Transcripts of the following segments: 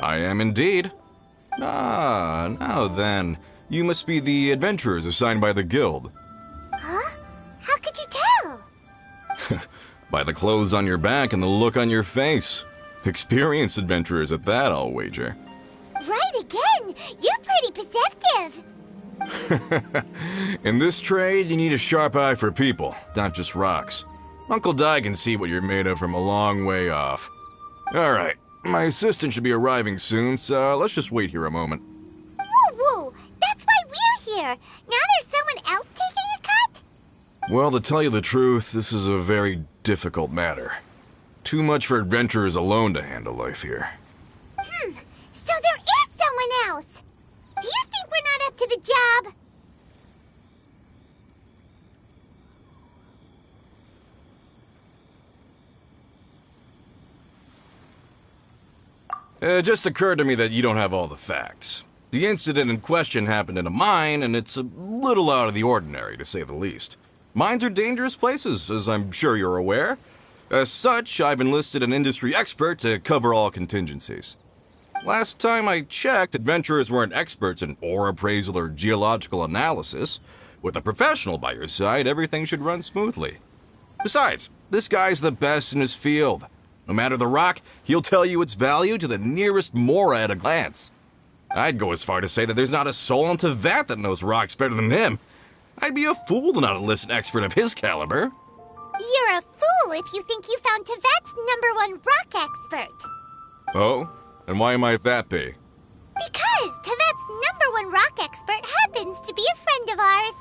I am indeed. Ah, now then. You must be the adventurers assigned by the guild. Huh? How could you tell? By the clothes on your back and the look on your face. Experienced adventurers at that, I'll wager. Right again! You're pretty perceptive! In this trade, you need a sharp eye for people, not just rocks. Uncle Di can see what you're made of from a long way off. Alright, my assistant should be arriving soon, so let's just wait here a moment. Woo-woo! That's why we're here! Now there's someone else taking a cut? Well, to tell you the truth, this is a very difficult matter. Too much for adventurers alone to handle life here. So there is someone else! Do you think we're not up to the job? It just occurred to me that you don't have all the facts. The incident in question happened in a mine, and it's a little out of the ordinary, to say the least. Mines are dangerous places, as I'm sure you're aware. As such, I've enlisted an industry expert to cover all contingencies. Last time I checked, adventurers weren't experts in ore appraisal or geological analysis. With a professional by your side, everything should run smoothly. Besides, this guy's the best in his field. No matter the rock, he'll tell you its value to the nearest mora at a glance. I'd go as far to say that there's not a soul on Tevat that knows rocks better than him. I'd be a fool to not enlist an expert of his caliber. You're a fool if you think you found Tevat's #1 rock expert. Oh? And why might that be? Because Tevat's #1 rock expert happens to be a friend of ours.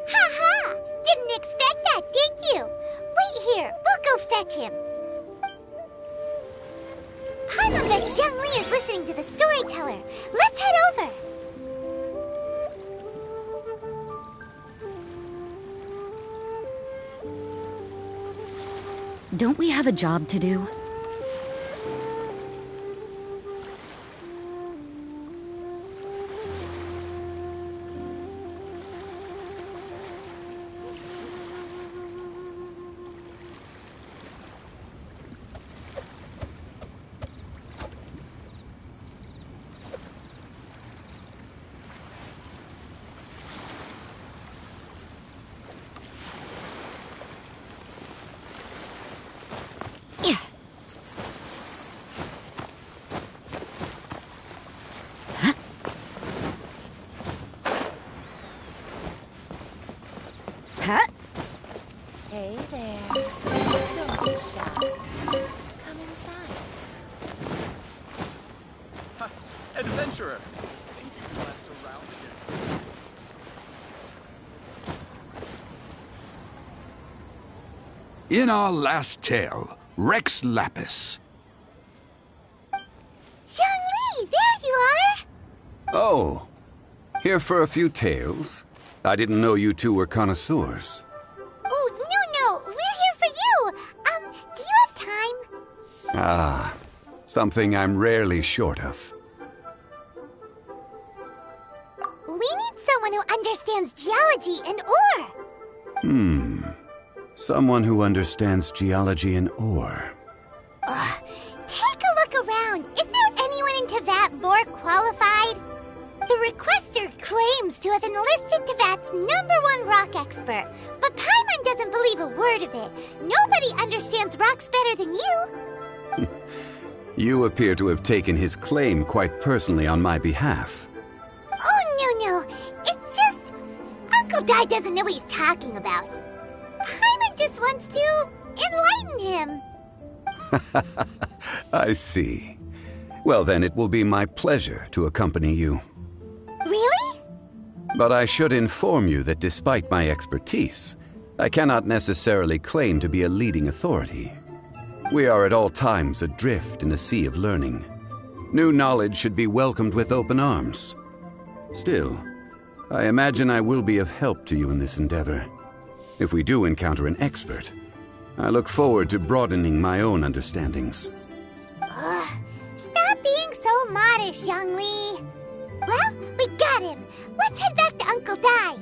Ha-ha! Didn't expect that, did you? Wait here, we'll go fetch him. Paimon bets Zhongli is listening to the storyteller. Let's head over. Don't we have a job to do? Hey there. Don't be shy. Come inside. Ha! Adventurer! Think you can last around again? In our last tale, Rex Lapis. Zhongli, there you are! Oh, here for a few tales? I didn't know you two were connoisseurs. Oh, no, we're here for you. Do you have time? Ah, something I'm rarely short of. We need someone who understands geology and ore. Someone who understands geology and ore. Take a look around. Is there anyone in Tevat more qualified? The requester claims to have enlisted Tevat's #1 rock expert, but Paimon doesn't believe a word of it. Nobody understands rocks better than you. You appear to have taken his claim quite personally on my behalf. Oh, no. It's just... Uncle Di doesn't know what he's talking about. Paimon just wants to enlighten him. I see. Well, then it will be my pleasure to accompany you. Really? But I should inform you that despite my expertise, I cannot necessarily claim to be a leading authority. We are at all times adrift in a sea of learning. New knowledge should be welcomed with open arms. Still, I imagine I will be of help to you in this endeavor. If we do encounter an expert, I look forward to broadening my own understandings. Stop being so modest, Young Lee. Well, we got him. Let's head back to Uncle Dai.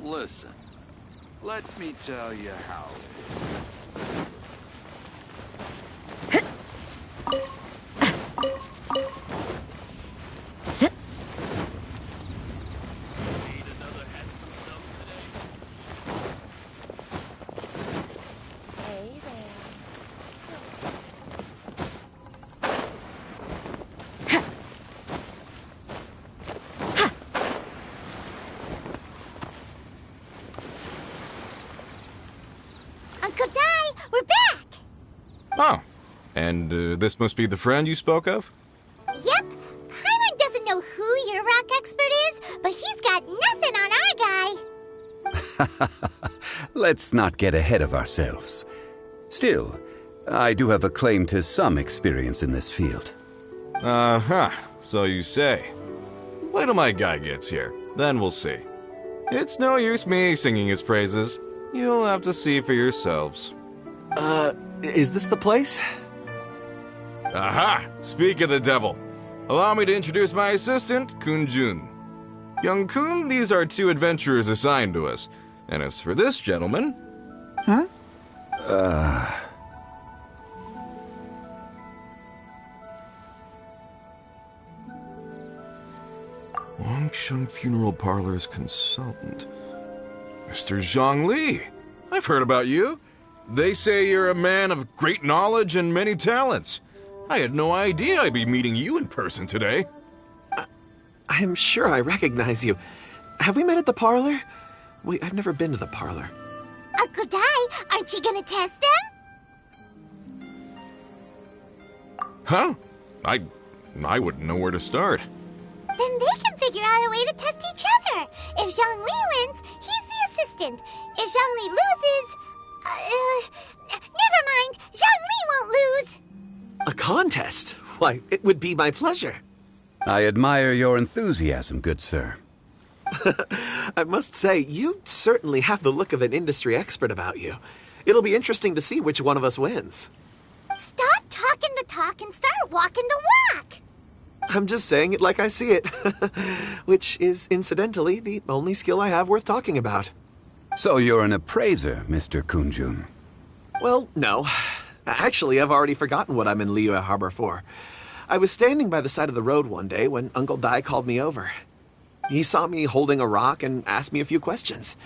Listen, let me tell you how. Need another handsome sum today. Hey there. Uncle Dai, we're back! Oh, and this must be the friend you spoke of? Yep. Paimon doesn't know who your rock expert is, but he's got nothing on our guy. Let's not get ahead of ourselves. Still, I do have a claim to some experience in this field. Uh-huh, so you say. Wait till my guy gets here, then we'll see. It's no use me singing his praises. You'll have to see for yourselves. Is this the place? Aha! Speak of the devil. Allow me to introduce my assistant, Kun-jun. Young Kun, these are two adventurers assigned to us. And as for this gentleman... Wangsheng Funeral Parlor's consultant. Mr. Zhang Li. I've heard about you. They say you're a man of great knowledge and many talents. I had no idea I'd be meeting you in person today. I am sure I recognize you. Have we met at the parlor? Wait, I've never been to the parlor. Uncle Dai, aren't you gonna test them? Huh? I wouldn't know where to start. Then they can figure out a way to test each other. If Zhang Li wins, he's the assistant. If Zhang Li loses... never mind. Zhang Li won't lose. A contest? Why, it would be my pleasure. I admire your enthusiasm, good sir. I must say, you certainly have the look of an industry expert about you. It'll be interesting to see which one of us wins. Stop talking the talk and start walking the walk. I'm just saying it like I see it. Which is, incidentally, the only skill I have worth talking about. So you're an appraiser, Mr. Kun-jun. Well, no. Actually, I've already forgotten what I'm in Liyue Harbor for. I was standing by the side of the road one day when Uncle Dai called me over. He saw me holding a rock and asked me a few questions.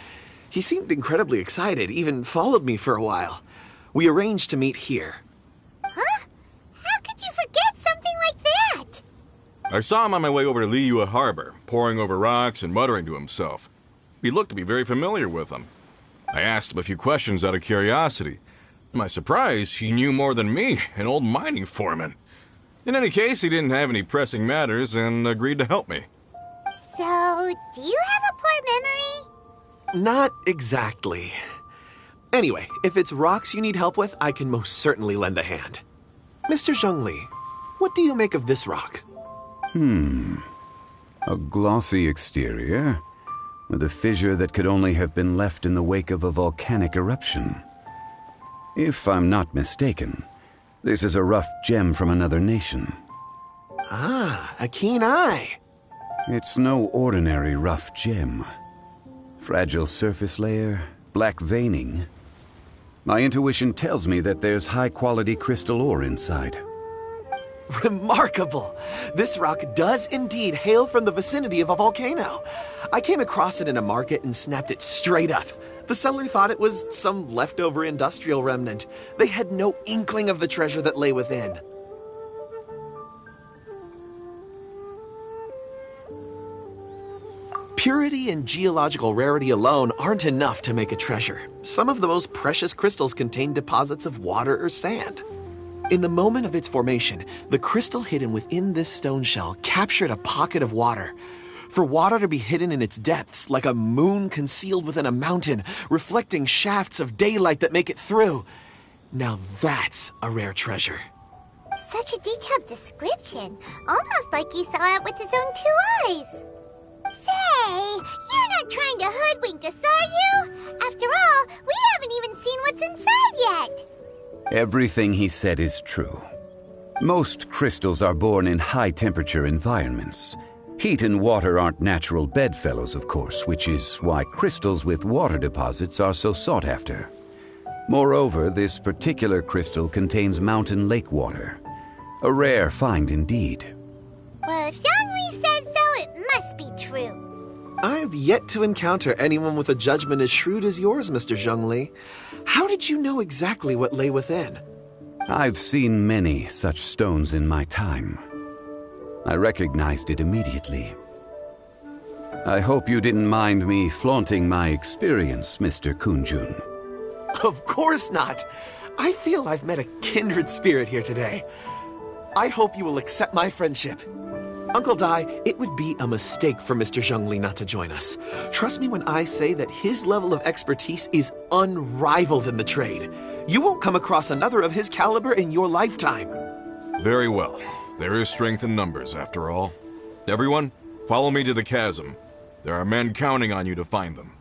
He seemed incredibly excited, even followed me for a while. We arranged to meet here. Huh? How could you forget something like that? I saw him on my way over to Liyue Harbor, poring over rocks and muttering to himself. He looked to be very familiar with them. I asked him a few questions out of curiosity. To my surprise, he knew more than me, an old mining foreman. In any case, he didn't have any pressing matters and agreed to help me. So, do you have a poor memory? Not exactly. Anyway, if it's rocks you need help with, I can most certainly lend a hand. Mr. Zhongli, what do you make of this rock? A glossy exterior, with a fissure that could only have been left in the wake of a volcanic eruption. If I'm not mistaken, this is a rough gem from another nation. Ah, a keen eye. It's no ordinary rough gem. Fragile surface layer, black veining. My intuition tells me that there's high-quality crystal ore inside. Remarkable! This rock does indeed hail from the vicinity of a volcano. I came across it in a market and snapped it straight up. The seller thought it was some leftover industrial remnant. They had no inkling of the treasure that lay within. Purity and geological rarity alone aren't enough to make a treasure. Some of the most precious crystals contain deposits of water or sand. In the moment of its formation, the crystal hidden within this stone shell captured a pocket of water. For water to be hidden in its depths, like a moon concealed within a mountain, reflecting shafts of daylight that make it through. Now that's a rare treasure. Such a detailed description. Almost like he saw it with his own 2 eyes. Say, you're not trying to hoodwink us, are you? After all, we haven't even seen what's inside yet. Everything he said is true. Most crystals are born in high-temperature environments. Heat and water aren't natural bedfellows, of course, which is why crystals with water deposits are so sought after. Moreover, this particular crystal contains mountain lake water. A rare find indeed. Well, if Zhongli says so, it must be true. I've yet to encounter anyone with a judgment as shrewd as yours, Mr. Zhongli. How did you know exactly what lay within? I've seen many such stones in my time. I recognized it immediately. I hope you didn't mind me flaunting my experience, Mr. Kunjun. Of course not. I feel I've met a kindred spirit here today. I hope you will accept my friendship. Uncle Dai, it would be a mistake for Mr. Zhongli not to join us. Trust me when I say that his level of expertise is unrivaled in the trade. You won't come across another of his caliber in your lifetime. Very well. There is strength in numbers, after all. Everyone, follow me to the chasm. There are men counting on you to find them.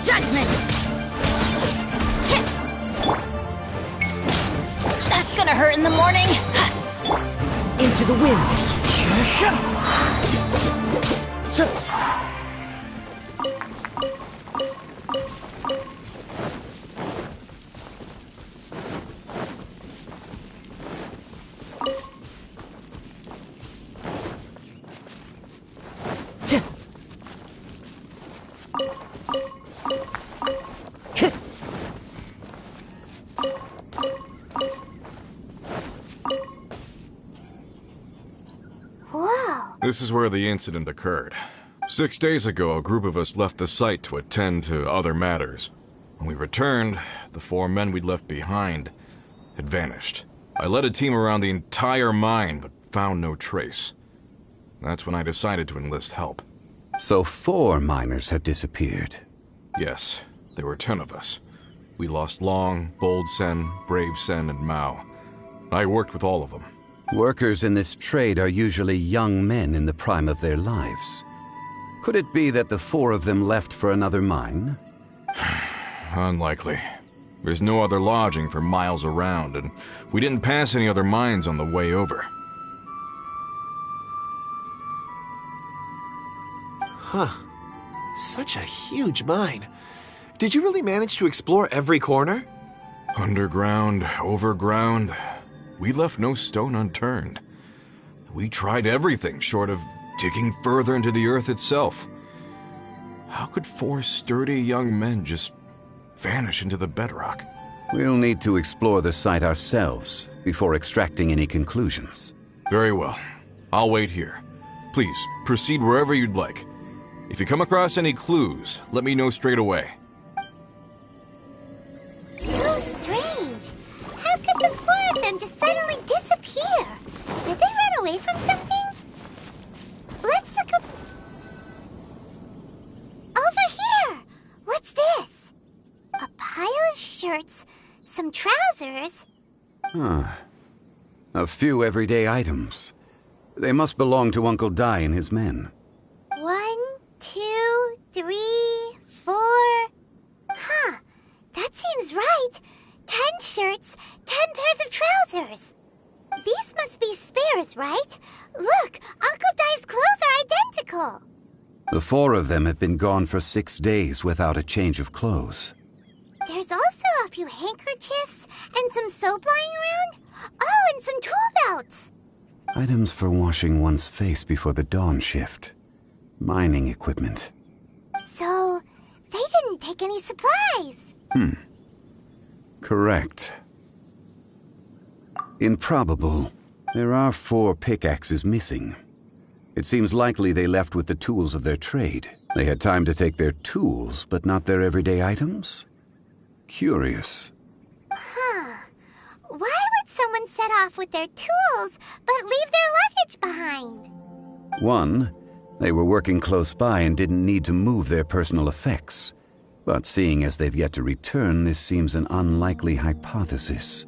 Judgment! That's gonna hurt in the morning! Into the wind. Whoa. This is where the incident occurred. 6 days ago, a group of us left the site to attend to other matters. When we returned, the 4 men we'd left behind had vanished. I led a team around the entire mine, but found no trace. That's when I decided to enlist help. So 4 miners have disappeared. Yes, there were 10 of us. We lost Long, Bold Sen, Brave Sen, and Mao. I worked with all of them. Workers in this trade are usually young men in the prime of their lives. Could it be that the 4 of them left for another mine? Unlikely. There's no other lodging for miles around, and we didn't pass any other mines on the way over. Huh. Such a huge mine. Did you really manage to explore every corner? Underground, overground, we left no stone unturned. We tried everything short of digging further into the earth itself. How could 4 sturdy young men just vanish into the bedrock? We'll need to explore the site ourselves before extracting any conclusions. Very well. I'll wait here. Please, proceed wherever you'd like. If you come across any clues, let me know straight away. So strange. How could the 4 of them just suddenly disappear? Did they run away from something? Let's look up... Over here! of shirts, some trousers. A few everyday items. They must belong to Uncle Dai and his men. 1, 2, 3, 4. Huh, that seems right. 10 shirts, 10 pairs of trousers. These must be spares, right? Look, Uncle Dai's clothes are identical. The 4 of them have been gone for 6 days without a change of clothes. There's also a few handkerchiefs and some soap lying around. Oh, and some tool belts. Items for washing one's face before the dawn shift. Mining equipment. So, they didn't take any supplies. Correct. Improbable. There are 4 pickaxes missing. It seems likely they left with the tools of their trade. They had time to take their tools, but not their everyday items? Curious. Why would someone set off with their tools, but leave their luggage behind? 1, they were working close by and didn't need to move their personal effects. But seeing as they've yet to return, this seems an unlikely hypothesis.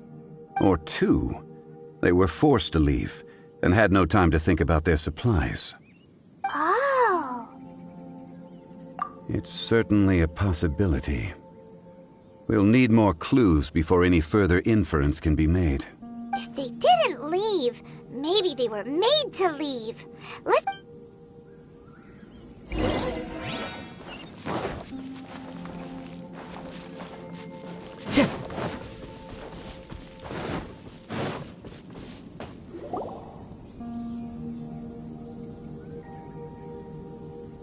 Or 2, they were forced to leave and had no time to think about their supplies. Oh. It's certainly a possibility. We'll need more clues before any further inference can be made. If they didn't leave, maybe they were made to leave. Let's...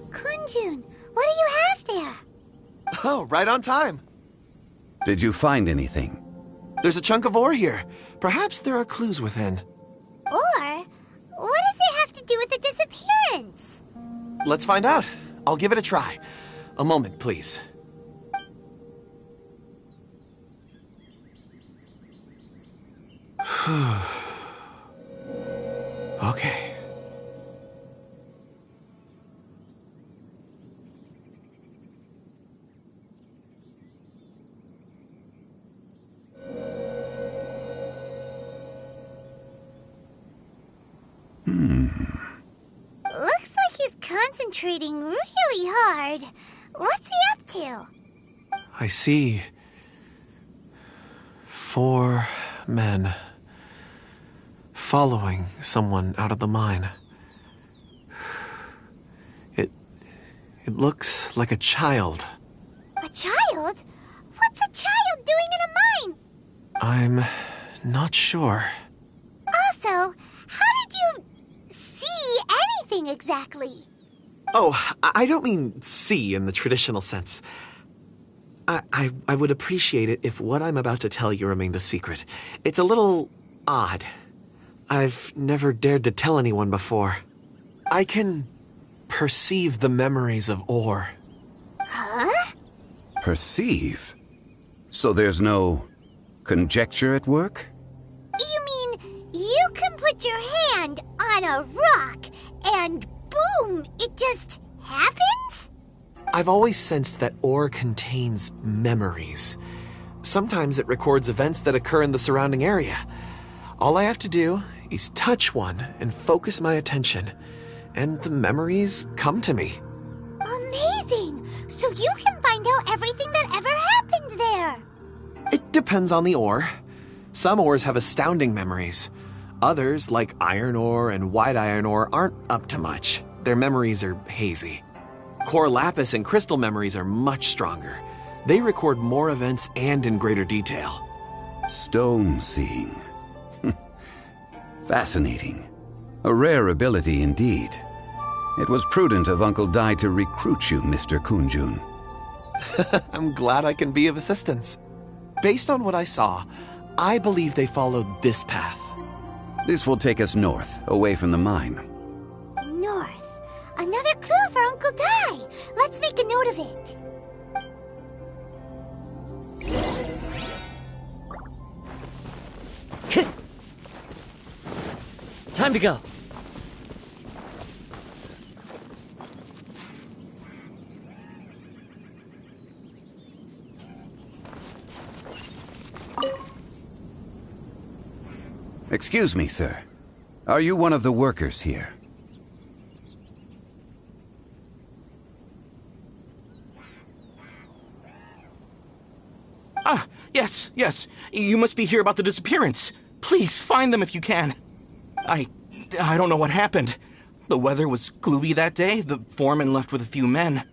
Kunjun, what do you have there? Oh, right on time. Did you find anything? There's a chunk of ore here. Perhaps there are clues within. Or, what does it have to do with the disappearance? Let's find out. I'll give it a try. A moment, please. Okay. Looks like he's concentrating really hard. What's he up to? I see 4 men following someone out of the mine. It looks like a child. A child? What's a child doing in a mine? I'm not sure. Also, how did you see anything exactly? Oh, I don't mean see in the traditional sense. I would appreciate it if what I'm about to tell you remained a secret. It's a little odd. I've never dared to tell anyone before. I can perceive the memories of ore. Huh? Perceive? So there's no conjecture at work? You mean you can put your hand on a rock and boom, it just happens? I've always sensed that ore contains memories. Sometimes it records events that occur in the surrounding area. All I have to do is touch one and focus my attention, and the memories come to me. Amazing! So you can find out everything that ever happened there. It depends on the ore. Some ores have astounding memories. Others, like iron ore and white iron ore, aren't up to much. Their memories are hazy. Core lapis and crystal memories are much stronger. They record more events and in greater detail. Stone seeing. Fascinating. A rare ability indeed. It was prudent of Uncle Dai to recruit you, Mr. Kunjun. I'm glad I can be of assistance. Based on what I saw, I believe they followed this path. This will take us north, away from the mine. North. Another clue for Uncle Dai. Let's make a note of it. Time to go. Excuse me, sir. Are you one of the workers here? Ah, yes. You must be here about the disappearance. Please, find them if you can. I don't know what happened. The weather was gloomy that day. The foreman left with a few men.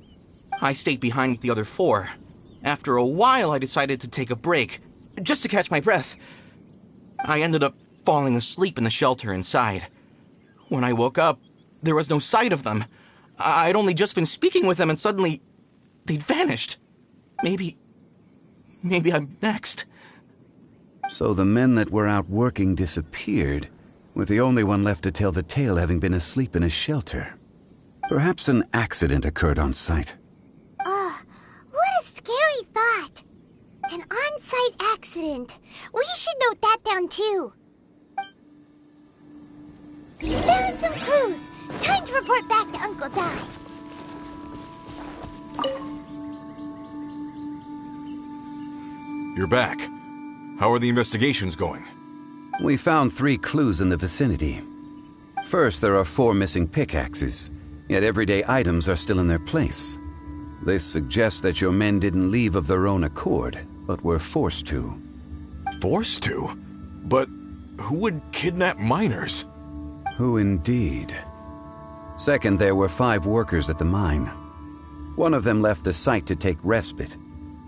I stayed behind with the other 4. After a while, I decided to take a break, just to catch my breath. I ended up falling asleep in the shelter inside. When I woke up, there was no sight of them. I'd only just been speaking with them and suddenly they'd vanished. Maybe I'm next. So the men that were out working disappeared, with the only one left to tell the tale having been asleep in a shelter. Perhaps an accident occurred on site. What a scary thought. An on-site accident. We should note that down too. Found some clues. Time to report back to Uncle Di. You're back. How are the investigations going? We found 3 clues in the vicinity. First, there are 4 missing pickaxes, yet everyday items are still in their place. This suggests that your men didn't leave of their own accord, but were forced to. Forced to? But who would kidnap miners? Who indeed? Second, there were 5 workers at the mine. One of them left the site to take respite.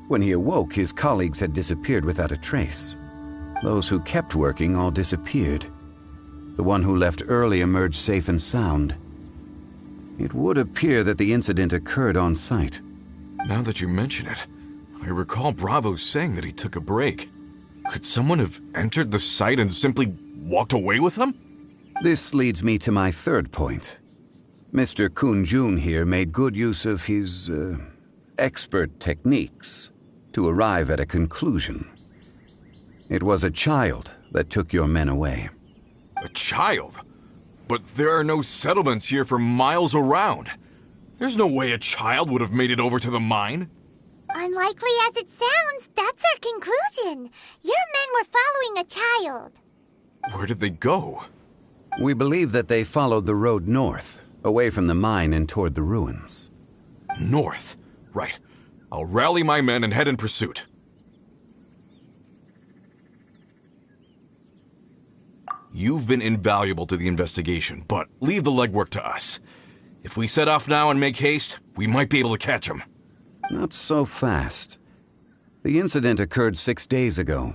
When he awoke, his colleagues had disappeared without a trace. Those who kept working all disappeared. The one who left early emerged safe and sound. It would appear that the incident occurred on site. Now that you mention it, I recall Bravo saying that he took a break. Could someone have entered the site and simply walked away with them? This leads me to my third point. Mr. Kun-jun here made good use of his, expert techniques to arrive at a conclusion. It was a child that took your men away. A child? But there are no settlements here for miles around. There's no way a child would have made it over to the mine. Unlikely as it sounds, that's our conclusion. Your men were following a child. Where did they go? We believe that they followed the road north, away from the mine and toward the ruins. North? Right. I'll rally my men and head in pursuit. You've been invaluable to the investigation, but leave the legwork to us. If we set off now and make haste, we might be able to catch them. Not so fast. The incident occurred 6 days ago.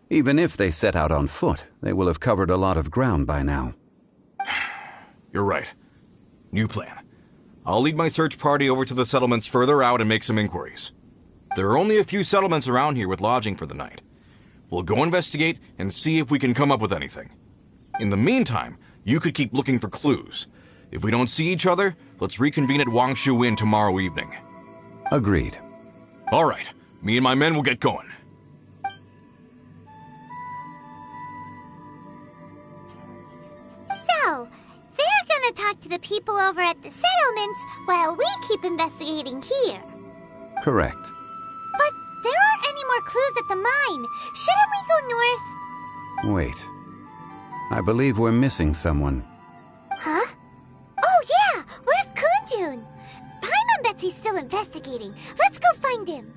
Even if they set out on foot, they will have covered a lot of ground by now. You're right. New plan. I'll lead my search party over to the settlements further out and make some inquiries. There are only a few settlements around here with lodging for the night. We'll go investigate and see if we can come up with anything. In the meantime, you could keep looking for clues. If we don't see each other, let's reconvene at Wangshu Inn tomorrow evening. Agreed. All right. Me and my men will get going. So, they're gonna talk to the people over at the settlements while we keep investigating here. Correct. But there aren't any more clues at the mine. Shouldn't we go north? Wait. I believe we're missing someone. Huh? Oh yeah! Where's Kunjun? Paimon bets he's still investigating. Let's go find him.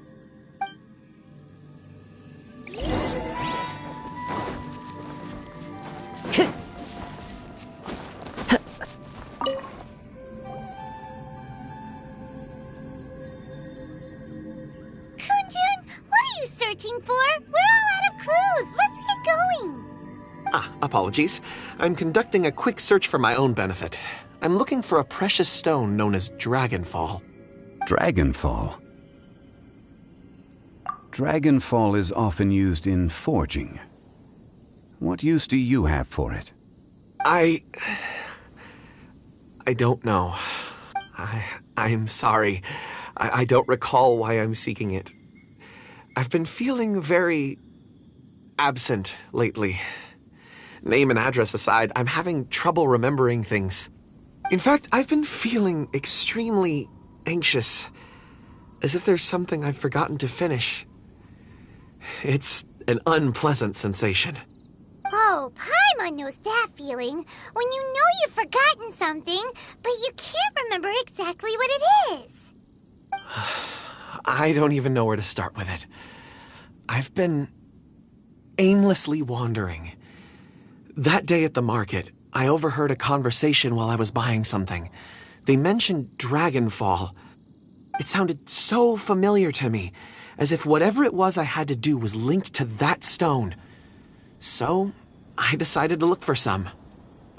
Kunjun, what are you searching for? We're all out of clues. Let's get going. Apologies. I'm conducting a quick search for my own benefit. I'm looking for a precious stone known as Dragonfall. Dragonfall? Dragonfall is often used in forging. What use do you have for it? I don't know. I'm sorry. I don't recall why I'm seeking it. I've been feeling very absent lately. Name and address aside, I'm having trouble remembering things. In fact, I've been feeling extremely anxious, as if there's something I've forgotten to finish. It's an unpleasant sensation. Oh, Paimon knows that feeling, when you know you've forgotten something, but you can't remember exactly what it is. I don't even know where to start with it. I've been aimlessly wandering. That day at the market, I overheard a conversation while I was buying something. They mentioned Dragonfall. It sounded so familiar to me, as if whatever it was I had to do was linked to that stone. So, I decided to look for some.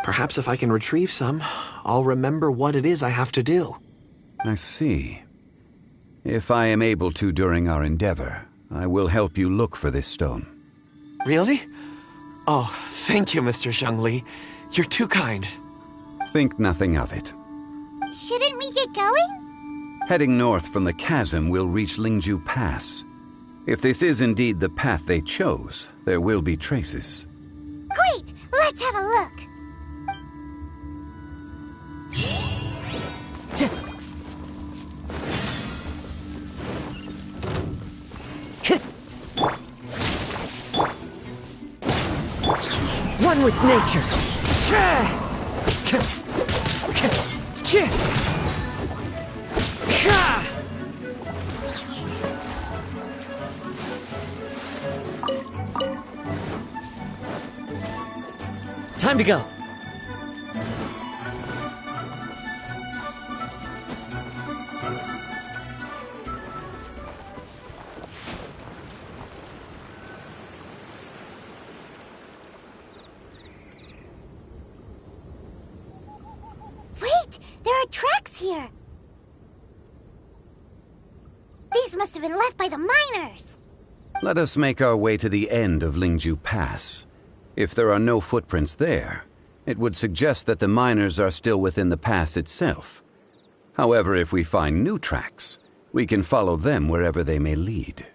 Perhaps if I can retrieve some, I'll remember what it is I have to do. I see. If I am able to during our endeavor, I will help you look for this stone. Really? Oh, thank you, Mr. Zhongli. You're too kind. Think nothing of it. Shouldn't we get going? Heading north from the chasm, we'll reach Lingju Pass. If this is indeed the path they chose, there will be traces. Great! Let's have a look. One with nature. Time to go. Wait! There are tracks here! These must have been left by the miners! Let us make our way to the end of Lingju Pass. If there are no footprints there, it would suggest that the miners are still within the pass itself. However, if we find new tracks, we can follow them wherever they may lead.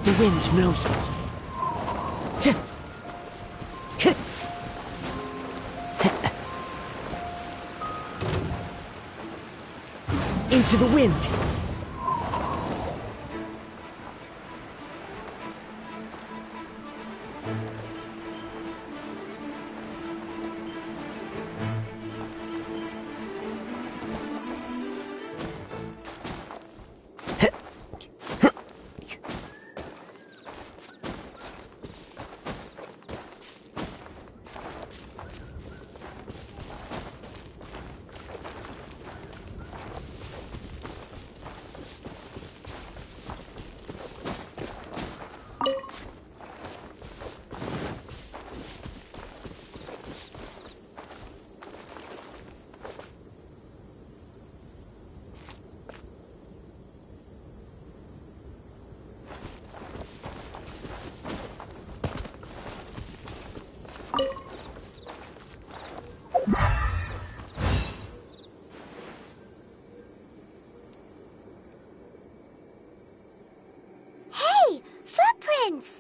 The wind knows me. Into the wind. Hey! Footprints!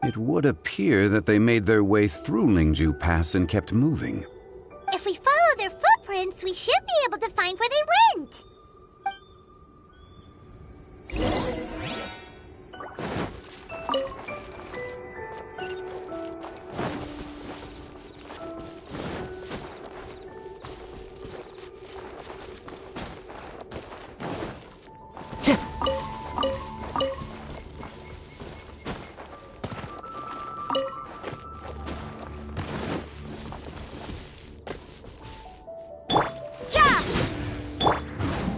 It would appear that they made their way through Lingju Pass and kept moving. If we follow their footprints, we should be able to find where they went!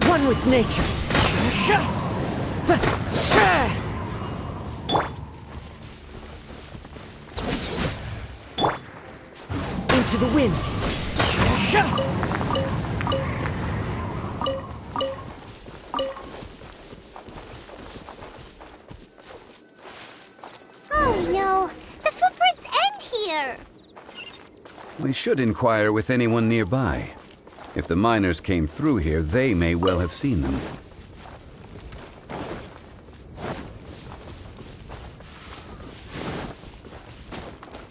One with nature. Into the wind. Oh no! The footprints end here! We should inquire with anyone nearby. If the miners came through here, they may well have seen them.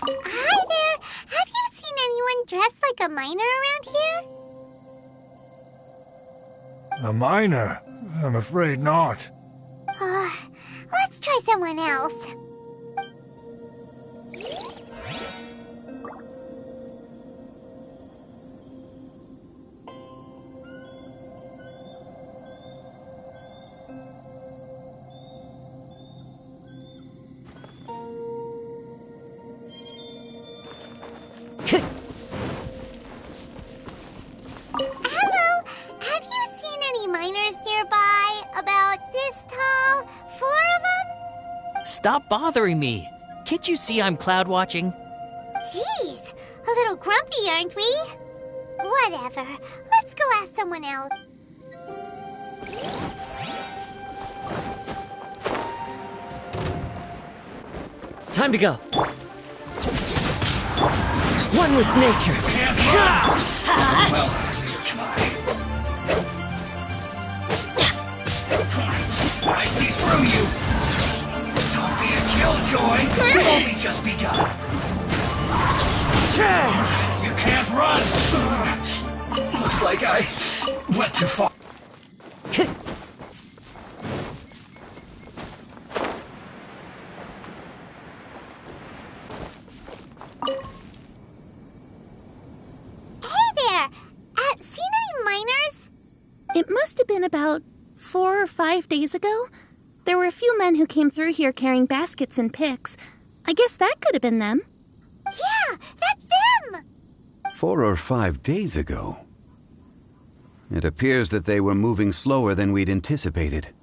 Hi there! Have you seen anyone dressed like a miner around here? A miner? I'm afraid not. Let's try someone else. Hello, have you seen any miners nearby? About this tall? 4 of them? Stop bothering me. Can't you see I'm cloud watching? Jeez, a little grumpy, aren't we? Whatever, let's go ask someone else. Time to go. One with nature. Well, can I see through you. Don't be a killjoy. You've only just begun. You can't run. Looks like I went too far. Seen any miners? It must have been about 4 or 5 days ago. There were a few men who came through here carrying baskets and picks. I guess that could have been them. Yeah, that's them! 4 or 5 days ago. It appears that they were moving slower than we'd anticipated.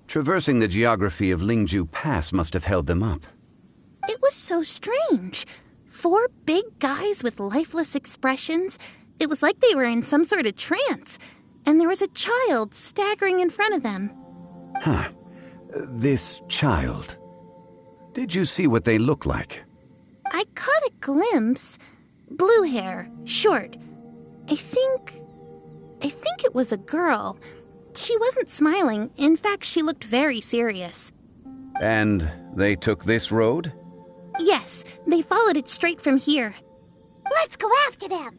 Traversing the geography of Lingju Pass must have held them up. It was so strange. 4 big guys with lifeless expressions. It was like they were in some sort of trance. And there was a child staggering in front of them. Huh. This child. Did you see what they look like? I caught a glimpse. Blue hair, short. I think it was a girl. She wasn't smiling. In fact, she looked very serious. And they took this road? Yes, they followed it straight from here. Let's go after them.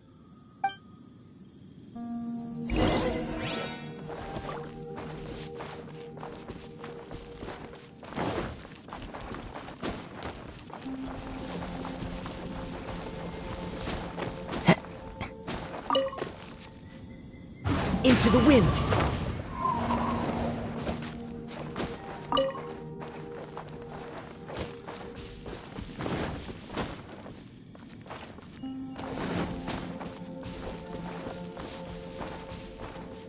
Into the wind.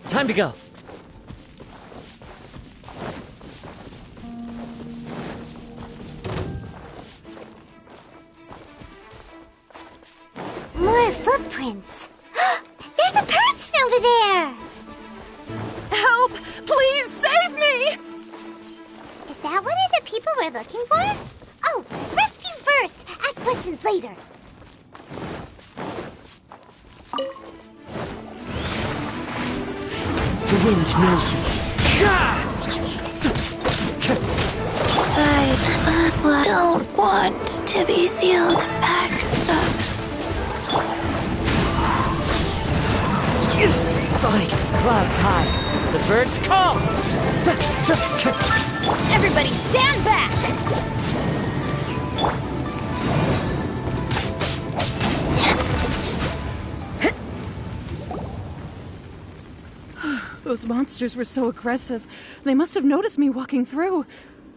Time to go. More footprints. There's a person over there. Help! Please save me! Is that one of the people we're looking for? Oh, rescue first. Ask questions later. The wind knows me. I don't want to be sealed back up. Fine. Clouds high. The birds call. Everybody stand back! Those monsters were so aggressive. They must have noticed me walking through.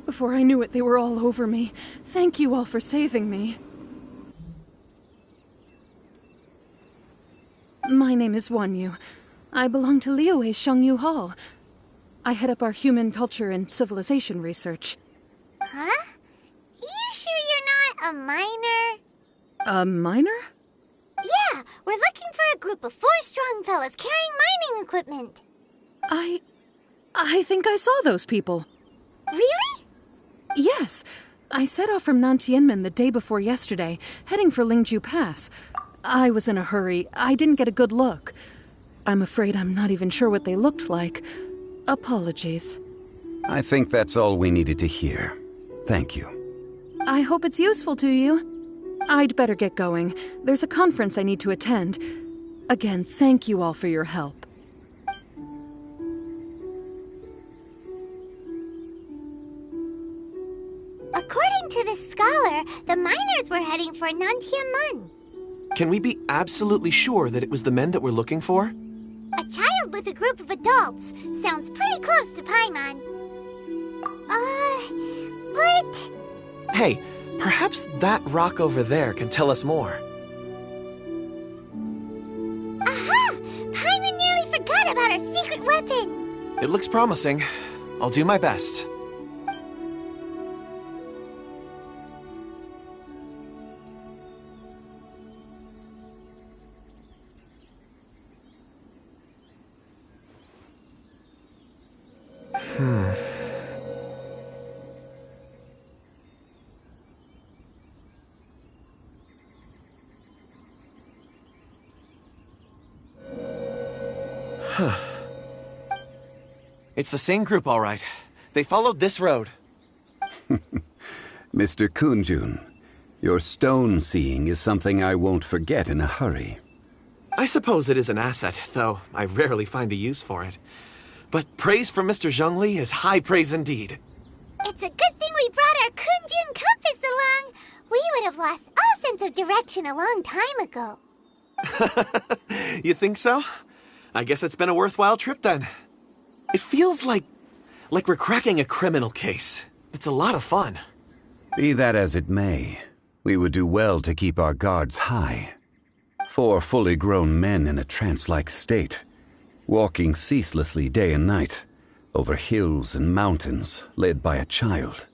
Before I knew it, they were all over me. Thank you all for saving me. My name is Wanyu. I belong to Liyue's Shengyu Hall. I head up our human culture and civilization research. Huh? You sure you're not a miner? A miner? Yeah, we're looking for a group of 4 strong fellas carrying mining equipment. I think I saw those people. Really? Yes. I set off from Nantianmen the day before yesterday, heading for Lingju Pass. I was in a hurry. I didn't get a good look. I'm afraid I'm not even sure what they looked like. Apologies. I think that's all we needed to hear. Thank you. I hope it's useful to you. I'd better get going. There's a conference I need to attend. Again, thank you all for your help. According to the scholar, the miners were heading for Nantiamun. Can we be absolutely sure that it was the men that we're looking for? A child with a group of adults sounds pretty close to Paimon. But... Hey, perhaps that rock over there can tell us more. Aha! Paimon nearly forgot about our secret weapon! It looks promising. I'll do my best. It's the same group, all right. They followed this road. Mr. Kunjun, your stone seeing is something I won't forget in a hurry. I suppose it is an asset, though I rarely find a use for it. But praise from Mr. Zhongli is high praise indeed. It's a good thing we brought our Kunjun compass along. We would have lost all sense of direction a long time ago. You think so? I guess it's been a worthwhile trip then. It feels like we're cracking a criminal case. It's a lot of fun. Be that as it may, we would do well to keep our guards high. 4 fully grown men in a trance-like state, walking ceaselessly day and night, over hills and mountains, led by a child.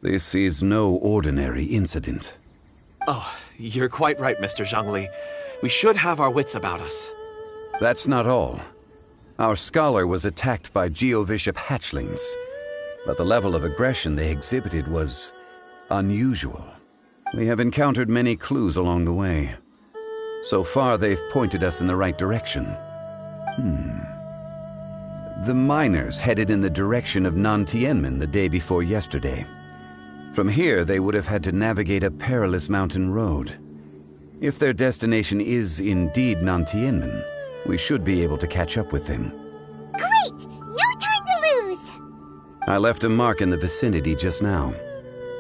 This is no ordinary incident. Oh, you're quite right, Mr. Zhongli. We should have our wits about us. That's not all. Our scholar was attacked by Geovishap hatchlings, but the level of aggression they exhibited was unusual. We have encountered many clues along the way. So far, they've pointed us in the right direction. The miners headed in the direction of Nantianmen the day before yesterday. From here, they would have had to navigate a perilous mountain road. If their destination is indeed Nantianmen, we should be able to catch up with them. Great! No time to lose! I left a mark in the vicinity just now.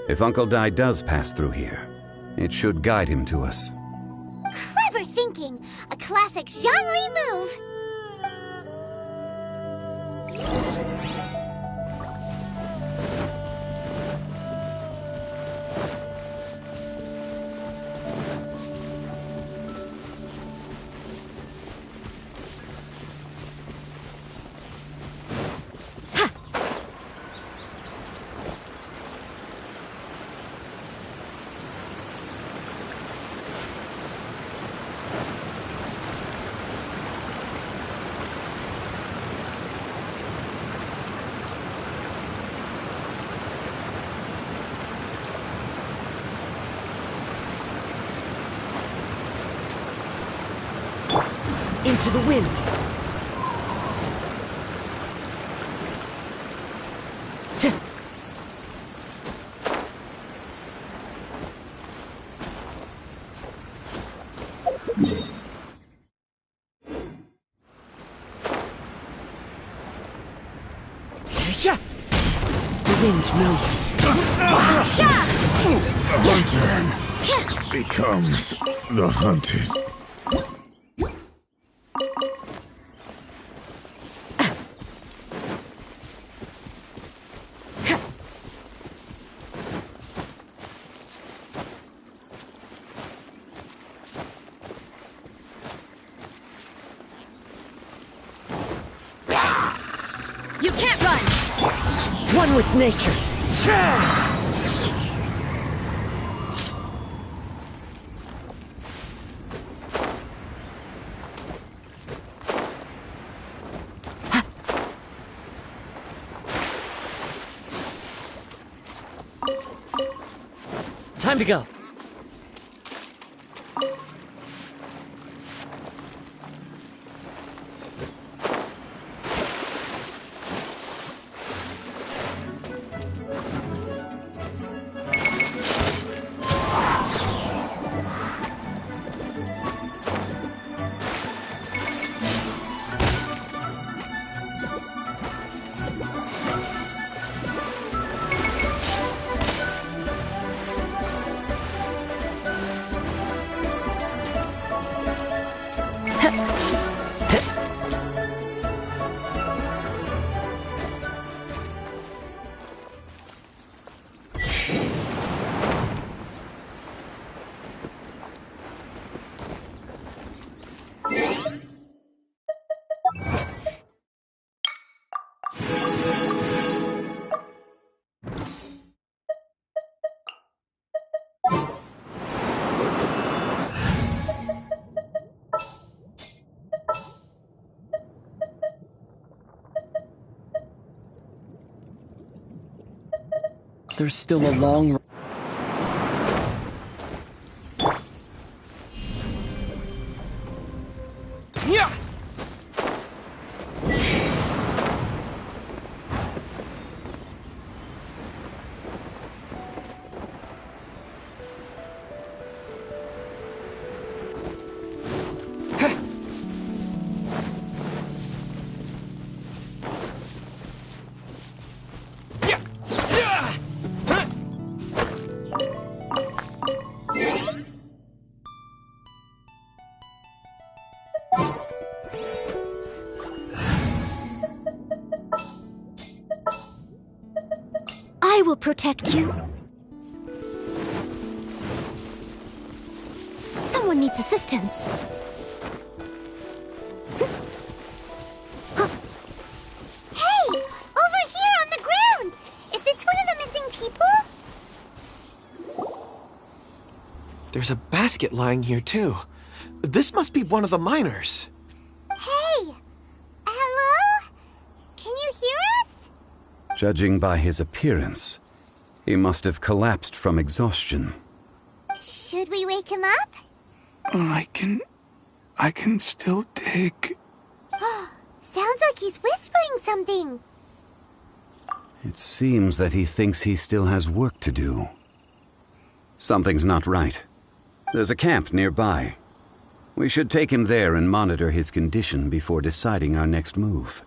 If Uncle Dai does pass through here, it should guide him to us. Clever thinking! A classic Zhongli move! Into the wind! The wind knows me. The hunter becomes the hunted. You can't run! One with nature. Time to go. There's still a long... Yeah! I will protect you. Someone needs assistance. Hey! Over here on the ground! Is this one of the missing people? There's a basket lying here, too. This must be one of the miners. Hey! Hello? Can you hear us? Judging by his appearance, he must have collapsed from exhaustion. Should we wake him up? I can still dig. Sounds like he's whispering something. It seems that he thinks he still has work to do. Something's not right. There's a camp nearby. We should take him there and monitor his condition before deciding our next move.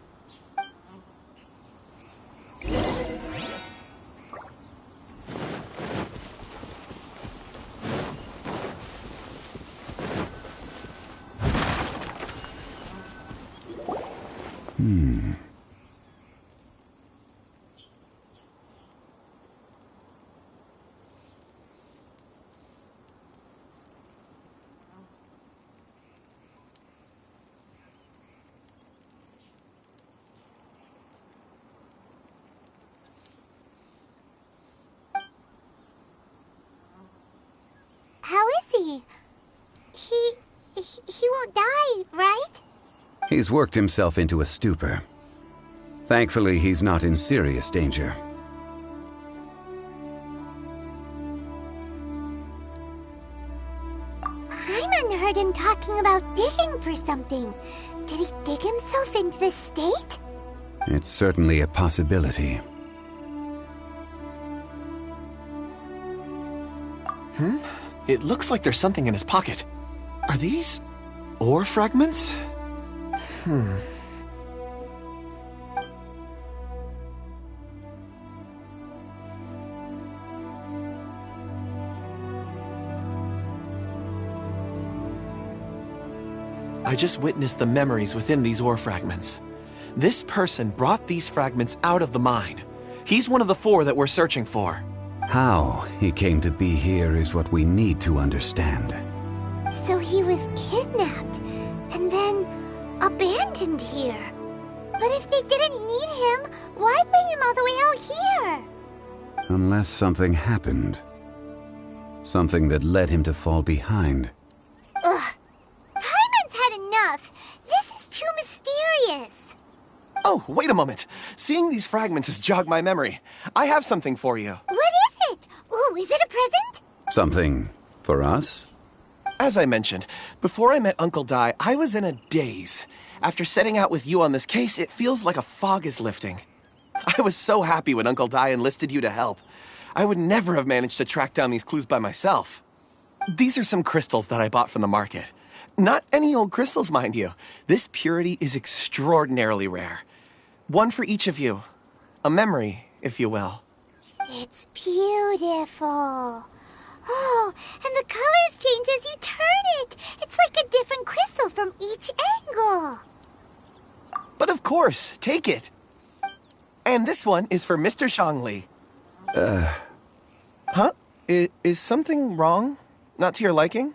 How is he? He won't die, right? He's worked himself into a stupor. Thankfully, he's not in serious danger. Paimon heard him talking about digging for something. Did he dig himself into this state? It's certainly a possibility. It looks like there's something in his pocket. Are these ore fragments? I just witnessed the memories within these ore fragments. This person brought these fragments out of the mine. He's one of the 4 that we're searching for. How he came to be here is what we need to understand. So he was kidnapped and then abandoned here. But if they didn't need him, why bring him all the way out here? Unless something happened. Something that led him to fall behind. Ugh. Paimon's had enough. This is too mysterious. Oh, wait a moment. Seeing these fragments has jogged my memory. I have something for you. What is it? Ooh, is it a present? Something for us? As I mentioned, before I met Uncle Dai, I was in a daze. After setting out with you on this case, it feels like a fog is lifting. I was so happy when Uncle Dai enlisted you to help. I would never have managed to track down these clues by myself. These are some crystals that I bought from the market. Not any old crystals, mind you. This purity is extraordinarily rare. One for each of you. A memory, if you will. It's beautiful. Oh, and the colors change as you turn it. It's like a different crystal from each course, take it. And this one is for Mr. Zhongli. Huh? Is something wrong? Not to your liking?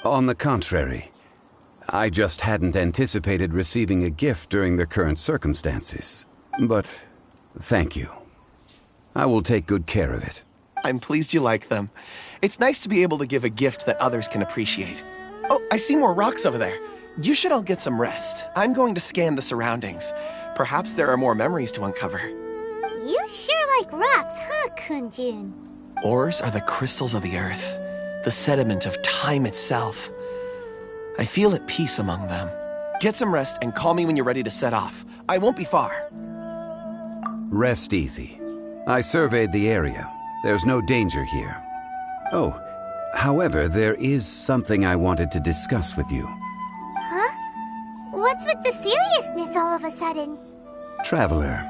On the contrary. I just hadn't anticipated receiving a gift during the current circumstances. But thank you. I will take good care of it. I'm pleased you like them. It's nice to be able to give a gift that others can appreciate. Oh, I see more rocks over there. You should all get some rest. I'm going to scan the surroundings. Perhaps there are more memories to uncover. You sure like rocks, huh, Kunjun? Ores are the crystals of the earth, the sediment of time itself. I feel at peace among them. Get some rest and call me when you're ready to set off. I won't be far. Rest easy. I surveyed the area. There's no danger here. Oh, however, there is something I wanted to discuss with you. Huh? What's with the seriousness all of a sudden? Traveler,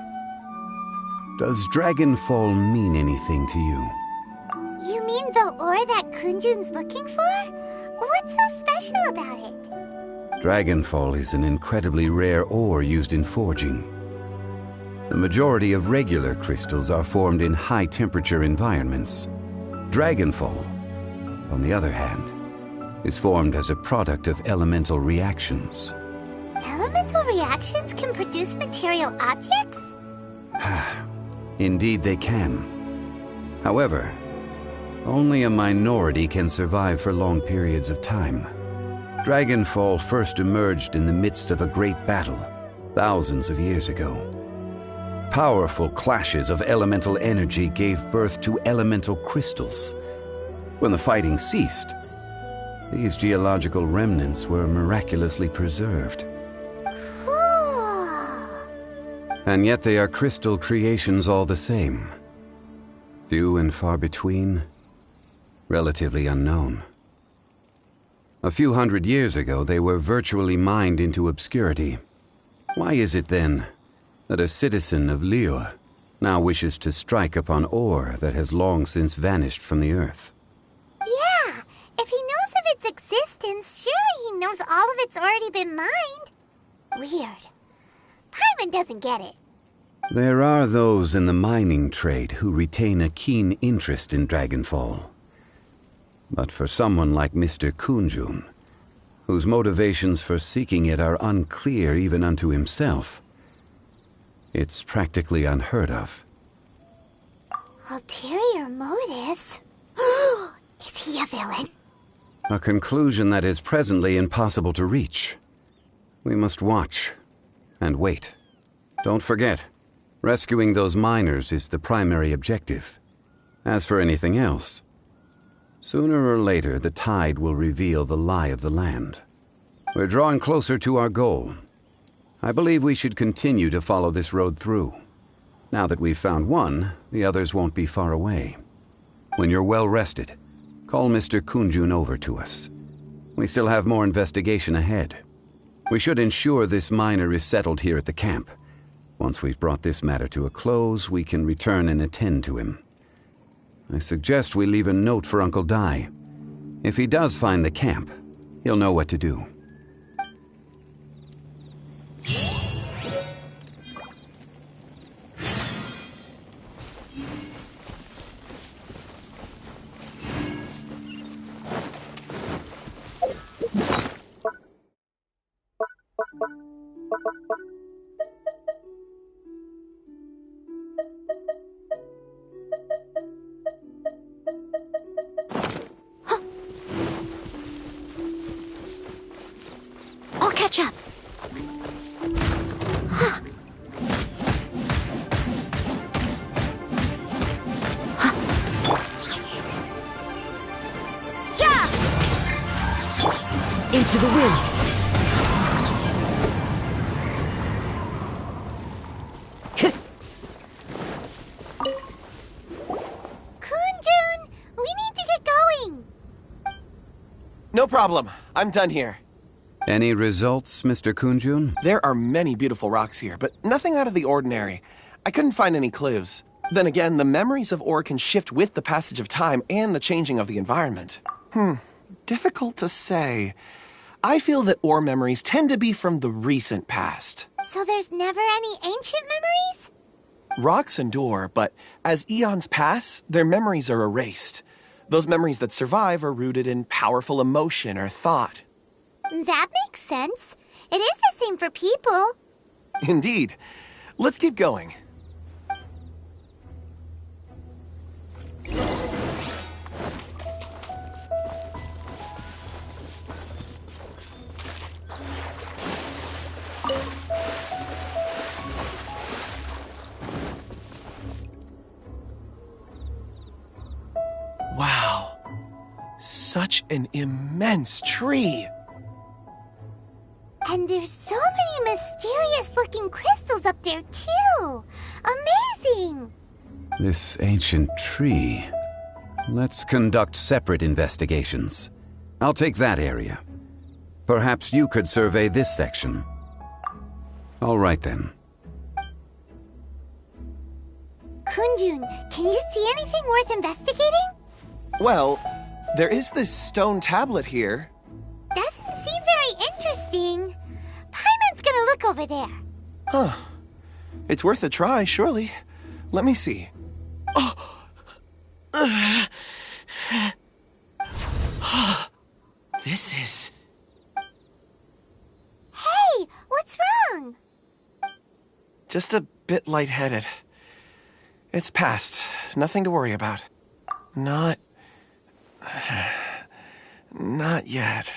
does Dragonfall mean anything to you? You mean the ore that Kunjun's looking for? What's so special about it? Dragonfall is an incredibly rare ore used in forging. The majority of regular crystals are formed in high-temperature environments. Dragonfall, on the other hand, is formed as a product of elemental reactions. Elemental reactions can produce material objects? Indeed they can. However, only a minority can survive for long periods of time. Dragonfall first emerged in the midst of a great battle, thousands of years ago. Powerful clashes of elemental energy gave birth to elemental crystals. When the fighting ceased, these geological remnants were miraculously preserved. And yet they are crystal creations all the same. Few and far between, relatively unknown. A few hundred years ago, they were virtually mined into obscurity. Why is it then that a citizen of Liyue now wishes to strike upon ore that has long since vanished from the earth? Yeah, if he knows of its existence, surely he knows all of it's already been mined. Weird. Paimon doesn't get it. There are those in the mining trade who retain a keen interest in Dragonfall. But for someone like Mr. Kunjun, whose motivations for seeking it are unclear even unto himself, it's practically unheard of. Ulterior motives? Is he a villain? A conclusion that is presently impossible to reach. We must watch and wait. Don't forget, rescuing those miners is the primary objective. As for anything else, sooner or later the tide will reveal the lie of the land. We're drawing closer to our goal. I believe we should continue to follow this road through. Now that we've found one, the others won't be far away. When you're well rested, call Mr. Kunjun over to us. We still have more investigation ahead. We should ensure this miner is settled here at the camp. Once we've brought this matter to a close, we can return and attend to him. I suggest we leave a note for Uncle Dai. If he does find the camp, he'll know what to do. I'll catch up. Yeah! Into the wind. Kunjun, we need to get going. No problem. I'm done here. Any results, Mr. Kunjun? There are many beautiful rocks here, but nothing out of the ordinary. I couldn't find any clues. Then again, the memories of ore can shift with the passage of time and the changing of the environment. Difficult to say. I feel that ore memories tend to be from the recent past. So there's never any ancient memories? Rocks endure, but as eons pass, their memories are erased. Those memories that survive are rooted in powerful emotion or thought. That makes sense. It is the same for people. Indeed. Let's keep going. Wow. Such an immense tree. And there's so many mysterious-looking crystals up there, too. Amazing! This ancient tree. Let's conduct separate investigations. I'll take that area. Perhaps you could survey this section. All right, then. Kunjun, can you see anything worth investigating? Well, there is this stone tablet here. Doesn't seem very interesting. Paimon's gonna look over there. Huh. It's worth a try, surely. Let me see. Oh! This is... Hey, what's wrong? just a bit lightheaded. It's past. Nothing to worry about. Not yet.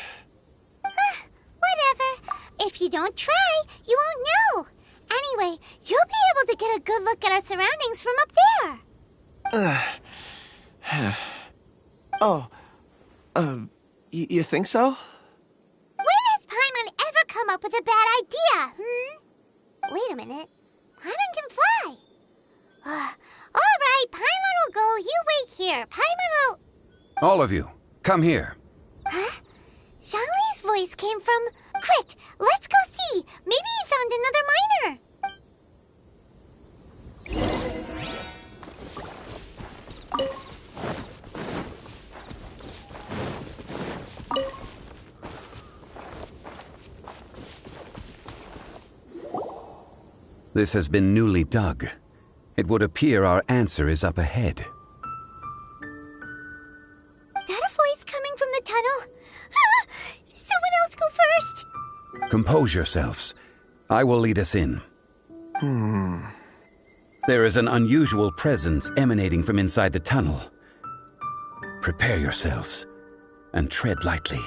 Whatever. If you don't try, you won't know. Anyway, you'll be able to get a good look at our surroundings from up there. You think so? When has Paimon ever come up with a bad idea, Wait a minute. Paimon can fly. All right, Paimon will go. You wait here. Paimon will... All of you, come here. Huh? Zhongli's voice came from... Quick, let's go see. Maybe he found another miner. This has been newly dug. It would appear our answer is up ahead. Is that a voice coming from the tunnel? Someone else go first. Compose yourselves. I will lead us in. There is an unusual presence emanating from inside the tunnel. Prepare yourselves and tread lightly.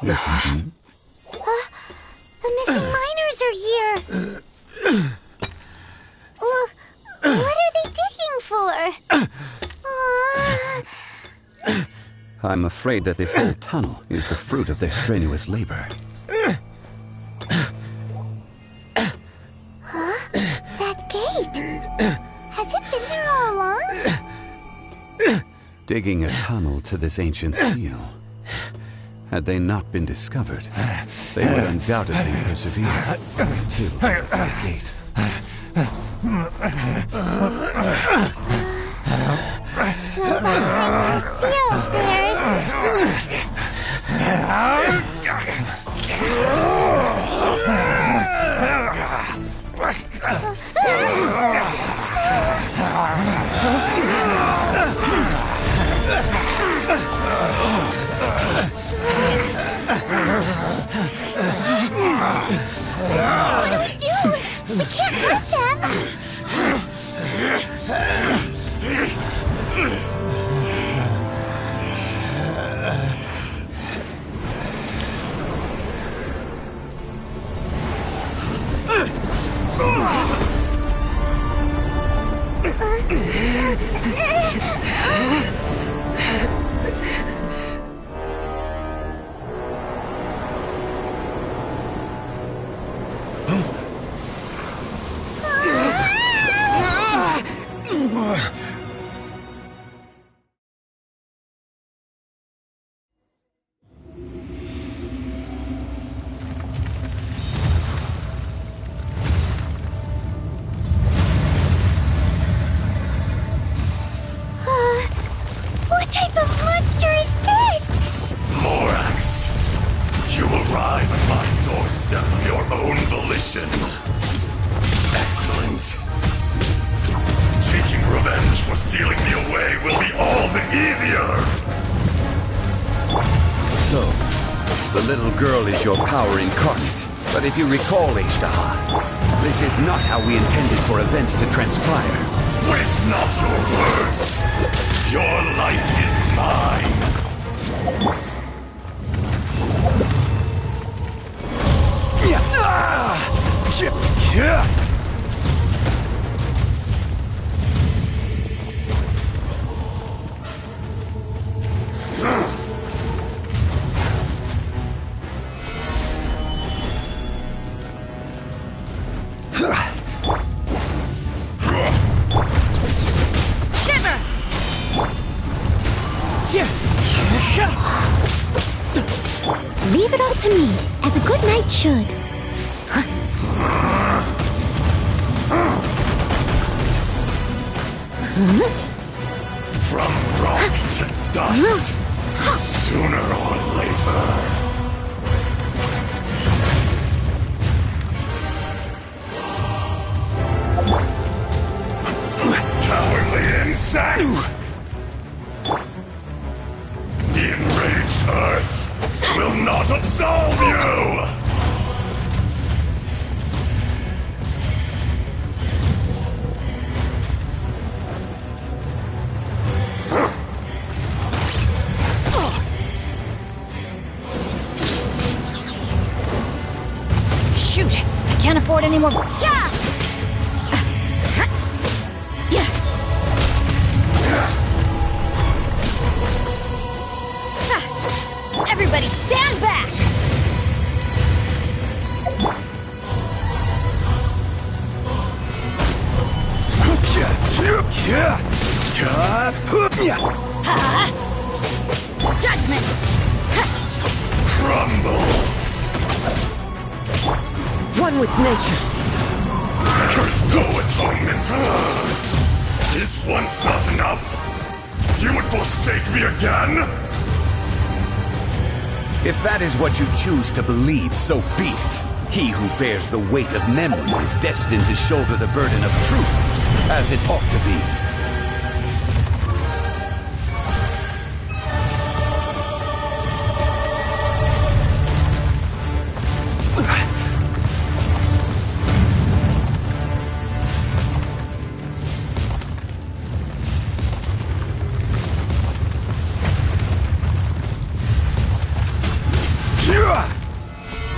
Listen. The missing miners are here. What are they digging for? I'm afraid that this whole tunnel is the fruit of their strenuous labor. That gate. Has it been there all along? Digging a tunnel to this ancient seal. Had they not been discovered, they would undoubtedly persevere to the gate. So behind the seal, there's... What do we do? We can't hurt them. arrive at my doorstep of your own volition. Excellent. Taking revenge for sealing me away will be all the easier. So, the little girl is your power incarnate. But if you recall, Ishtaha, this is not how we intended for events to transpire. Waste not your words. Your life is mine. Leave it all to me, as a good knight should. From rock to dust, sooner or later. Cowardly insect! The enraged earth will not absolve you! Shoot! I can't afford any more. Yeah! Everybody stand back! Judgment! Crumble! One with nature. There's no atonement. Is once not enough? You would forsake me again? If that is what you choose to believe, so be it. He who bears the weight of memory is destined to shoulder the burden of truth, as it ought to be.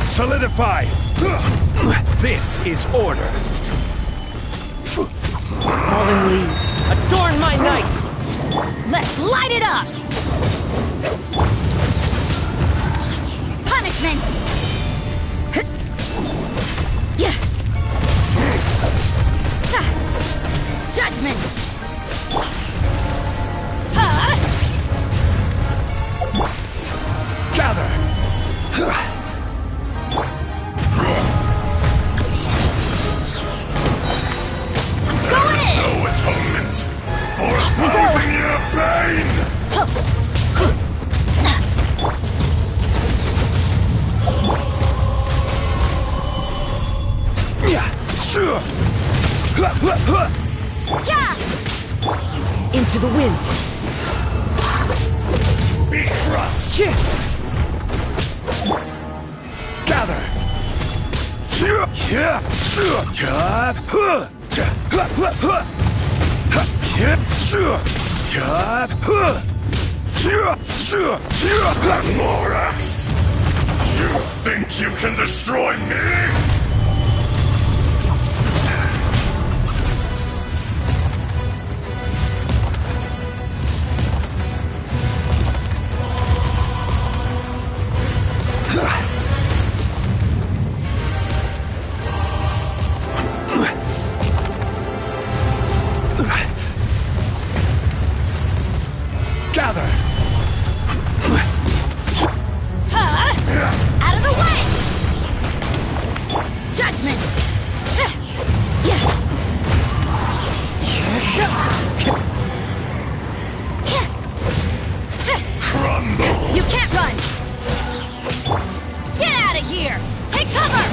Solidify! This is order. Falling leaves, adorn my night! Let's light it up! Punishment! Judgment! Gather! No atonement for 1,000-year pain! Into the wind! Be crushed! Gather! Morax! You think you can destroy me? Out of the way! here! Take cover!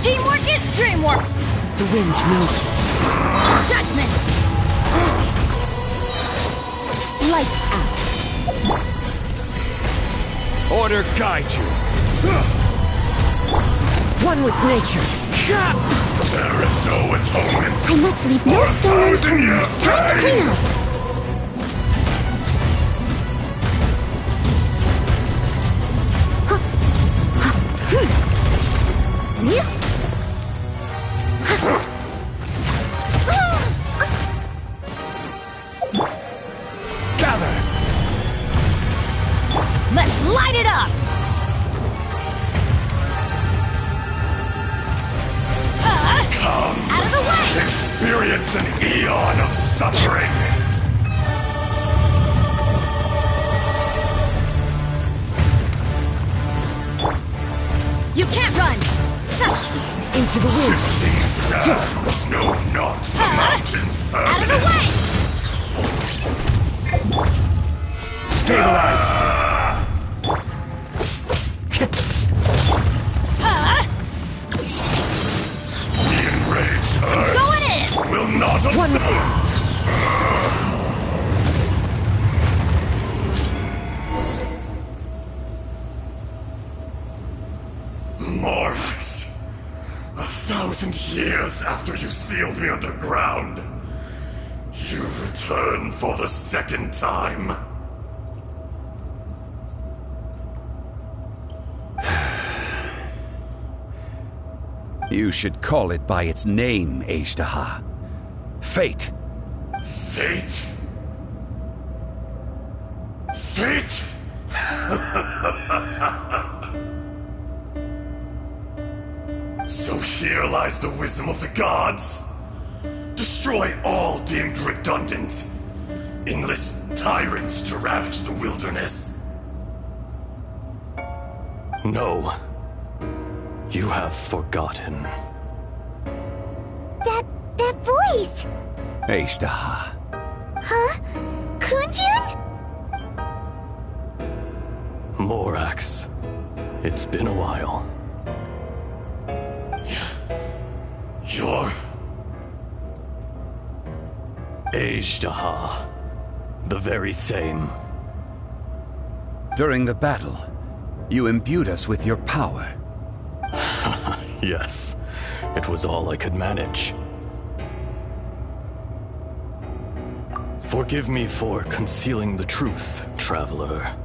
Teamwork is dreamwork! The wind knows me. Judgment! Lights out. Order guide you. One with nature. There is no atonement. I must leave no stone unturned. Time to clean up. Gather. Let's light it up! Come. Out of the way! Experience an eon of suffering. You can't run! Into the wind. Shifting sands know not the mountain's Out of the permanence. way! Stabilize. The enraged earth Going in! will not observe. Morax, 1,000 years after you sealed me underground, you return for the second time. You should call it by its name, Ajdaha. Fate. Fate? Fate? So here lies the wisdom of the gods. Destroy all deemed redundant. Enlist tyrants to ravage the wilderness. No. You have forgotten. That voice! Ajdaha. Huh? Kunjun? Morax. It's been a while. You're... Ajdaha. The very same. During the battle, you imbued us with your power. Yes. It was all I could manage. Forgive me for concealing the truth, Traveler.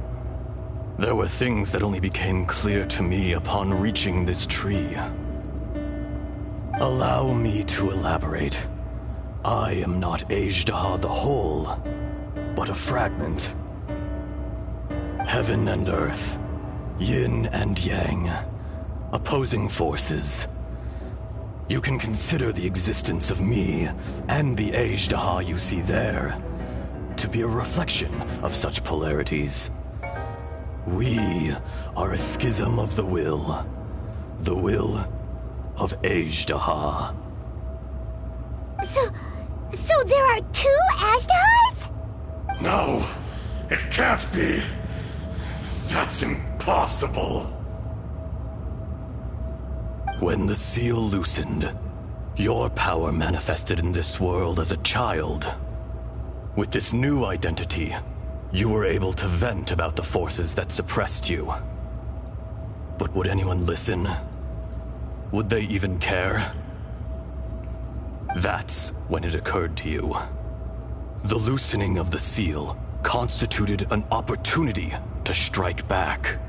There were things that only became clear to me upon reaching this tree. Allow me to elaborate. I am not Ajdaha the whole, but a fragment. Heaven and earth, yin and yang, opposing forces. You can consider the existence of me and the Ajdaha you see there to be a reflection of such polarities. We are a schism of the will of Ajdaha. So there are two Ajdahas? No, it can't be. That's impossible. When the seal loosened, your power manifested in this world as a child. With this new identity, you were able to vent about the forces that suppressed you. But would anyone listen? Would they even care? That's when it occurred to you. The loosening of the seal constituted an opportunity to strike back.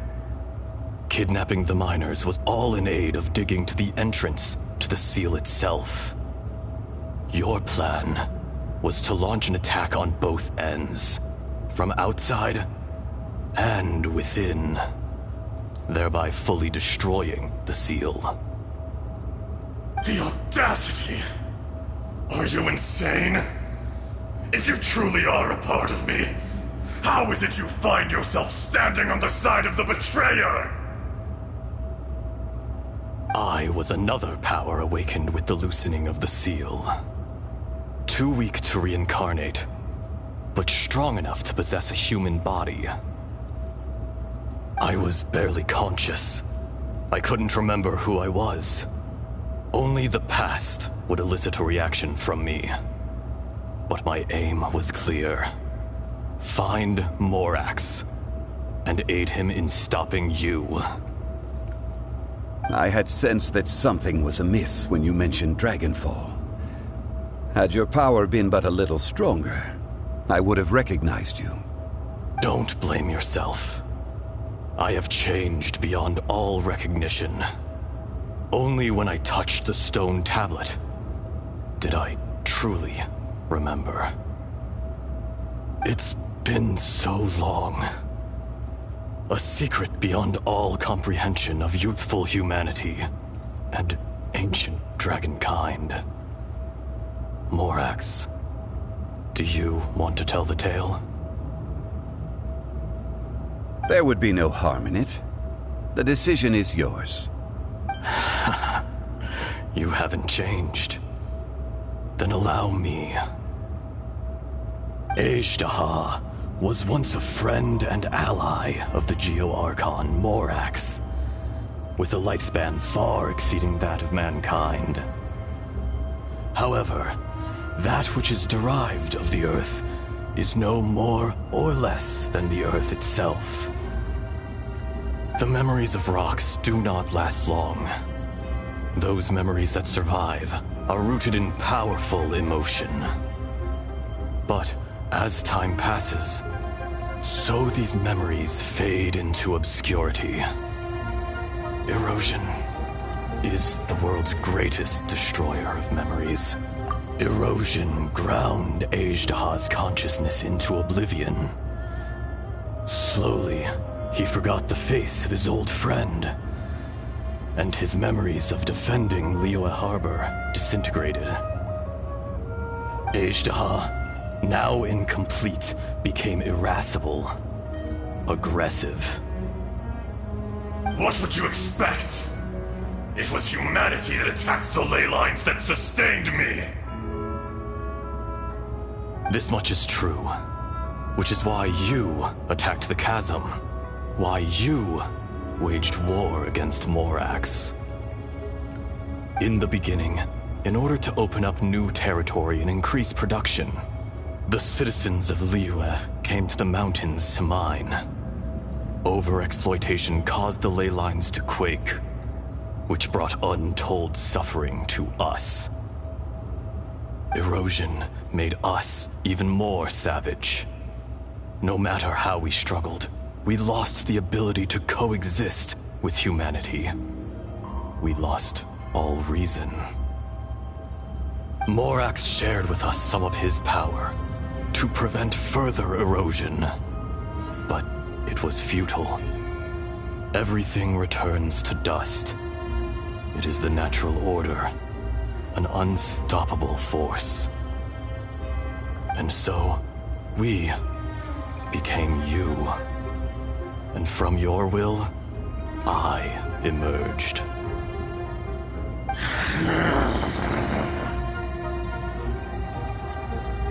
Kidnapping the miners was all in aid of digging to the entrance to the seal itself. Your plan was to launch an attack on both ends, from outside and within, thereby fully destroying the seal. The audacity! Are you insane? If you truly are a part of me, how is it you find yourself standing on the side of the betrayer? I was another power awakened with the loosening of the seal. Too weak to reincarnate, but strong enough to possess a human body. I was barely conscious. I couldn't remember who I was. Only the past would elicit a reaction from me. But my aim was clear. Find Morax and aid him in stopping you. I had sensed that something was amiss when you mentioned Dragonfall. Had your power been but a little stronger, I would have recognized you. Don't blame yourself. I have changed beyond all recognition. Only when I touched the stone tablet did I truly remember. It's been so long. A secret beyond all comprehension of youthful humanity and ancient dragonkind. Morax, do you want to tell the tale? There would be no harm in it. The decision is yours. You haven't changed. Then allow me. Ajdaha was once a friend and ally of the Geo-Archon Morax, with a lifespan far exceeding that of mankind. However, that which is derived of the Earth is no more or less than the Earth itself. The memories of rocks do not last long. Those memories that survive are rooted in powerful emotion. But as time passes, so these memories fade into obscurity. Erosion is the world's greatest destroyer of memories. Erosion ground Ajdaha's consciousness into oblivion. Slowly, he forgot the face of his old friend, and his memories of defending Liyue Harbor disintegrated. Ajdaha, now incomplete, became irascible, aggressive. What would you expect? It was humanity that attacked the ley lines that sustained me. This much is true, which is why you attacked the chasm, why you waged war against Morax. In the beginning, in order to open up new territory and increase production, the citizens of Liyue came to the mountains to mine. Overexploitation caused the ley lines to quake, which brought untold suffering to us. Erosion made us even more savage. No matter how we struggled, we lost the ability to coexist with humanity. We lost all reason. Morax shared with us some of his power to prevent further erosion, but it was futile. Everything returns to dust. It is the natural order, an unstoppable force. And so, we became you. And from your will, I emerged.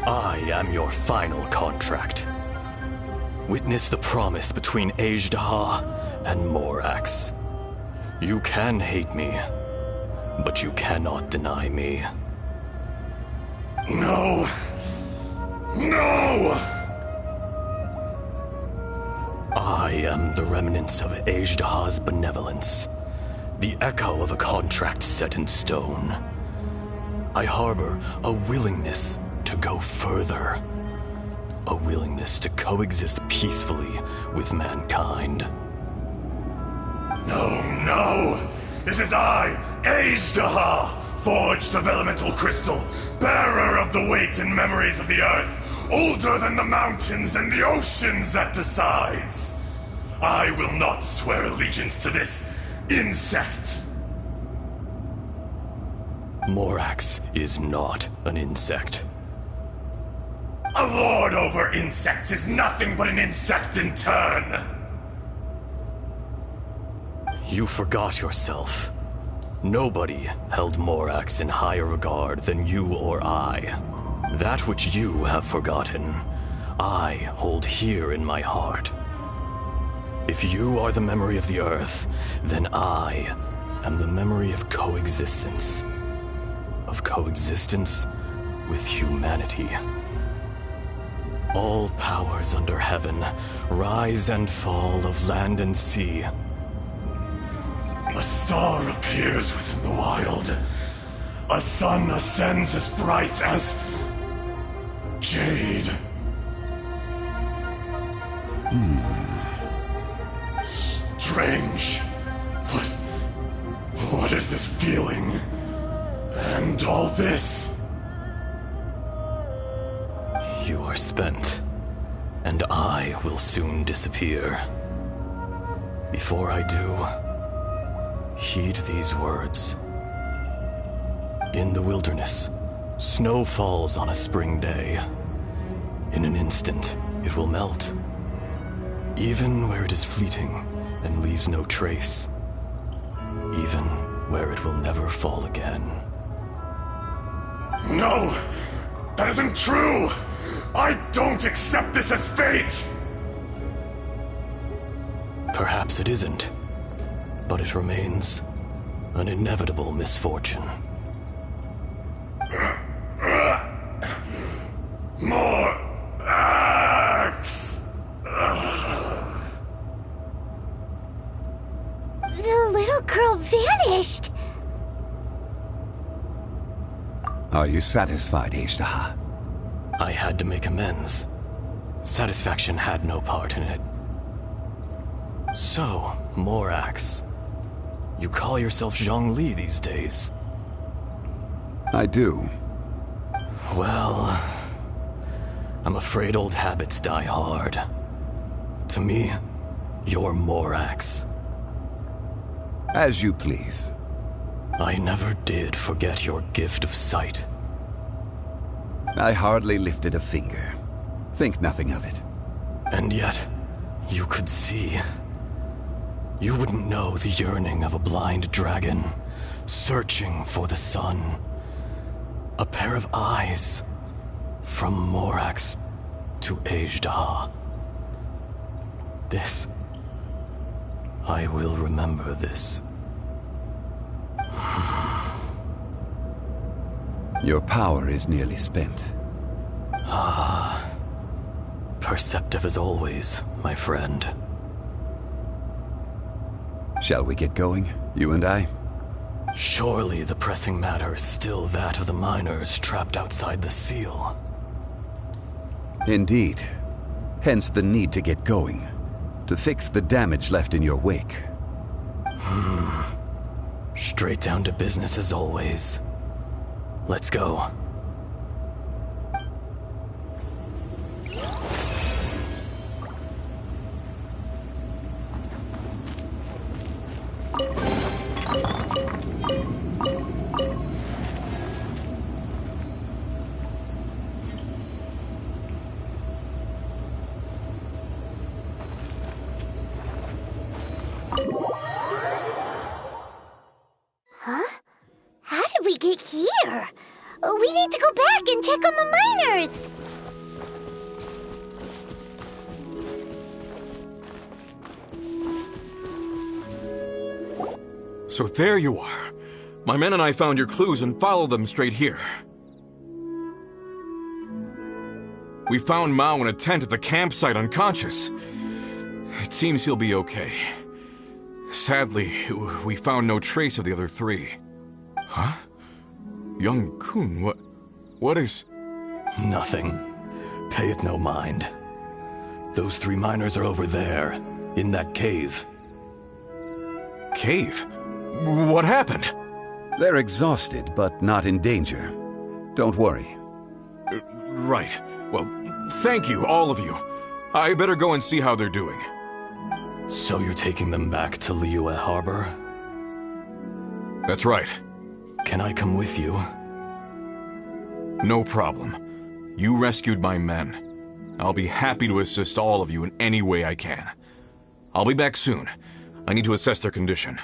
I am your final contract. Witness the promise between Ajdaha and Morax. You can hate me, but you cannot deny me. No! No! I am the remnants of Ajdaha's benevolence, the echo of a contract set in stone. I harbor a willingness to go further, a willingness to coexist peacefully with mankind. No, no! It is I, Ajdaha, forged of elemental crystal, bearer of the weight and memories of the earth, older than the mountains and the oceans that decides. I will not swear allegiance to this insect. Morax is not an insect. A lord over insects is nothing but an insect in turn. You forgot yourself. Nobody held Morax in higher regard than you or I. That which you have forgotten, I hold here in my heart. If you are the memory of the Earth, then I am the memory of coexistence. Of coexistence with humanity. All powers under heaven, rise and fall of land and sea. A star appears within the wild. A sun ascends as bright as jade. Strange. What is this feeling? And all this? You are spent, and I will soon disappear. Before I do, heed these words. In the wilderness, snow falls on a spring day. In an instant, it will melt. Even where it is fleeting and leaves no trace. Even where it will never fall again. No! That isn't true! I don't accept this as fate! Perhaps it isn't, but it remains an inevitable misfortune. More axe! The little girl vanished! Are you satisfied, Ishtaha? I had to make amends. Satisfaction had no part in it. So, Morax, you call yourself Zhongli these days? I do. Well, I'm afraid old habits die hard. To me, you're Morax. As you please. I never did forget your gift of sight. I hardly lifted a finger. Think nothing of it. And yet, you could see. You wouldn't know the yearning of a blind dragon, searching for the sun. A pair of eyes, from Morax to Ejdah. This... I will remember this. Your power is nearly spent. Ah. Perceptive as always, my friend. Shall we get going, you and I? Surely the pressing matter is still that of the miners trapped outside the seal. Indeed. Hence the need to get going. To fix the damage left in your wake. Straight down to business as always. Let's go. Huh? How did we get here? We need to go back and check on the miners! So there you are. My men and I found your clues and followed them straight here. We found Mao in a tent at the campsite unconscious. It seems he'll be okay. Sadly, we found no trace of the other three. Huh? Young Kun, what is... Nothing. Pay it no mind. Those three miners are over there, in that cave. Cave? What happened? They're exhausted, but not in danger. Don't worry. Right. Well, thank you, all of you. I better go and see how they're doing. So you're taking them back to Liyue Harbor? That's right. Can I come with you? No problem. You rescued my men. I'll be happy to assist all of you in any way I can. I'll be back soon. I need to assess their condition.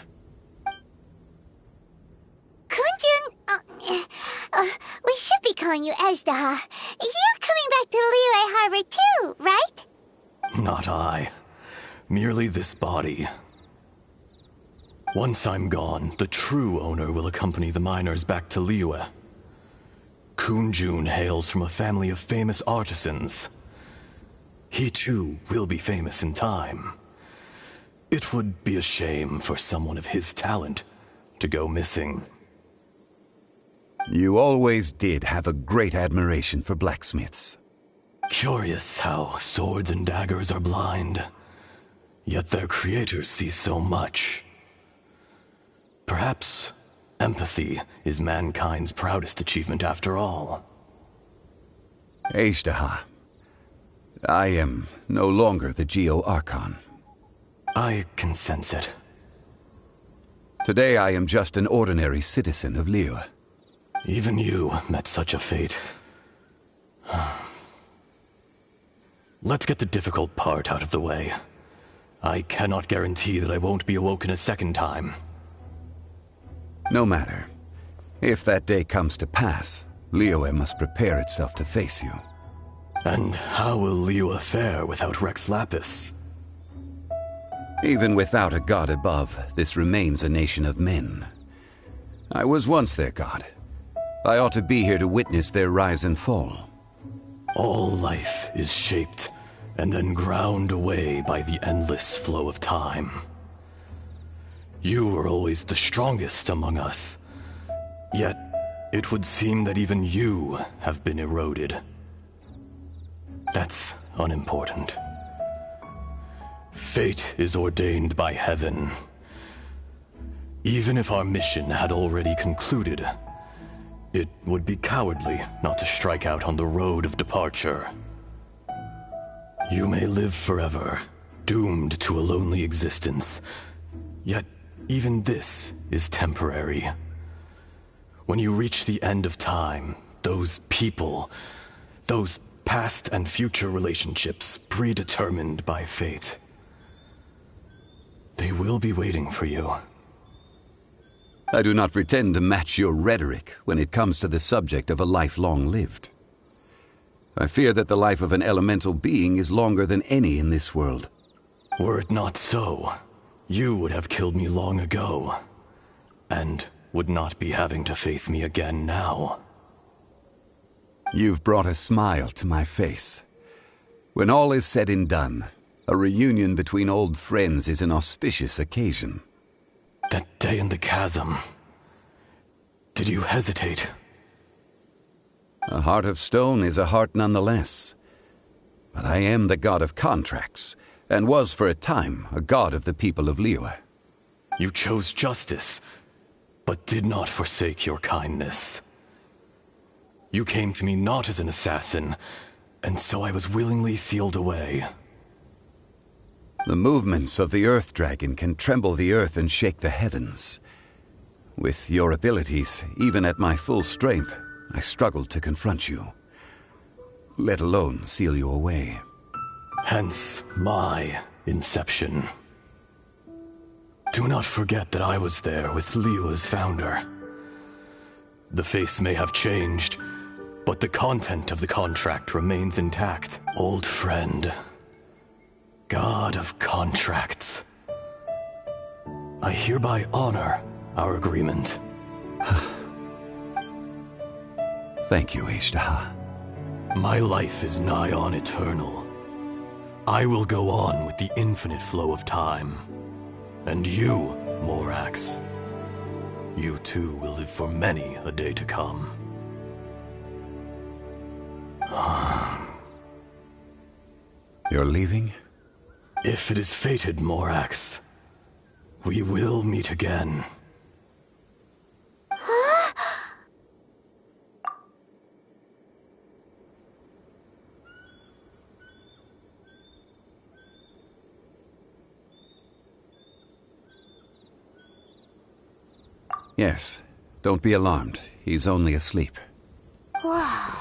Kunjun, we should be calling you Ejdah. You're coming back to Liyue Harbor too, right? Not I. Merely this body. Once I'm gone, the true owner will accompany the miners back to Liyue. Kunjun hails from a family of famous artisans. He too will be famous in time. It would be a shame for someone of his talent to go missing. You always did have a great admiration for blacksmiths. Curious how swords and daggers are blind, yet their creators see so much. Perhaps empathy is mankind's proudest achievement after all. Ashtaha, I am no longer the Geo-Archon. I can sense it. Today I am just an ordinary citizen of Liyue. Even you met such a fate. Let's get the difficult part out of the way. I cannot guarantee that I won't be awoken a second time. No matter. If that day comes to pass, Liyue must prepare itself to face you. And how will Liyue fare without Rex Lapis? Even without a god above, this remains a nation of men. I was once their god. I ought to be here to witness their rise and fall. All life is shaped and then ground away by the endless flow of time. You were always the strongest among us. Yet, it would seem that even you have been eroded. That's unimportant. Fate is ordained by heaven. Even if our mission had already concluded, it would be cowardly not to strike out on the road of departure. You may live forever, doomed to a lonely existence. Yet, even this is temporary. When you reach the end of time, those people, those past and future relationships predetermined by fate, they will be waiting for you. I do not pretend to match your rhetoric when it comes to the subject of a life long lived. I fear that the life of an elemental being is longer than any in this world. Were it not so, you would have killed me long ago, and would not be having to face me again now. You've brought a smile to my face. When all is said and done, a reunion between old friends is an auspicious occasion. That day in the chasm, did you hesitate? A heart of stone is a heart nonetheless. But I am the god of contracts, and was for a time a god of the people of Liyue. You chose justice, but did not forsake your kindness. You came to me not as an assassin, and so I was willingly sealed away. The movements of the Earth Dragon can tremble the earth and shake the heavens. With your abilities, even at my full strength, I struggled to confront you, let alone seal you away. Hence my inception. Do not forget that I was there with Liyue's founder. The face may have changed, but the content of the contract remains intact. Old friend. God of contracts. I hereby honor our agreement. Thank you, Ashtaha. My life is nigh on eternal. I will go on with the infinite flow of time. And you, Morax, you too will live for many a day to come. You're leaving? If it is fated, Morax, we will meet again. Yes. Don't be alarmed. He's only asleep. Whoa.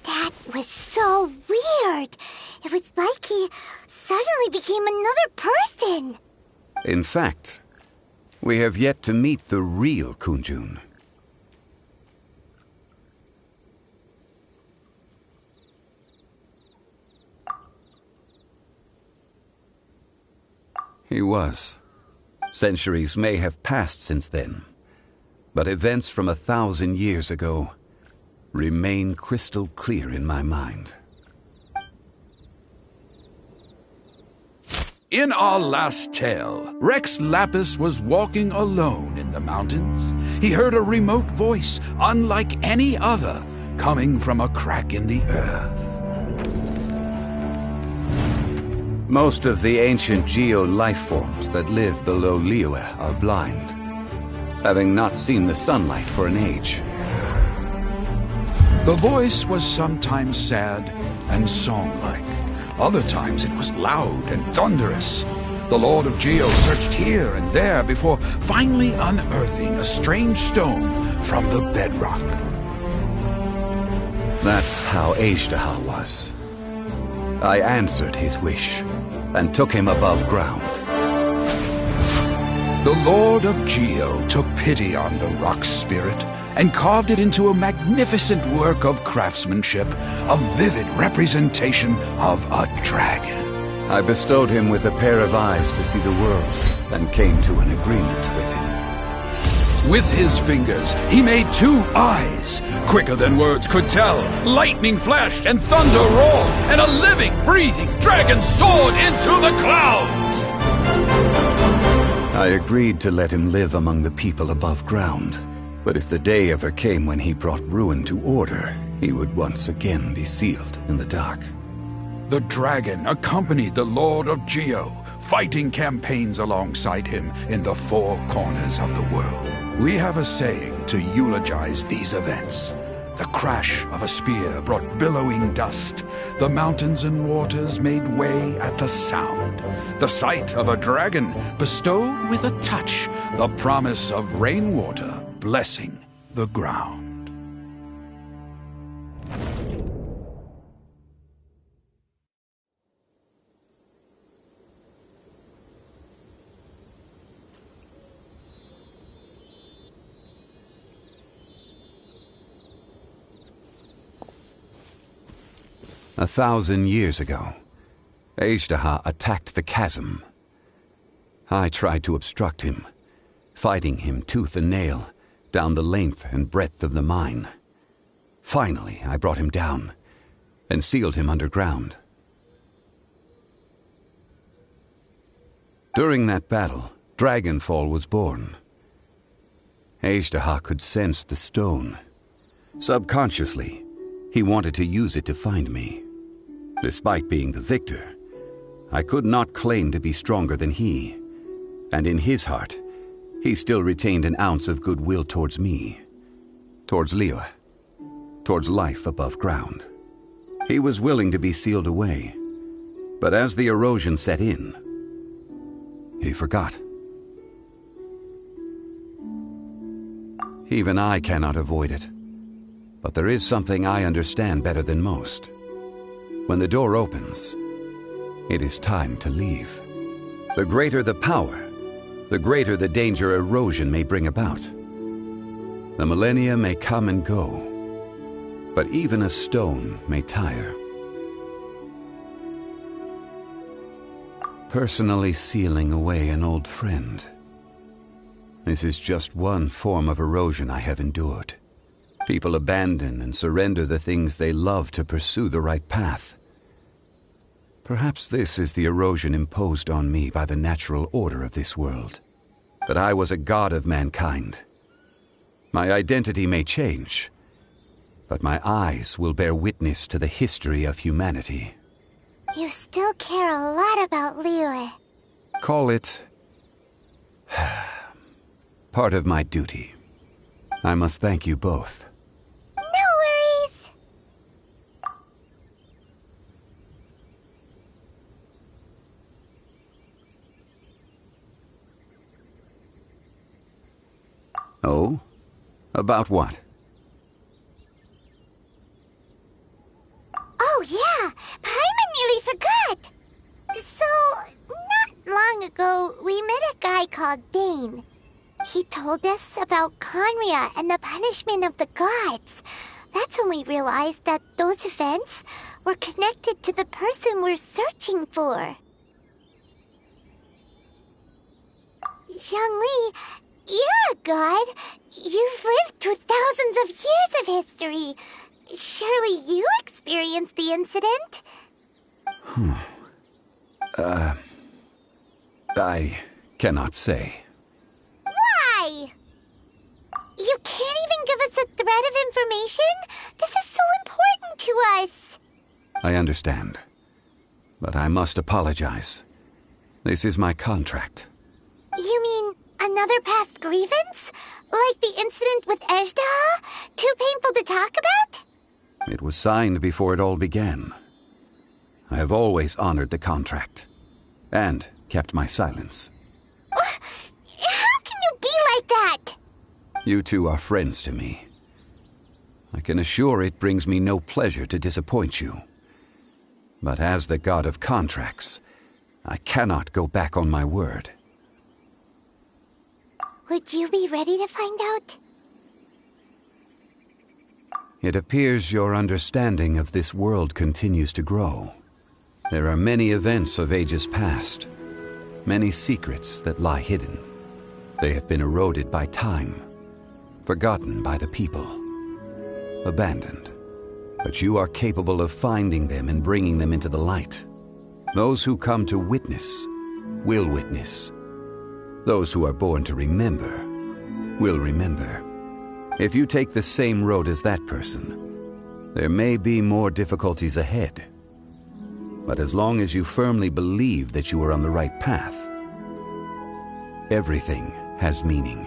That was so weird. It was like he suddenly became another person. In fact, we have yet to meet the real Kunjun. He was. Centuries may have passed since then, but events from 1,000 years ago remain crystal clear in my mind. In our last tale, Rex Lapis was walking alone in the mountains. He heard a remote voice, unlike any other, coming from a crack in the earth. Most of the ancient geo-life forms that live below Liyue are blind, having not seen the sunlight for an age. The voice was sometimes sad and song-like. Other times it was loud and thunderous. The Lord of Geo searched here and there before finally unearthing a strange stone from the bedrock. That's how Agedaha was. I answered his wish and took him above ground. The Lord of Geo took pity on the rock spirit and carved it into a magnificent work of craftsmanship, a vivid representation of a dragon. I bestowed him with a pair of eyes to see the world and came to an agreement with him. With his fingers, he made 2 eyes. Quicker than words could tell, lightning flashed and thunder roared, and a living, breathing dragon soared into the clouds. I agreed to let him live among the people above ground. But if the day ever came when he brought ruin to order, he would once again be sealed in the dark. The dragon accompanied the Lord of Geo, fighting campaigns alongside him in the 4 corners of the world. We have a saying to eulogize these events. The crash of a spear brought billowing dust. The mountains and waters made way at the sound. The sight of a dragon bestowed with a touch the promise of rainwater blessing the ground. A 1,000 years ago, Agedaha attacked the chasm. I tried to obstruct him, fighting him tooth and nail down the length and breadth of the mine. Finally, I brought him down and sealed him underground. During that battle, Dragonfall was born. Agedaha could sense the stone. Subconsciously, he wanted to use it to find me. Despite being the victor, I could not claim to be stronger than he, and in his heart, he still retained an ounce of goodwill towards me, towards Liyue, towards life above ground. He was willing to be sealed away, but as the erosion set in, he forgot. Even I cannot avoid it, but there is something I understand better than most. When the door opens, it is time to leave. The greater the power, the greater the danger erosion may bring about. The millennia may come and go, but even a stone may tire. Personally sealing away an old friend. This is just one form of erosion I have endured. People abandon and surrender the things they love to pursue the right path. Perhaps this is the erosion imposed on me by the natural order of this world. That I was a god of mankind. My identity may change, but my eyes will bear witness to the history of humanity. You still care a lot about Liyue. Call it part of my duty. I must thank you both. No worries. Oh? About what? Oh yeah, Paimon nearly forgot. So, not long ago, we met a guy called Dane. He told us about Conria and the punishment of the gods. That's when we realized that those events were connected to the person we're searching for. Zhongli, you're a god. You've lived through thousands of years of history. Surely you experienced the incident? I cannot say. Why? You can't even give us a thread of information? This is so important to us. I understand. But I must apologize. This is my contract. You mean another past grievance? Like the incident with Ejda? Too painful to talk about? It was signed before it all began. I have always honored the contract. And kept my silence. How can you be like that? You two are friends to me. I can assure it brings me no pleasure to disappoint you. But as the god of contracts, I cannot go back on my word. Would you be ready to find out? It appears your understanding of this world continues to grow. There are many events of ages past, many secrets that lie hidden. They have been eroded by time, forgotten by the people, abandoned. But you are capable of finding them and bringing them into the light. Those who come to witness will witness. Those who are born to remember will remember. If you take the same road as that person, there may be more difficulties ahead. But as long as you firmly believe that you are on the right path, everything has meaning.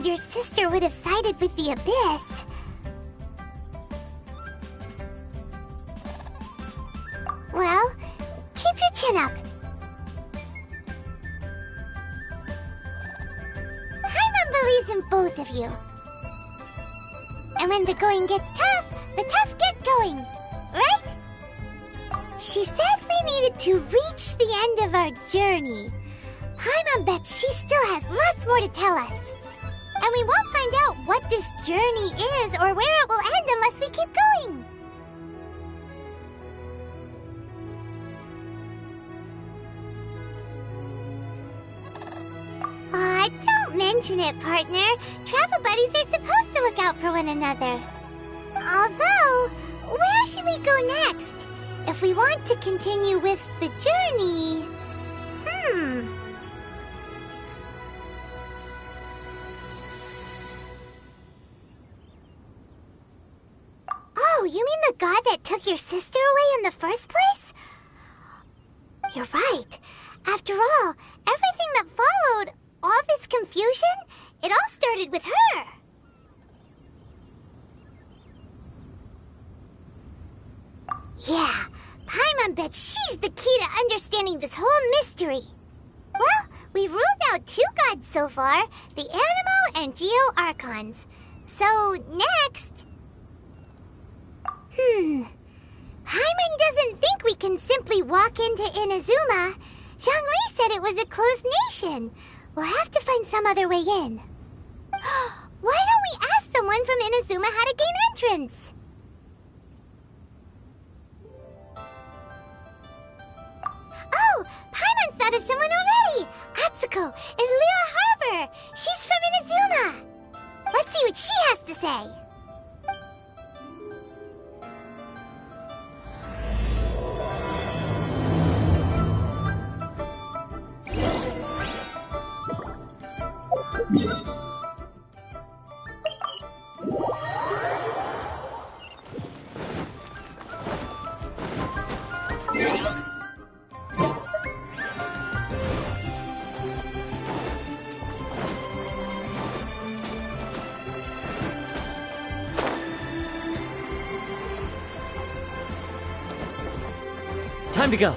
Your sister would have sided with the Abyss. Well, keep your chin up. Paimon believes in both of you. And when the going gets tough, the tough get going, right? She said we needed to reach the end of our journey. Paimon bets she still has lots more to tell us. And we won't find out what this journey is or where it will end unless we keep going. Aw, don't mention it, partner. Travel buddies are supposed to look out for one another. Although, where should we go next? If we want to continue with the journey... Oh, you mean the god that took your sister away in the first place? You're right. After all, everything that followed, all this confusion, it all started with her. Yeah, Paimon bets she's the key to understanding this whole mystery. Well, we've ruled out 2 gods so far, the Animo and Geo Archons. So, next... Paimon doesn't think we can simply walk into Inazuma. Zhongli said it was a closed nation. We'll have to find some other way in. Why don't we ask someone from Inazuma how to gain entrance? Oh, Paimon's thought of someone already! Atsuko in Liyue Harbor! She's from Inazuma! Let's see what she has to say! Time to go.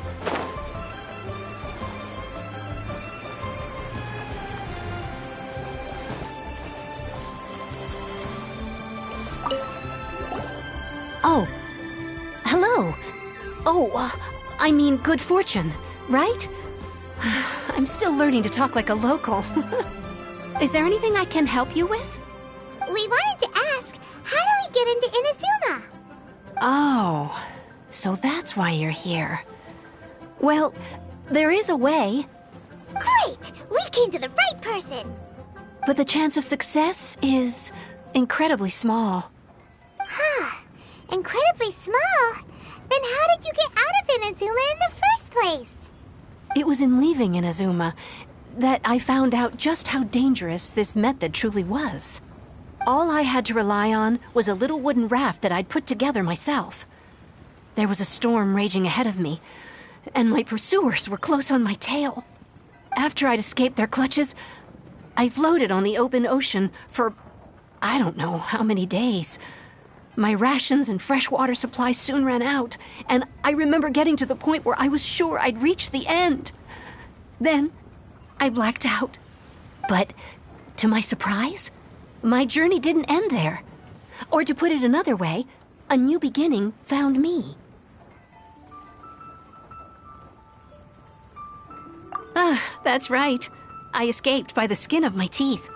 Oh. Hello. Oh, I mean good fortune, right? I'm still learning to talk like a local. Is there anything I can help you with? We wanted to ask, how do we get into Inazuma? Oh, so that's why you're here. Well, there is a way. Great! We came to the right person! But the chance of success is incredibly small. Huh. Incredibly small? Then how did you get out of Inazuma in the first place? It was in leaving Inazuma that I found out just how dangerous this method truly was. All I had to rely on was a little wooden raft that I'd put together myself. There was a storm raging ahead of me, and my pursuers were close on my tail. After I'd escaped their clutches, I floated on the open ocean for I don't know how many days. My rations and fresh water supply soon ran out, and I remember getting to the point where I was sure I'd reached the end. Then, I blacked out. But, to my surprise, my journey didn't end there. Or to put it another way, a new beginning found me. That's right. I escaped by the skin of my teeth.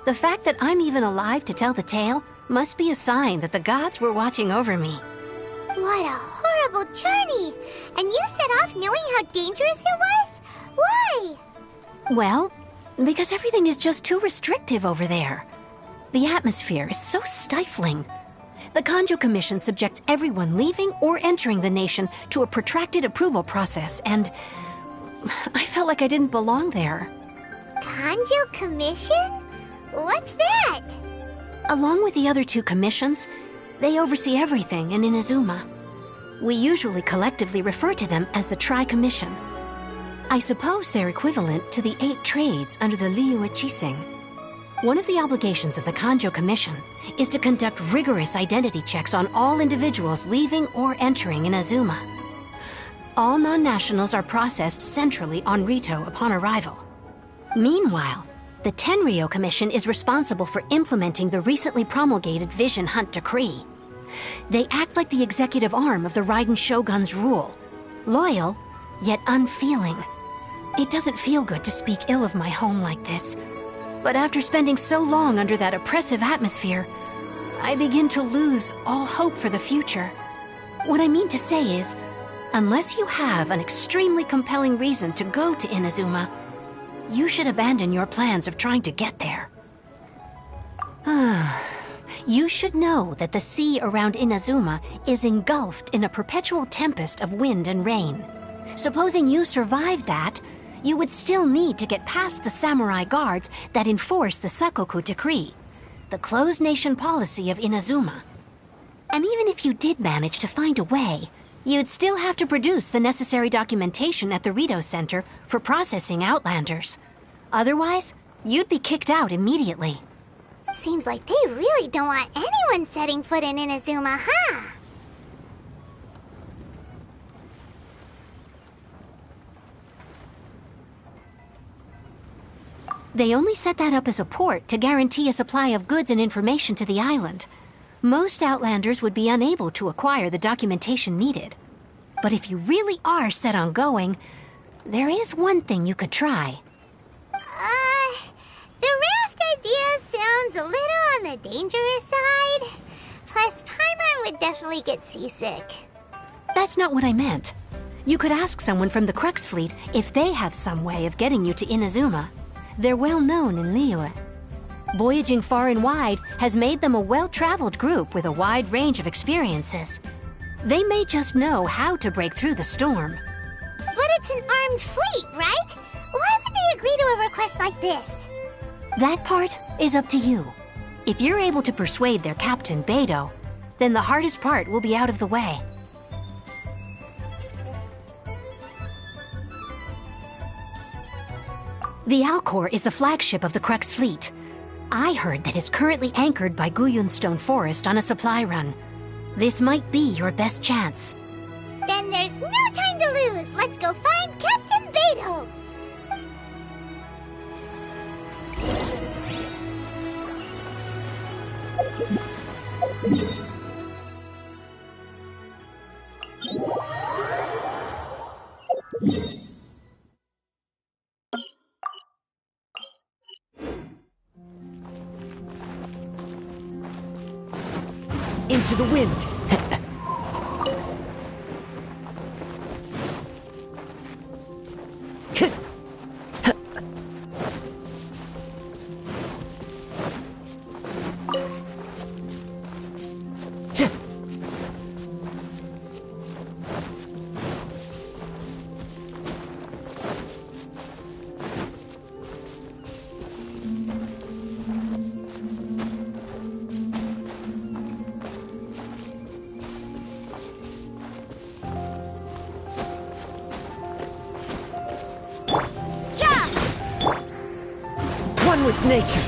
The fact that I'm even alive to tell the tale must be a sign that the gods were watching over me. What a horrible journey! And you set off knowing how dangerous it was? Why? Well, because everything is just too restrictive over there. The atmosphere is so stifling. The Kanjo Commission subjects everyone leaving or entering the nation to a protracted approval process, and I felt like I didn't belong there. Kanjo Commission? What's that? Along with the other 2 commissions, they oversee everything in Inazuma. We usually collectively refer to them as the Tri-Commission. I suppose they're equivalent to the 8 trades under the Liyue Chising. One of the obligations of the Kanjo Commission is to conduct rigorous identity checks on all individuals leaving or entering Inazuma. All non-nationals are processed centrally on Rito upon arrival. Meanwhile, the Tenryo Commission is responsible for implementing the recently promulgated Vision Hunt Decree. They act like the executive arm of the Raiden Shogun's rule. Loyal, yet unfeeling. It doesn't feel good to speak ill of my home like this. But after spending so long under that oppressive atmosphere, I begin to lose all hope for the future. What I mean to say is, unless you have an extremely compelling reason to go to Inazuma, you should abandon your plans of trying to get there. You should know that the sea around Inazuma is engulfed in a perpetual tempest of wind and rain. Supposing you survived that, you would still need to get past the samurai guards that enforce the Sakoku Decree, the closed nation policy of Inazuma. And even if you did manage to find a way, you'd still have to produce the necessary documentation at the Rito Center for processing Outlanders. Otherwise, you'd be kicked out immediately. Seems like they really don't want anyone setting foot in Inazuma, huh? They only set that up as a port to guarantee a supply of goods and information to the island. Most Outlanders would be unable to acquire the documentation needed. But if you really are set on going, there is one thing you could try. The raft idea sounds a little on the dangerous side. Plus, Paimon would definitely get seasick. That's not what I meant. You could ask someone from the Crux Fleet if they have some way of getting you to Inazuma. They're well known in Liyue. Voyaging far and wide has made them a well-traveled group with a wide range of experiences. They may just know how to break through the storm. But it's an armed fleet, right? Why would they agree to a request like this? That part is up to you. If you're able to persuade their captain, Beidou, then the hardest part will be out of the way. The Alcor is the flagship of the Crux Fleet. I heard that it's currently anchored by Guyunstone Forest on a supply run. This might be your best chance. Then there's no time to lose. Let's go find Captain Beidou. Into the wind. One with nature.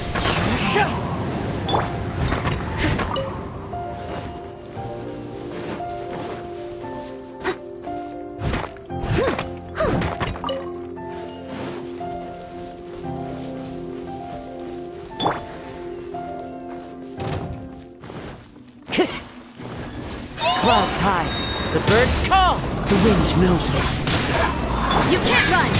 Clouds high. The birds call. The wind knows me. You can't run!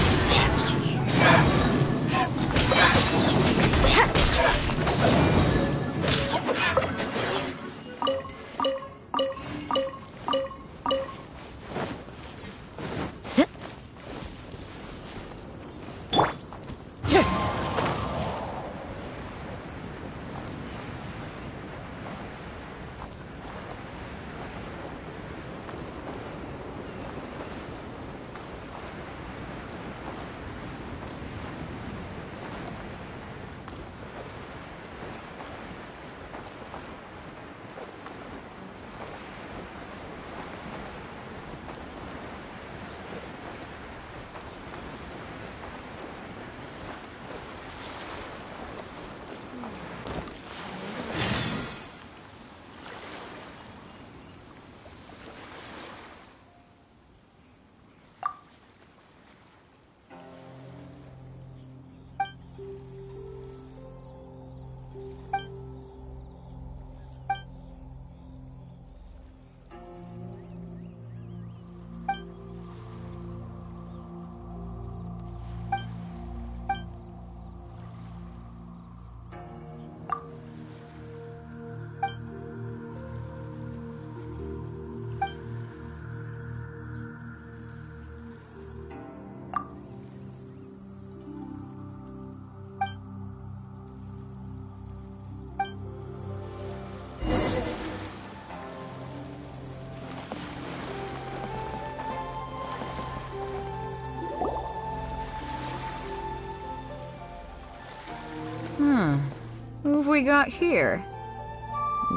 we got here?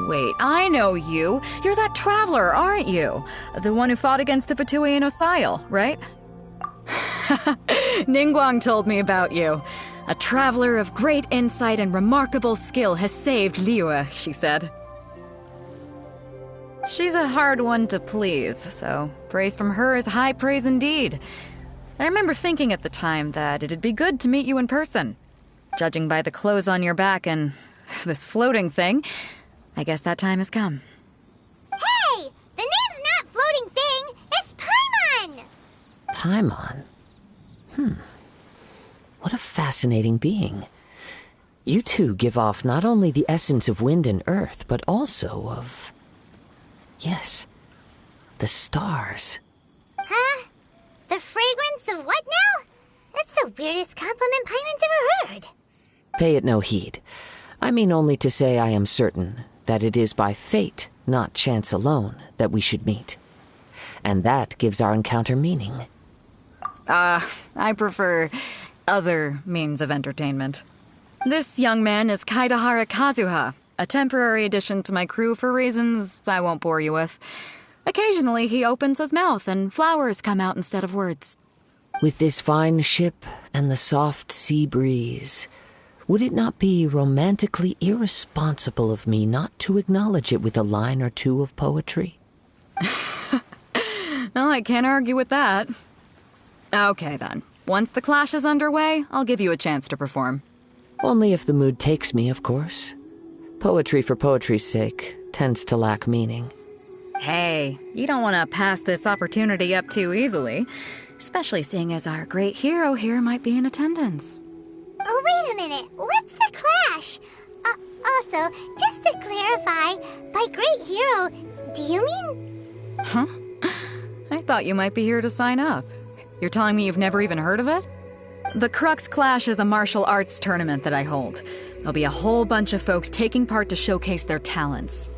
Wait, I know you. You're that traveler, aren't you? The one who fought against the Fatui and Osail, right? Ningguang told me about you. A traveler of great insight and remarkable skill has saved Liyue, she said. She's a hard one to please, so praise from her is high praise indeed. I remember thinking at the time that it'd be good to meet you in person. Judging by the clothes on your back and this floating thing, I guess that time has come. Hey! The name's not Floating Thing, it's Paimon! Paimon? What a fascinating being. You two give off not only the essence of wind and earth, but also of... yes, the stars. Huh? The fragrance of what now? That's the weirdest compliment Paimon's ever heard. Pay it no heed. I mean only to say I am certain that it is by fate, not chance alone, that we should meet. And that gives our encounter meaning. I prefer other means of entertainment. This young man is Kaidahara Kazuha, a temporary addition to my crew for reasons I won't bore you with. Occasionally he opens his mouth and flowers come out instead of words. With this fine ship and the soft sea breeze, would it not be romantically irresponsible of me not to acknowledge it with a line or two of poetry? No, I can't argue with that. Okay then. Once the clash is underway, I'll give you a chance to perform. Only if the mood takes me, of course. Poetry for poetry's sake tends to lack meaning. Hey, you don't want to pass this opportunity up too easily, especially seeing as our great hero here might be in attendance. Oh, wait a minute. What's the clash? Also, just to clarify, by great hero, do you mean... Huh? I thought you might be here to sign up. You're telling me you've never even heard of it? The Crux Clash is a martial arts tournament that I hold. There'll be a whole bunch of folks taking part to showcase their talents.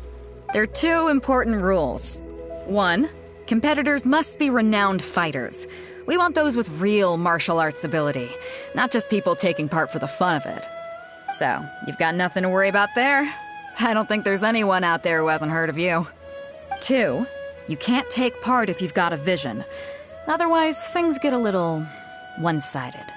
There are two important rules. 1, competitors must be renowned fighters. We want those with real martial arts ability, not just people taking part for the fun of it. So, you've got nothing to worry about there. I don't think there's anyone out there who hasn't heard of you. 2, you can't take part if you've got a vision. Otherwise, things get a little one-sided.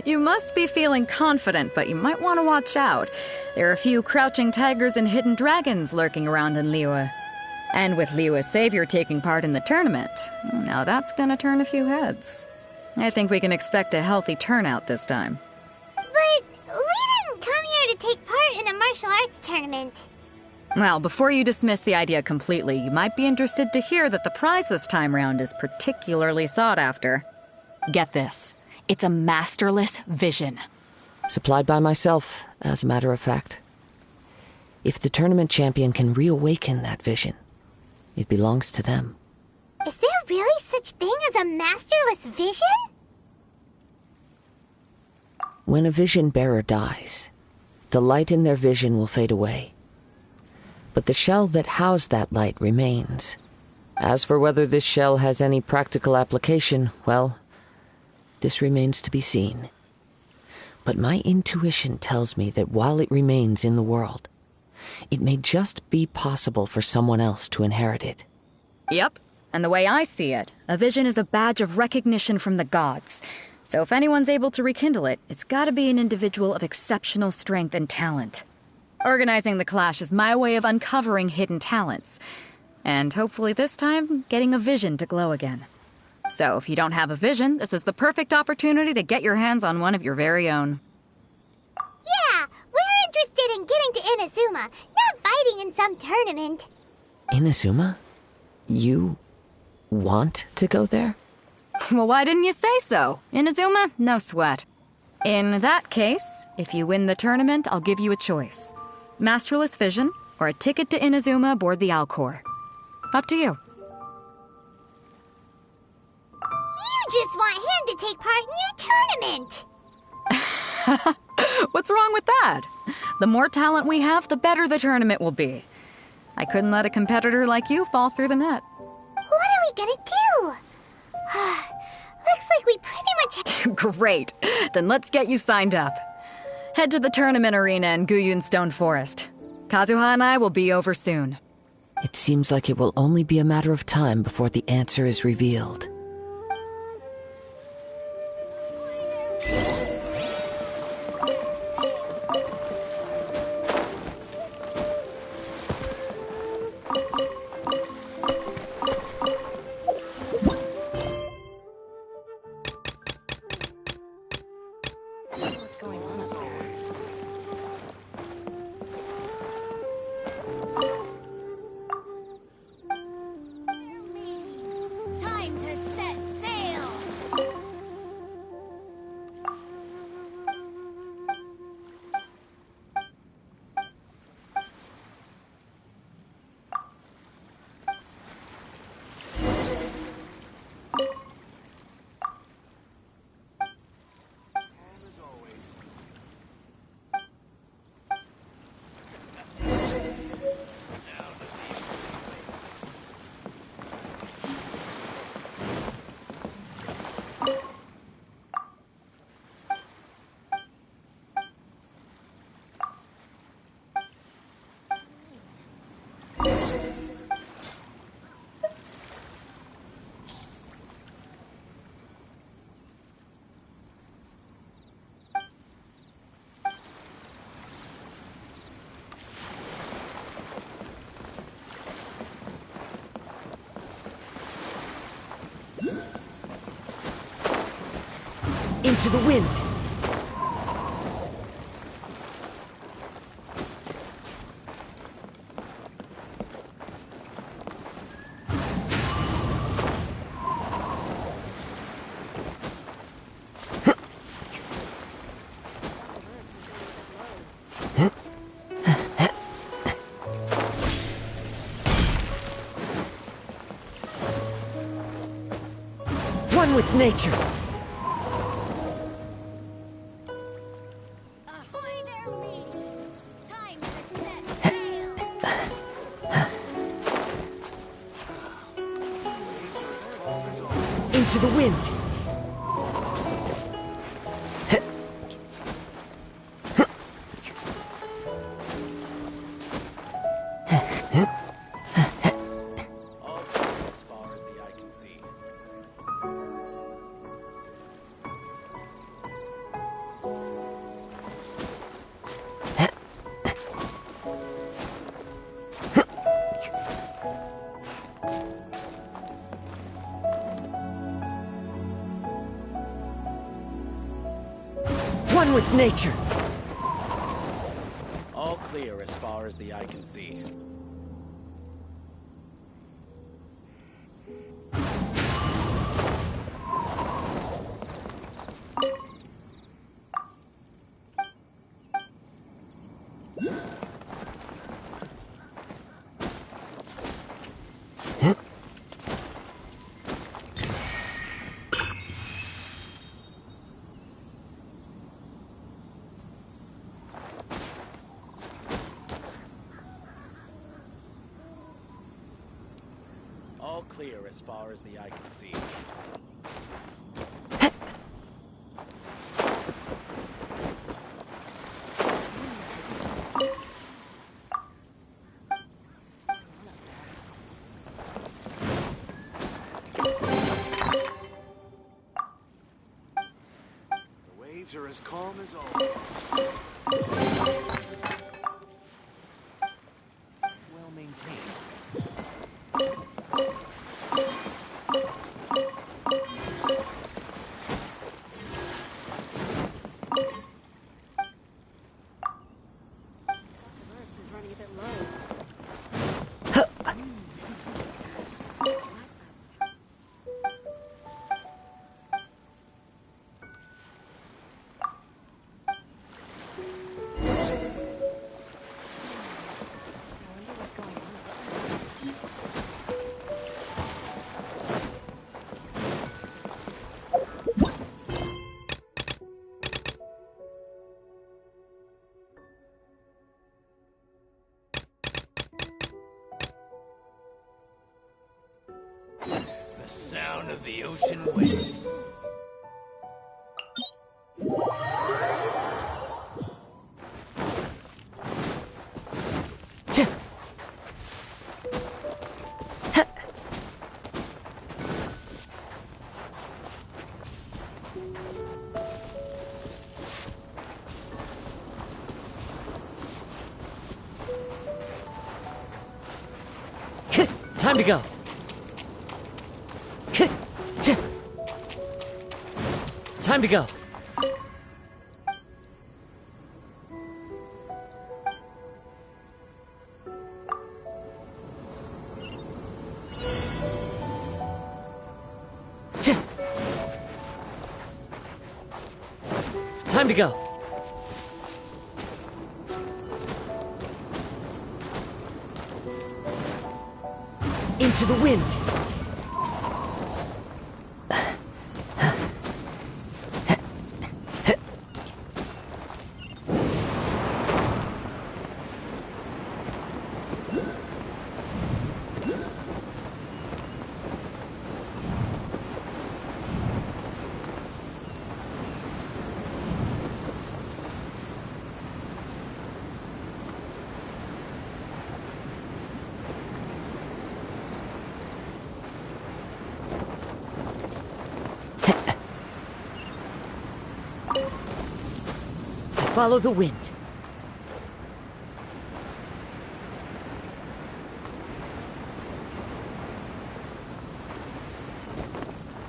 You must be feeling confident, but you might want to watch out. There are a few crouching tigers and hidden dragons lurking around in Liyue. And with Liyue's savior taking part in the tournament, now that's gonna turn a few heads. I think we can expect a healthy turnout this time. But we didn't come here to take part in a martial arts tournament. Well, before you dismiss the idea completely, you might be interested to hear that the prize this time round is particularly sought after. Get this. It's a masterless vision. Supplied by myself, as a matter of fact. If the tournament champion can reawaken that vision, it belongs to them. Is there really such thing as a masterless vision? When a vision bearer dies, the light in their vision will fade away. But the shell that housed that light remains. As for whether this shell has any practical application, well, this remains to be seen. But my intuition tells me that while it remains in the world, it may just be possible for someone else to inherit it. Yep, and the way I see it, a vision is a badge of recognition from the gods. So if anyone's able to rekindle it, it's gotta be an individual of exceptional strength and talent. Organizing the clash is my way of uncovering hidden talents. And hopefully this time, getting a vision to glow again. So if you don't have a vision, this is the perfect opportunity to get your hands on one of your very own. Yeah, we're interested in getting to Inazuma, not fighting in some tournament. Inazuma? You want to go there? Well, why didn't you say so? Inazuma? No sweat. In that case, if you win the tournament, I'll give you a choice. Masterless Vision, or a ticket to Inazuma aboard the Alcor. Up to you. You just want him to take part in your tournament! What's wrong with that? The more talent we have, the better the tournament will be. I couldn't let a competitor like you fall through the net. What are we gonna do? Looks like we pretty much Great. Then let's get you signed up. Head to the tournament arena in Guyun Stone Forest. Kazuha and I will be over soon. It seems like it will only be a matter of time before the answer is revealed. time to set sail. Into the wind! One with nature! Into the wind! As far as the eye can see. One with nature! All clear as far as the eye can see. All clear as far as the eye can see. The waves are as calm as always. Well maintained. The sound of the ocean waves. Time to go. Time to go. Time to go. Into the wind. Follow the wind.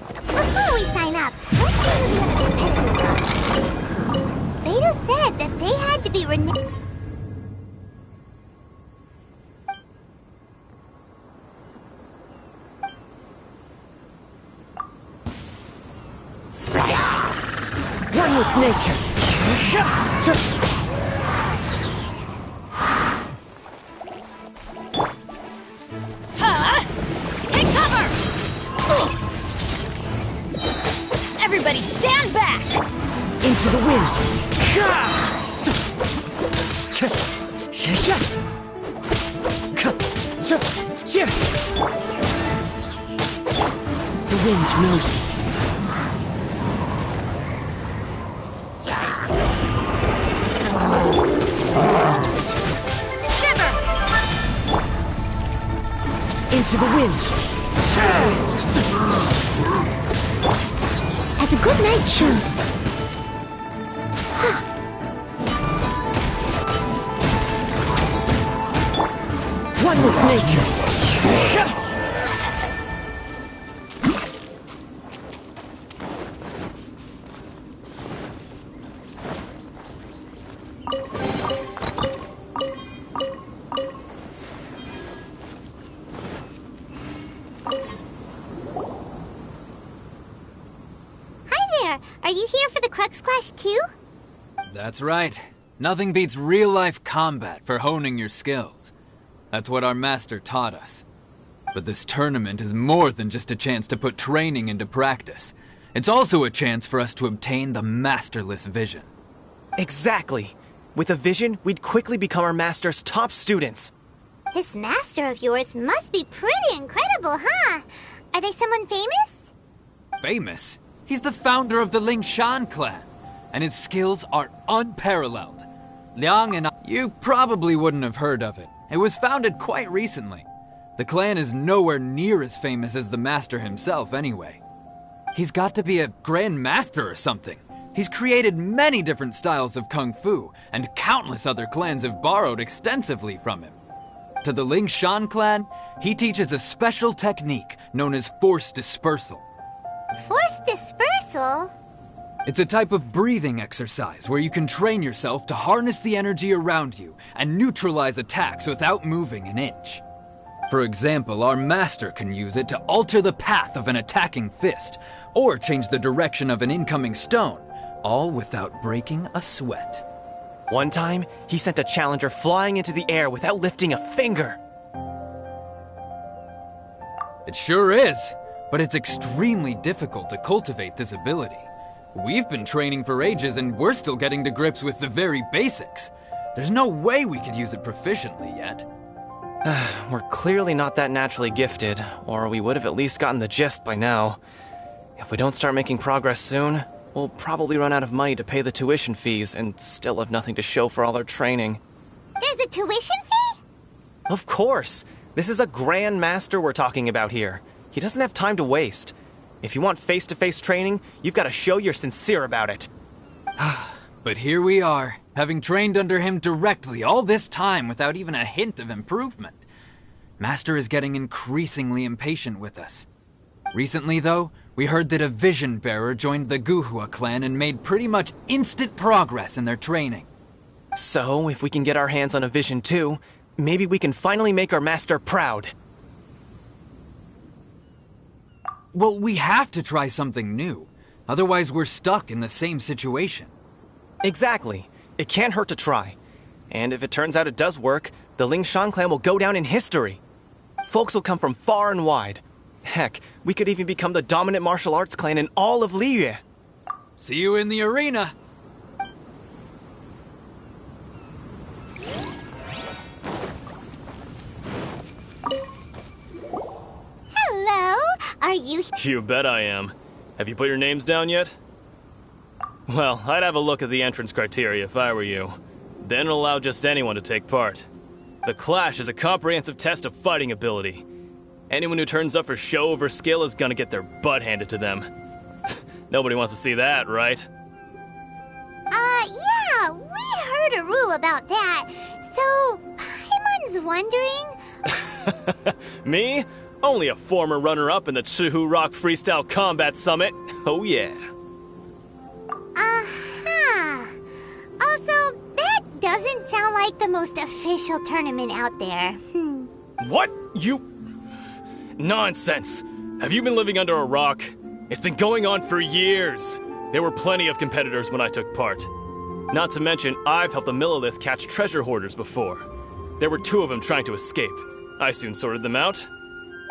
Before we sign up, let's see who the other competitors are. Beto said that they had to be renowned. One with nature. Take cover! Everybody stand back! Into the wind. The wind knows me. Into the wind. As a good night show. One with nature. Are you here for the Crux Clash too? That's right. Nothing beats real-life combat for honing your skills. That's what our master taught us. But this tournament is more than just a chance to put training into practice. It's also a chance for us to obtain the masterless vision. Exactly. With a vision, we'd quickly become our master's top students. This master of yours must be pretty incredible, huh? Are they someone famous? Famous? He's the founder of the Lingshan clan, and his skills are unparalleled. Liang and I... You probably wouldn't have heard of it. It was founded quite recently. The clan is nowhere near as famous as the master himself anyway. He's got to be a grand master or something. He's created many different styles of kung fu, and countless other clans have borrowed extensively from him. To the Lingshan clan, he teaches a special technique known as force dispersal. Force dispersal? It's a type of breathing exercise where you can train yourself to harness the energy around you and neutralize attacks without moving an inch. For example, our master can use it to alter the path of an attacking fist, or change the direction of an incoming stone, all without breaking a sweat. One time, he sent a challenger flying into the air without lifting a finger. It sure is, but it's extremely difficult to cultivate this ability. We've been training for ages and we're still getting to grips with the very basics. There's no way we could use it proficiently yet. We're clearly not that naturally gifted, or we would have at least gotten the gist by now. If we don't start making progress soon, we'll probably run out of money to pay the tuition fees and still have nothing to show for all our training. There's a tuition fee? Of course! This is a Grand Master we're talking about here. He doesn't have time to waste. If you want face-to-face training, you've got to show you're sincere about it. But here we are, having trained under him directly all this time without even a hint of improvement. Master is getting increasingly impatient with us. Recently, though, we heard that a Vision Bearer joined the Guhua clan and made pretty much instant progress in their training. So, if we can get our hands on a Vision too, maybe we can finally make our master proud. Well, we have to try something new. Otherwise, we're stuck in the same situation. Exactly. It can't hurt to try. And if it turns out it does work, the Lingshan clan will go down in history. Folks will come from far and wide. Heck, we could even become the dominant martial arts clan in all of Liyue. See you in the arena. Hello? Are you... You bet I am. Have you put your names down yet? Well, I'd have a look at the entrance criteria if I were you. Then it'll allow just anyone to take part. The Clash is a comprehensive test of fighting ability. Anyone who turns up for show over skill is gonna get their butt handed to them. Nobody wants to see that, right? Yeah, we heard a rule about that. So, Paimon's wondering... Me? Only a former runner-up in the Chihu Rock Freestyle Combat Summit. Oh yeah. Also, that doesn't sound like the most official tournament out there. What? You... Nonsense. Have you been living under a rock? It's been going on for years. There were plenty of competitors when I took part. Not to mention, I've helped the Millilith catch treasure hoarders before. There were 2 of them trying to escape. I soon sorted them out.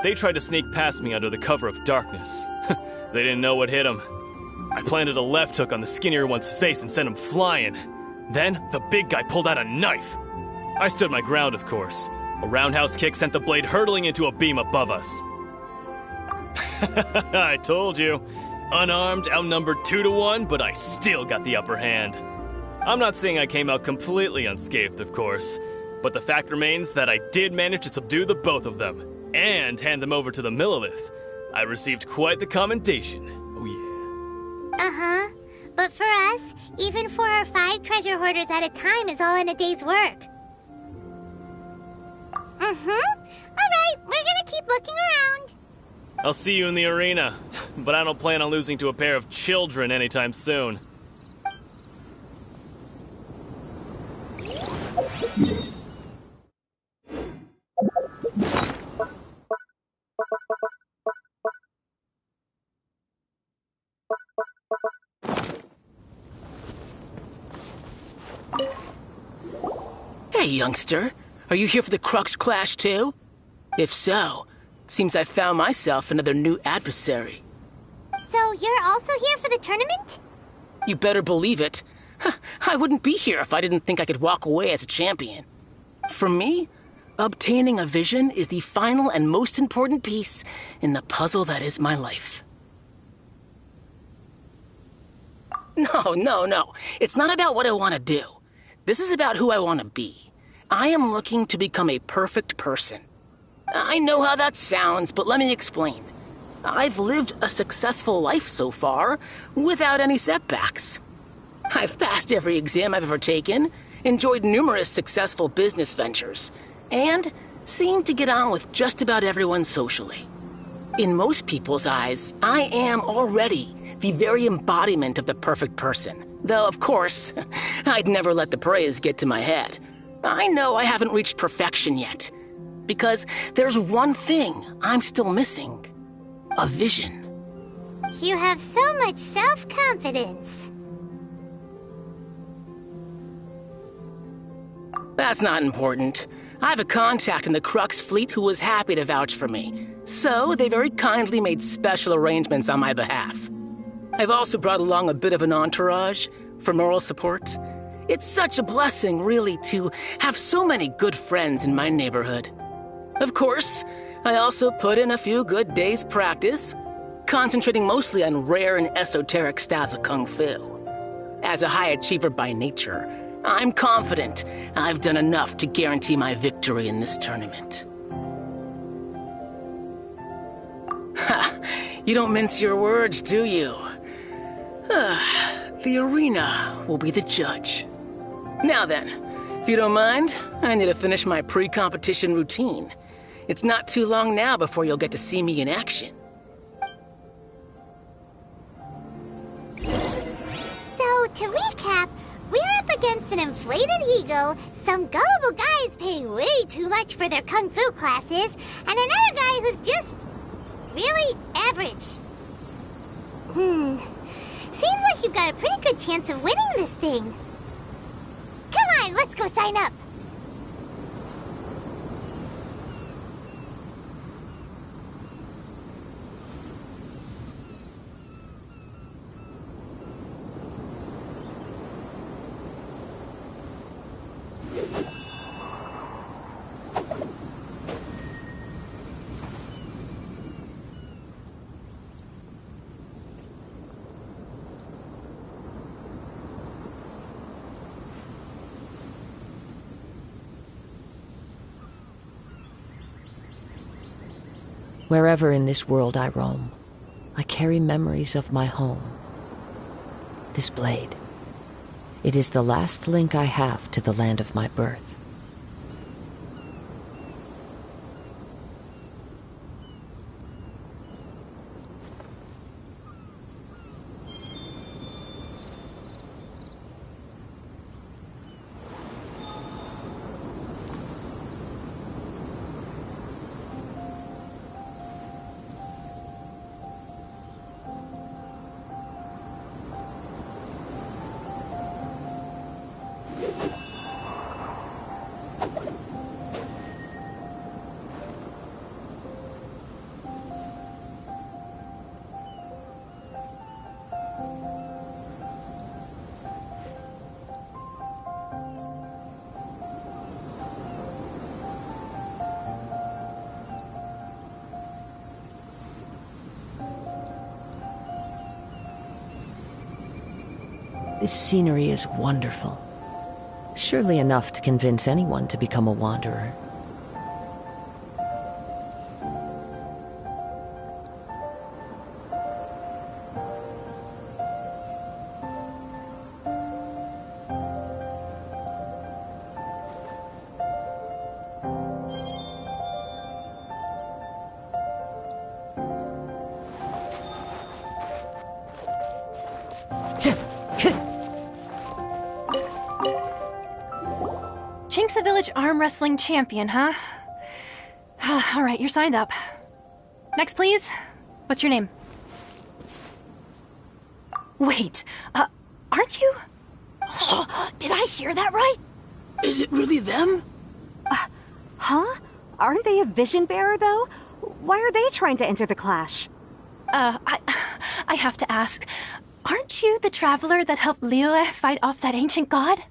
They tried to sneak past me under the cover of darkness. They didn't know what hit them. I planted a left hook on the skinnier one's face and sent him flying. Then, the big guy pulled out a knife. I stood my ground, of course. A roundhouse kick sent the blade hurtling into a beam above us. I told you. Unarmed, outnumbered 2-1, but I still got the upper hand. I'm not saying I came out completely unscathed, of course, but the fact remains that I did manage to subdue the both of them, and hand them over to the Millilith. I received quite the commendation. Oh yeah. Uh-huh. But for us, even 4 or 5 treasure hoarders at a time is all in a day's work. Alright, we're gonna keep looking around. I'll see you in the arena, but I don't plan on losing to a pair of children anytime soon. Hey, youngster. Are you here for the Crux Clash, too? If so, seems I found myself another new adversary. So you're also here for the tournament? You better believe it. I wouldn't be here if I didn't think I could walk away as a champion. For me, obtaining a vision is the final and most important piece in the puzzle that is my life. No. It's not about what I want to do. This is about who I want to be. I am looking to become a perfect person. I know how that sounds, but let me explain. I've lived a successful life so far, without any setbacks. I've passed every exam I've ever taken, enjoyed numerous successful business ventures, and seemed to get on with just about everyone socially. In most people's eyes, I am already the very embodiment of the perfect person. Though, of course, I'd never let the praise get to my head. I know I haven't reached perfection yet, because there's one thing I'm still missing. A vision. You have so much self-confidence. That's not important. I have a contact in the Crux fleet who was happy to vouch for me, so they very kindly made special arrangements on my behalf. I've also brought along a bit of an entourage for moral support. It's such a blessing, really, to have so many good friends in my neighborhood. Of course, I also put in a few good days' practice, concentrating mostly on rare and esoteric styles of Kung Fu. As a high achiever by nature, I'm confident I've done enough to guarantee my victory in this tournament. Ha! You don't mince your words, do you? The arena will be the judge. Now then, if you don't mind, I need to finish my pre-competition routine. It's not too long now before you'll get to see me in action. So, to recap, we're up against an inflated ego, some gullible guys paying way too much for their kung fu classes, and another guy who's just really average. Seems like you've got a pretty good chance of winning this thing. Come on, let's go sign up. Wherever in this world I roam, I carry memories of my home. This blade, it is the last link I have to the land of my birth. This scenery is wonderful. Surely enough to convince anyone to become a wanderer. Chink's a village arm wrestling champion, huh? All right, you're signed up. Next, please. What's your name? Wait, aren't you? Did I hear that right? Is it really them? Huh? Aren't they a vision bearer, though? Why are they trying to enter the clash? I have to ask, aren't you the traveler that helped Liyue fight off that ancient god?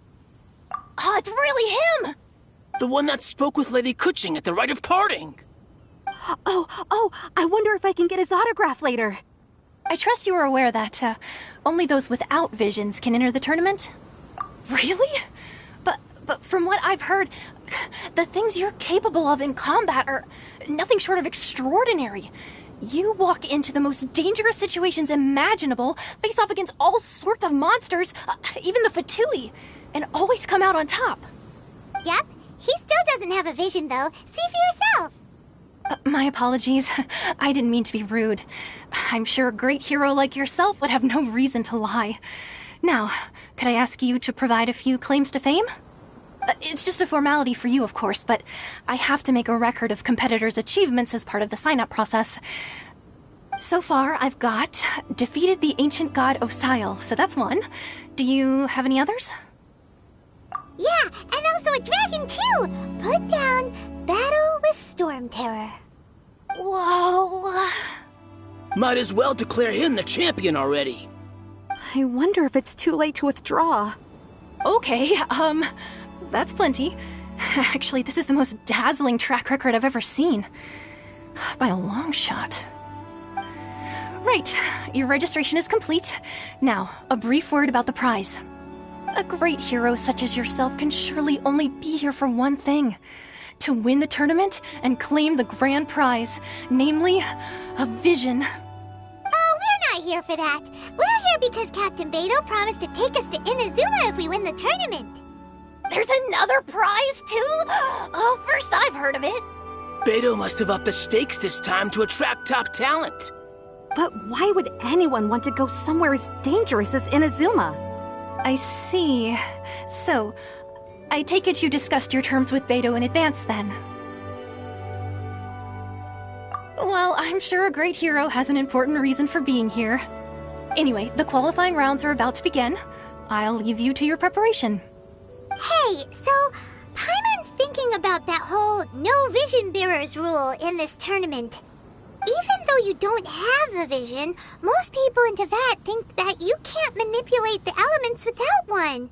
Oh, it's really him! The one that spoke with Lady Kuching at the Rite of Parting. Oh, I wonder if I can get his autograph later. I trust you are aware that, only those without visions can enter the tournament? Really? But from what I've heard, the things you're capable of in combat are nothing short of extraordinary. You walk into the most dangerous situations imaginable, face off against all sorts of monsters, even the Fatui, and always come out on top. Yep, he still doesn't have a vision, though. See for yourself. My apologies. I didn't mean to be rude. I'm sure a great hero like yourself would have no reason to lie. Now, could I ask you to provide a few claims to fame? It's just a formality for you, of course, but I have to make a record of competitors' achievements as part of the sign-up process. So far, I've got defeated the ancient god Osail, so that's one. Do you have any others? Yeah, and also a dragon, too! Put down Battle with Storm Terror. Whoa! Might as well declare him the champion already. I wonder if it's too late to withdraw. Okay, that's plenty. Actually, this is the most dazzling track record I've ever seen. By a long shot. Right, your registration is complete. Now, a brief word about the prize. A great hero such as yourself can surely only be here for one thing. To win the tournament and claim the grand prize, namely, a vision. Oh, we're not here for that. We're here because Captain Beidou promised to take us to Inazuma if we win the tournament. There's another prize, too? Oh, first I've heard of it. Beto must have upped the stakes this time to attract top talent. But why would anyone want to go somewhere as dangerous as Inazuma? I see. So, I take it you discussed your terms with Beto in advance, then? Well, I'm sure a great hero has an important reason for being here. Anyway, the qualifying rounds are about to begin. I'll leave you to your preparation. Hey, so Paimon's thinking about that whole no vision bearers rule in this tournament. Even though you don't have a vision, most people in Teyvat think that you can't manipulate the elements without one.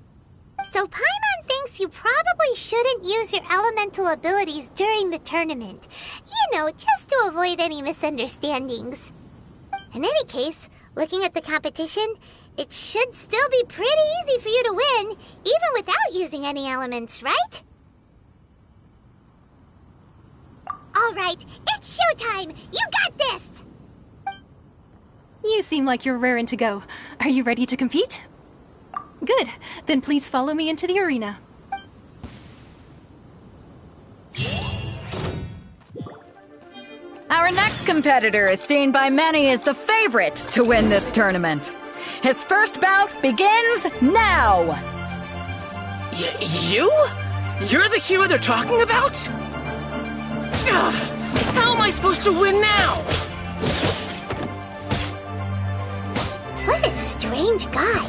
So Paimon thinks you probably shouldn't use your elemental abilities during the tournament. You know, just to avoid any misunderstandings. In any case, looking at the competition, it should still be pretty easy for you to win, even without using any elements, right? All right, it's showtime! You got this! You seem like you're raring to go. Are you ready to compete? Good. Then please follow me into the arena. Our next competitor is seen by many as the favorite to win this tournament. His first bout begins now! You? You're the hero they're talking about? Ugh, how am I supposed to win now? What a strange guy.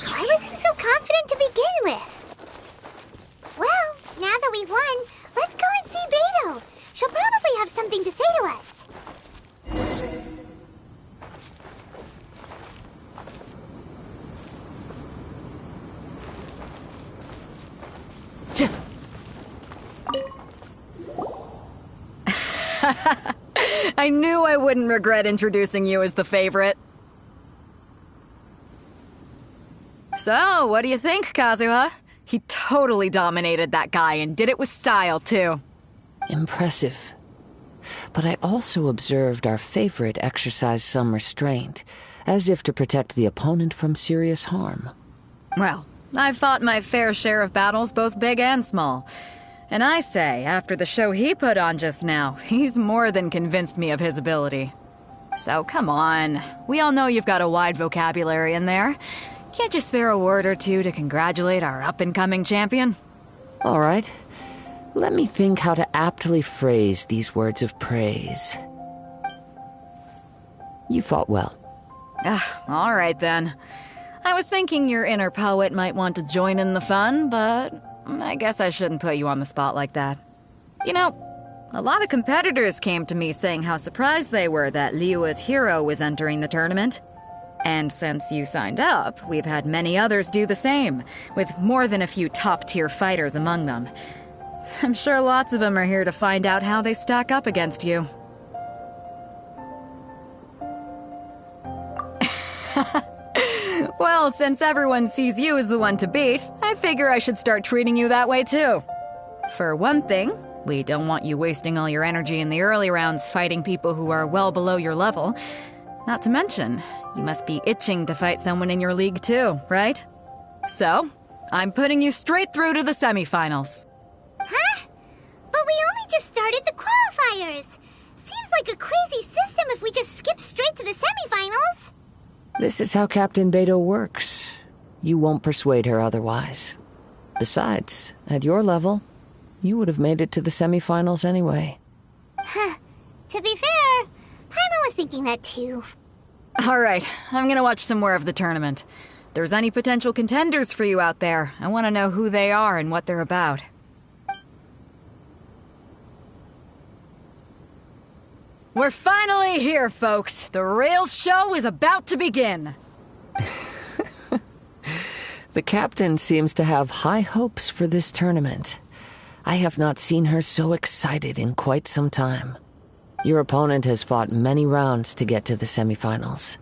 Why was he so confident to begin with? Well, now that we've won, let's go and see Beto. She'll probably have something to say to us. I knew I wouldn't regret introducing you as the favorite. So, what do you think, Kazuha? He totally dominated that guy and did it with style, too. Impressive. But I also observed our favorite exercise some restraint, as if to protect the opponent from serious harm. Well, I've fought my fair share of battles, both big and small. And I say, after the show he put on just now, he's more than convinced me of his ability. So come on, we all know you've got a wide vocabulary in there. Can't you spare a word or two to congratulate our up-and-coming champion? All right. Let me think how to aptly phrase these words of praise. You fought well. All right then. I was thinking your inner poet might want to join in the fun, but I guess I shouldn't put you on the spot like that. You know, a lot of competitors came to me saying how surprised they were that Liyue's hero was entering the tournament. And since you signed up, we've had many others do the same, with more than a few top-tier fighters among them. I'm sure lots of them are here to find out how they stack up against you. Well, since everyone sees you as the one to beat, I figure I should start treating you that way too. For one thing, we don't want you wasting all your energy in the early rounds fighting people who are well below your level. Not to mention, you must be itching to fight someone in your league too, right? So, I'm putting you straight through to the semifinals. Huh? But we only just started the qualifiers. Seems like a crazy system if we just skip straight to the semifinals. This is how Captain Beto works. You won't persuade her otherwise. Besides, at your level, you would have made it to the semifinals anyway. Huh. To be fair, Paimon was thinking that too. All right, I'm gonna watch some more of the tournament. If there's any potential contenders for you out there, I want to know who they are and what they're about. We're finally here, folks. The real show is about to begin. The captain seems to have high hopes for this tournament. I have not seen her so excited in quite some time. Your opponent has fought many rounds to get to the semifinals.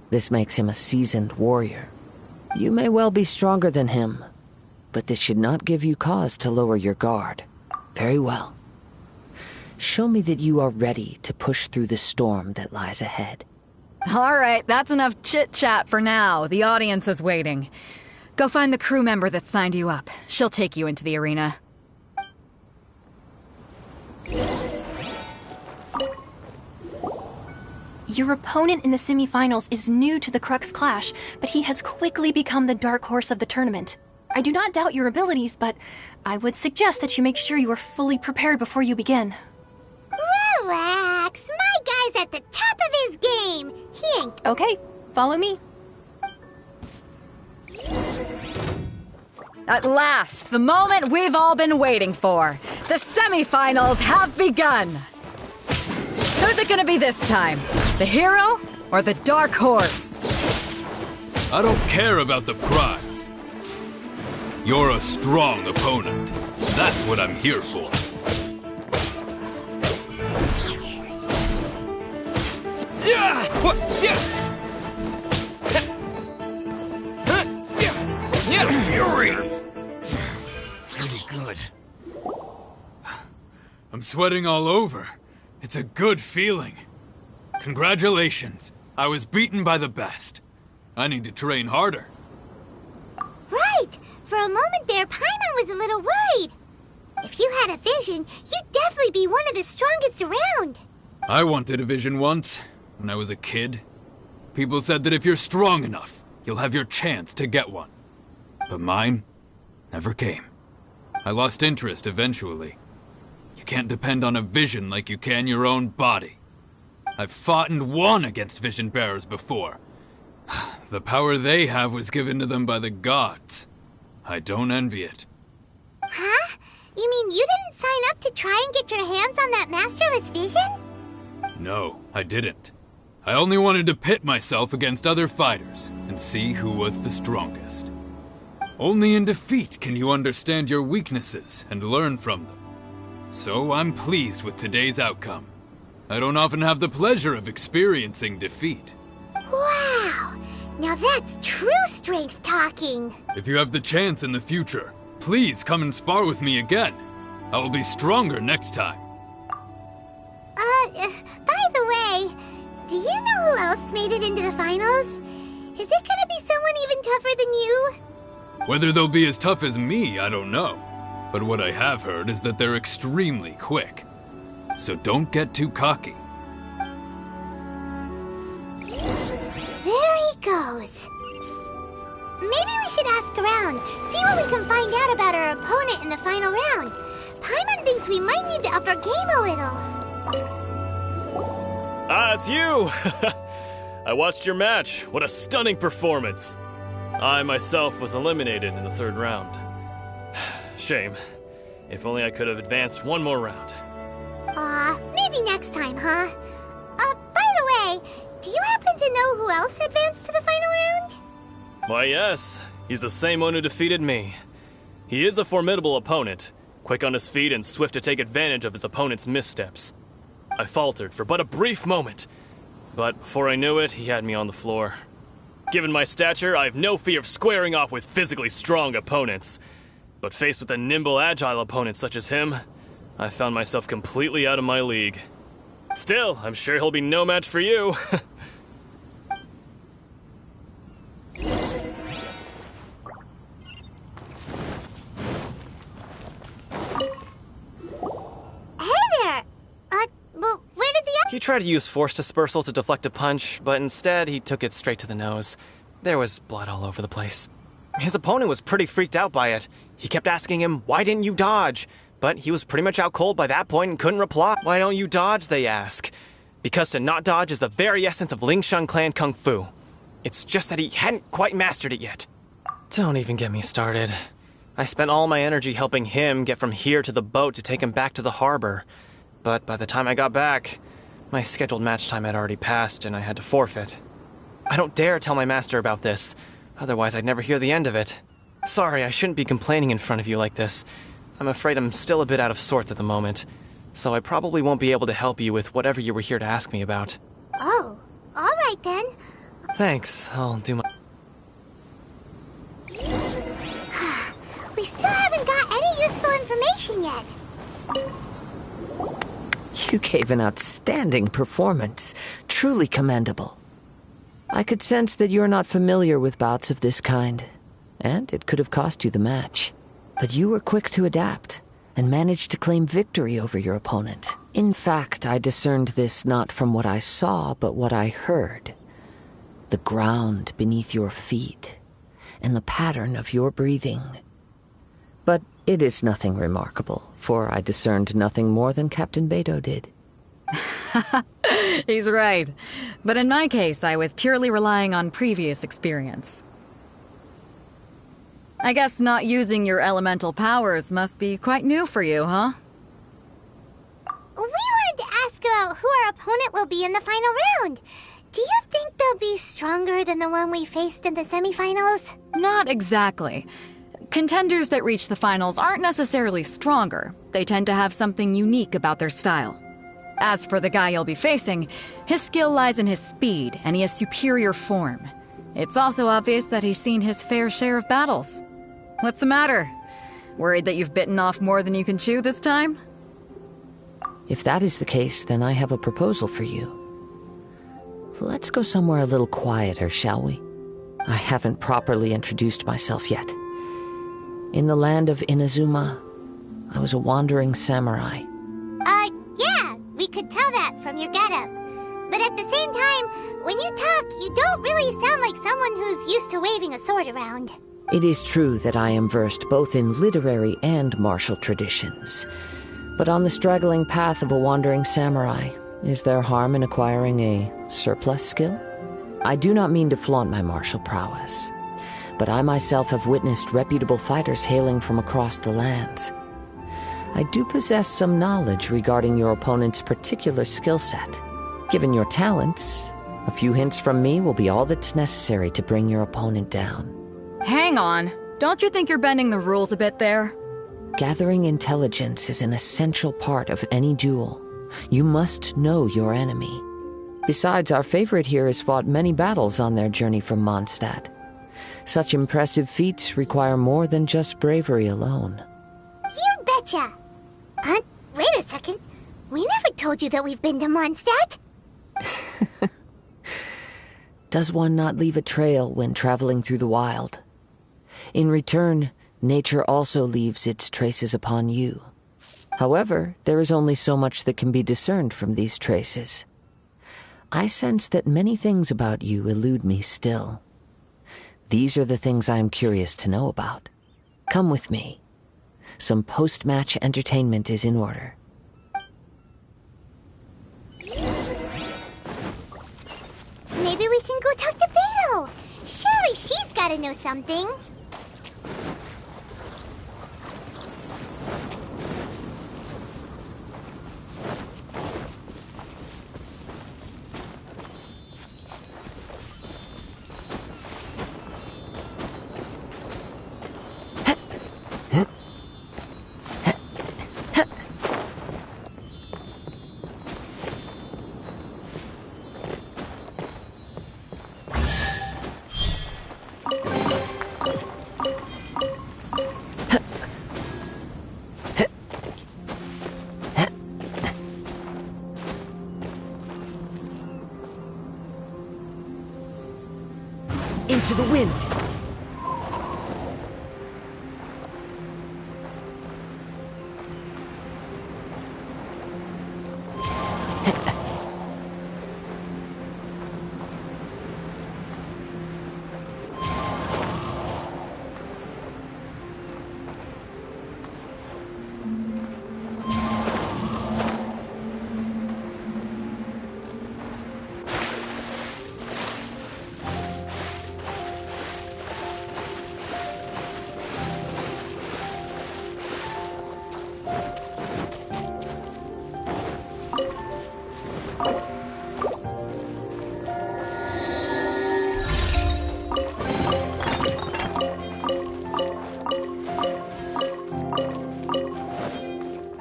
This makes him a seasoned warrior. You may well be stronger than him, but this should not give you cause to lower your guard. Very well. Show me that you are ready to push through the storm that lies ahead. All right, that's enough chit-chat for now. The audience is waiting. Go find the crew member that signed you up. She'll take you into the arena. Your opponent in the semifinals is new to the Crux Clash, but he has quickly become the dark horse of the tournament. I do not doubt your abilities, but I would suggest that you make sure you are fully prepared before you begin. Relax. My guy's at the top of his game. He ain't... Okay, follow me. At last, the moment we've all been waiting for. The semifinals have begun. Who's it gonna be this time? The hero or the dark horse? I don't care about the prize. You're a strong opponent. That's what I'm here for. Fury! Pretty good. I'm sweating all over. It's a good feeling. Congratulations. I was beaten by the best. I need to train harder. Right! For a moment there, Paimon was a little worried. If you had a vision, you'd definitely be one of the strongest around. I wanted a vision once, when I was a kid. People said that if you're strong enough, you'll have your chance to get one. But mine never came. I lost interest eventually. You can't depend on a vision like you can your own body. I've fought and won against vision bearers before. The power they have was given to them by the gods. I don't envy it. Huh? You mean you didn't sign up to try and get your hands on that masterless vision? No, I didn't. I only wanted to pit myself against other fighters and see who was the strongest. Only in defeat can you understand your weaknesses and learn from them. So I'm pleased with today's outcome. I don't often have the pleasure of experiencing defeat. Wow! Now that's true strength talking. If you have the chance in the future, please come and spar with me again. I will be stronger next time. By the way, do you know who else made it into the finals? Is it gonna be someone even tougher than you? Whether they'll be as tough as me, I don't know. But what I have heard is that they're extremely quick. So don't get too cocky. There he goes. Maybe we should ask around, see what we can find out about our opponent in the final round. Paimon thinks we might need to up our game a little. Ah, it's you! I watched your match. What a stunning performance. I myself was eliminated in the third round. Shame. If only I could have advanced one more round. Maybe next time, huh? By the way, do you happen to know who else advanced to the final round? Why, yes. He's the same one who defeated me. He is a formidable opponent, quick on his feet and swift to take advantage of his opponent's missteps. I faltered for but a brief moment, but before I knew it, he had me on the floor. Given my stature, I have no fear of squaring off with physically strong opponents. But faced with a nimble, agile opponent such as him, I found myself completely out of my league. Still, I'm sure he'll be no match for you. He tried to use force dispersal to deflect a punch, but instead he took it straight to the nose. There was blood all over the place. His opponent was pretty freaked out by it. He kept asking him, "Why didn't you dodge?" But he was pretty much out cold by that point and couldn't reply. "Why don't you dodge?" they ask. Because to not dodge is the very essence of Lingshan clan kung fu. It's just that he hadn't quite mastered it yet. Don't even get me started. I spent all my energy helping him get from here to the boat to take him back to the harbor. But by the time I got back, my scheduled match time had already passed and I had to forfeit. I don't dare tell my master about this, otherwise I'd never hear the end of it. Sorry, I shouldn't be complaining in front of you like this. I'm afraid I'm still a bit out of sorts at the moment, so I probably won't be able to help you with whatever you were here to ask me about. Oh, alright then. Thanks, I'll do my... We still haven't got any useful information yet. You gave an outstanding performance. Truly commendable. I could sense that you're not familiar with bouts of this kind, and it could have cost you the match. But you were quick to adapt. and managed to claim victory over your opponent. In fact, I discerned this not from what I saw, but what I heard. The ground beneath your feet, and the pattern of your breathing. But it is nothing remarkable, for I discerned nothing more than Captain Beto did. He's right. But in my case, I was purely relying on previous experience. I guess not using your elemental powers must be quite new for you, huh? We wanted to ask about who our opponent will be in the final round. Do you think they'll be stronger than the one we faced in the semifinals? Not exactly. Contenders that reach the finals aren't necessarily stronger. They tend to have something unique about their style. As for the guy you'll be facing, his skill lies in his speed, and he has superior form. It's also obvious that he's seen his fair share of battles. What's the matter? Worried that you've bitten off more than you can chew this time? If that is the case, then I have a proposal for you. Let's go somewhere a little quieter, shall we? I haven't properly introduced myself yet. In the land of Inazuma, I was a wandering samurai. Yeah, we could tell that from your getup. But at the same time, when you talk, you don't really sound like someone who's used to waving a sword around. It is true that I am versed both in literary and martial traditions. But on the straggling path of a wandering samurai, is there harm in acquiring a surplus skill? I do not mean to flaunt my martial prowess, but I myself have witnessed reputable fighters hailing from across the lands. I do possess some knowledge regarding your opponent's particular skill set. Given your talents, a few hints from me will be all that's necessary to bring your opponent down. Hang on. Don't you think you're bending the rules a bit there? Gathering intelligence is an essential part of any duel. You must know your enemy. Besides, our favorite here has fought many battles on their journey from Mondstadt. Such impressive feats require more than just bravery alone. You betcha! Wait a second. We never told you that we've been to Mondstadt. Does one not leave a trail when traveling through the wild? In return, nature also leaves its traces upon you. However, there is only so much that can be discerned from these traces. I sense that many things about you elude me still. These are the things I am curious to know about. Come with me. Some post-match entertainment is in order. Maybe we can go talk to Beto. Surely she's gotta know something. Into the wind!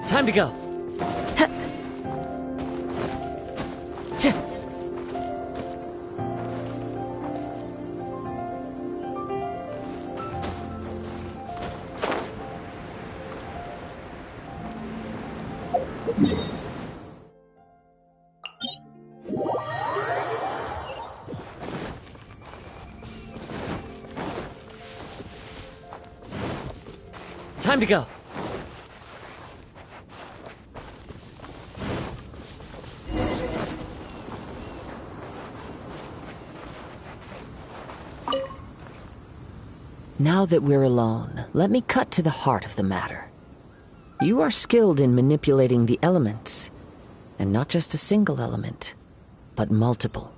Time to go. Time to go. Now that we're alone, let me cut to the heart of the matter. You are skilled in manipulating the elements, and not just a single element, but multiple.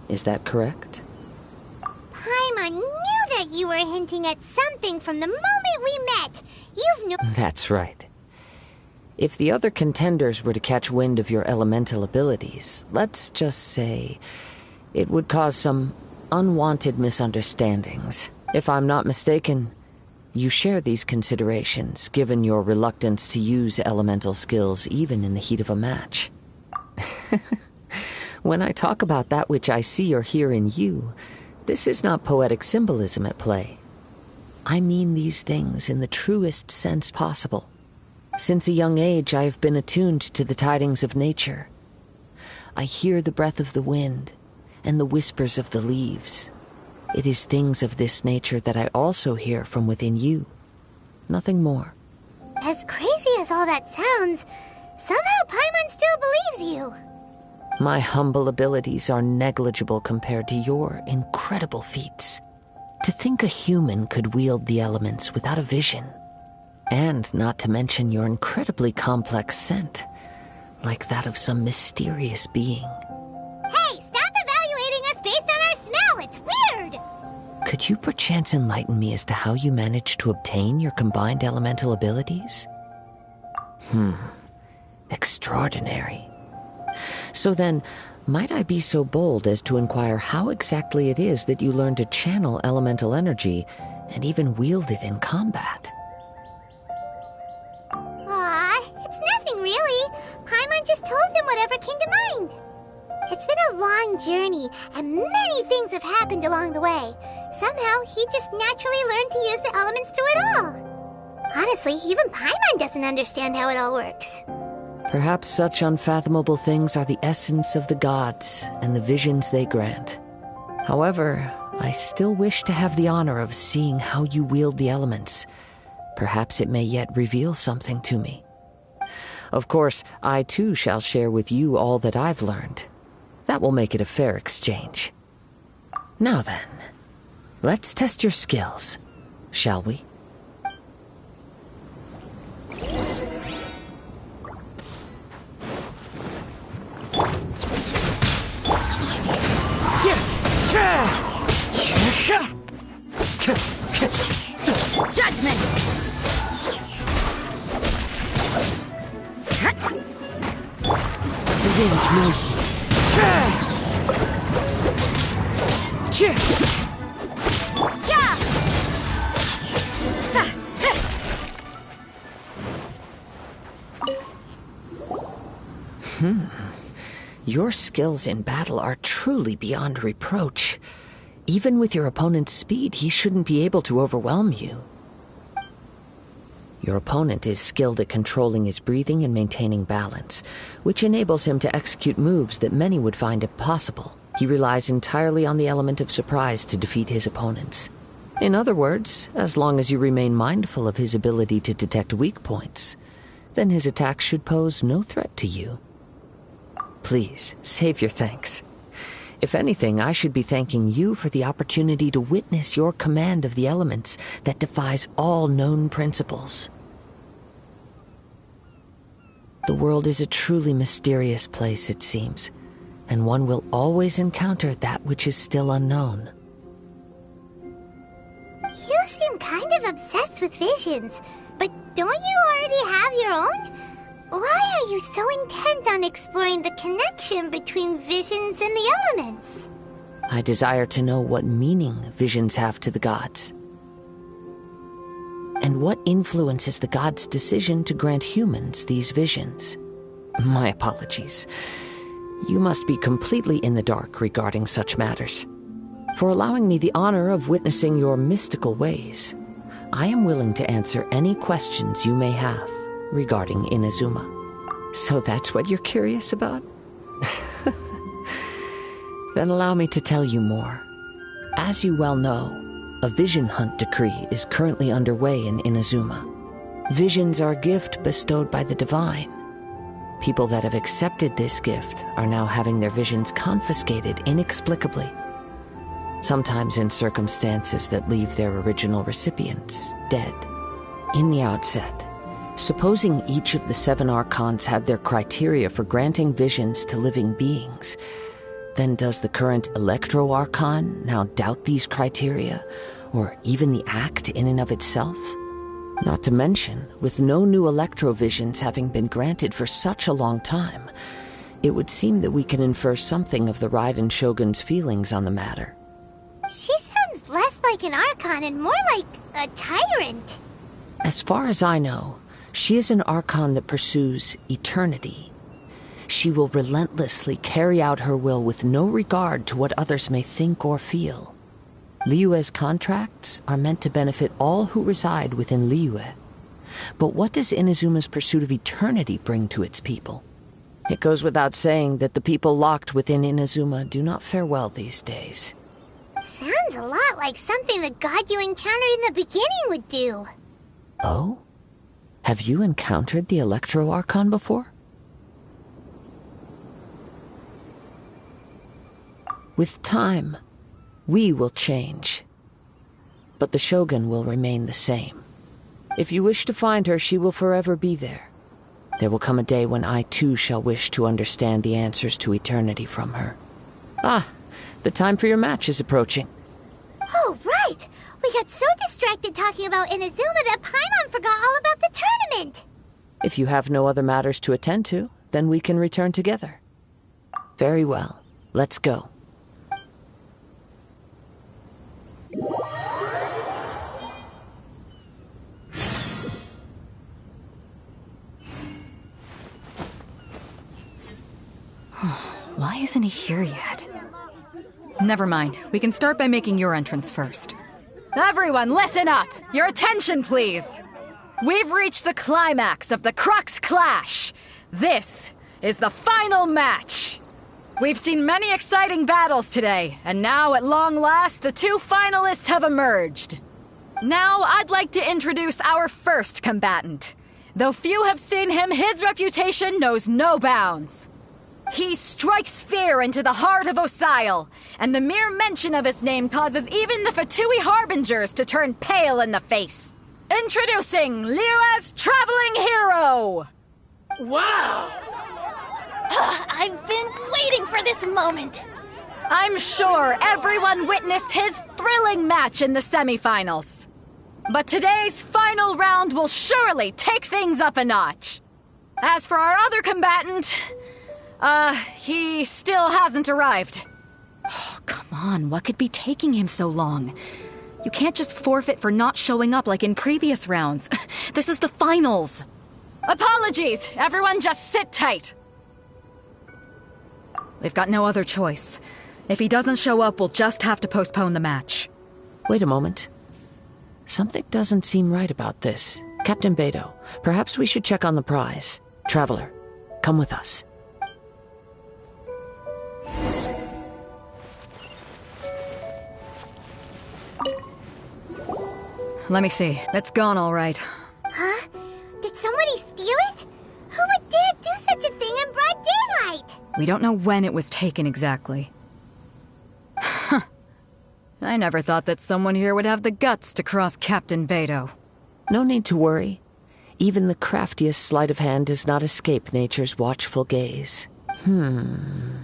Is that correct? Paimon knew that you were hinting at something from the moment we met. You've no— That's right. If the other contenders were to catch wind of your elemental abilities, let's just say it would cause some unwanted misunderstandings. If I'm not mistaken, you share these considerations, given your reluctance to use elemental skills even in the heat of a match. When I talk about that which I see or hear in you, this is not poetic symbolism at play. I mean these things in the truest sense possible. Since a young age, I have been attuned to the tidings of nature. I hear the breath of the wind and the whispers of the leaves. It is things of this nature that I also hear from within you. Nothing more. As crazy as all that sounds, somehow Paimon still believes you. My humble abilities are negligible compared to your incredible feats. To think a human could wield the elements without a vision. And not to mention your incredibly complex scent, like that of some mysterious being. Hey, stop evaluating us based on our smell! It's weird! Could you perchance enlighten me as to how you managed to obtain your combined elemental abilities? Extraordinary. So then, might I be so bold as to inquire how exactly it is that you learned to channel elemental energy and even wield it in combat? It's nothing really. Paimon just told them whatever came to mind. It's been a long journey, and many things have happened along the way. Somehow, he just naturally learned to use the elements through it all. Honestly, even Paimon doesn't understand how it all works. Perhaps such unfathomable things are the essence of the gods and the visions they grant. However, I still wish to have the honor of seeing how you wield the elements. Perhaps it may yet reveal something to me. Of course, I too shall share with you all that I've learned. That will make it a fair exchange. Now then, let's test your skills, shall we? Judgment! The wind knows me. Your skills in battle are truly beyond reproach. Even with your opponent's speed, he shouldn't be able to overwhelm you. Your opponent is skilled at controlling his breathing and maintaining balance, which enables him to execute moves that many would find impossible. He relies entirely on the element of surprise to defeat his opponents. In other words, as long as you remain mindful of his ability to detect weak points, then his attacks should pose no threat to you. Please, save your thanks. If anything, I should be thanking you for the opportunity to witness your command of the elements that defies all known principles. The world is a truly mysterious place, it seems, and one will always encounter that which is still unknown. You seem kind of obsessed with visions, but don't you already have your own? Why are you so intent on exploring the connection between visions and the elements? I desire to know what meaning visions have to the gods. And what influences the gods' decision to grant humans these visions. My apologies. You must be completely in the dark regarding such matters. For allowing me the honor of witnessing your mystical ways, I am willing to answer any questions you may have regarding Inazuma. So that's what you're curious about? Then allow me to tell you more. As you well know, a vision hunt decree is currently underway in Inazuma. Visions are a gift bestowed by the divine. People that have accepted this gift are now having their visions confiscated inexplicably. sometimes in circumstances that leave their original recipients dead. In the outset, supposing each of the 7 Archons had their criteria for granting visions to living beings, then does the current Electro Archon now doubt these criteria, or even the act in and of itself? Not to mention, with no new Electrovisions having been granted for such a long time, it would seem that we can infer something of the Raiden Shogun's feelings on the matter. She sounds less like an Archon and more like a tyrant. As far as I know, she is an Archon that pursues eternity. She will relentlessly carry out her will with no regard to what others may think or feel. Liyue's contracts are meant to benefit all who reside within Liyue. But what does Inazuma's pursuit of eternity bring to its people? It goes without saying that the people locked within Inazuma do not fare well these days. Sounds a lot like something the god you encountered in the beginning would do. Oh? Have you encountered the Electro Archon before? With time, we will change. But the Shogun will remain the same. If you wish to find her, she will forever be there. There will come a day when I too shall wish to understand the answers to eternity from her. Ah, the time for your match is approaching. Oh, right! We got so distracted talking about Inazuma that Paimon forgot all about the tournament! If you have no other matters to attend to, then we can return together. Very well. Let's go. Why isn't he here yet? Never mind. We can start by making your entrance first. Everyone, listen up! Your attention, please! We've reached the climax of the Crux Clash! This is the final match! We've seen many exciting battles today, and now, at long last, the 2 finalists have emerged. Now, I'd like to introduce our first combatant. Though few have seen him, his reputation knows no bounds. He strikes fear into the heart of Osile, and the mere mention of his name causes even the Fatui Harbingers to turn pale in the face. Introducing Liyue's traveling hero! Wow! I've been waiting for this moment! I'm sure everyone witnessed his thrilling match in the semifinals. But today's final round will surely take things up a notch. As for our other combatant, he still hasn't arrived. Oh, come on, what could be taking him so long? You can't just forfeit for not showing up like in previous rounds. This is the finals. Apologies, everyone just sit tight. We've got no other choice. If he doesn't show up, we'll just have to postpone the match. Wait a moment. Something doesn't seem right about this. Captain Beidou, perhaps we should check on the prize. Traveler, come with us. Let me see. It's gone all right. Huh? Did somebody steal it? Who would dare do such a thing in broad daylight? We don't know when it was taken exactly. I never thought that someone here would have the guts to cross Captain Beidou. No need to worry. Even the craftiest sleight of hand does not escape nature's watchful gaze. The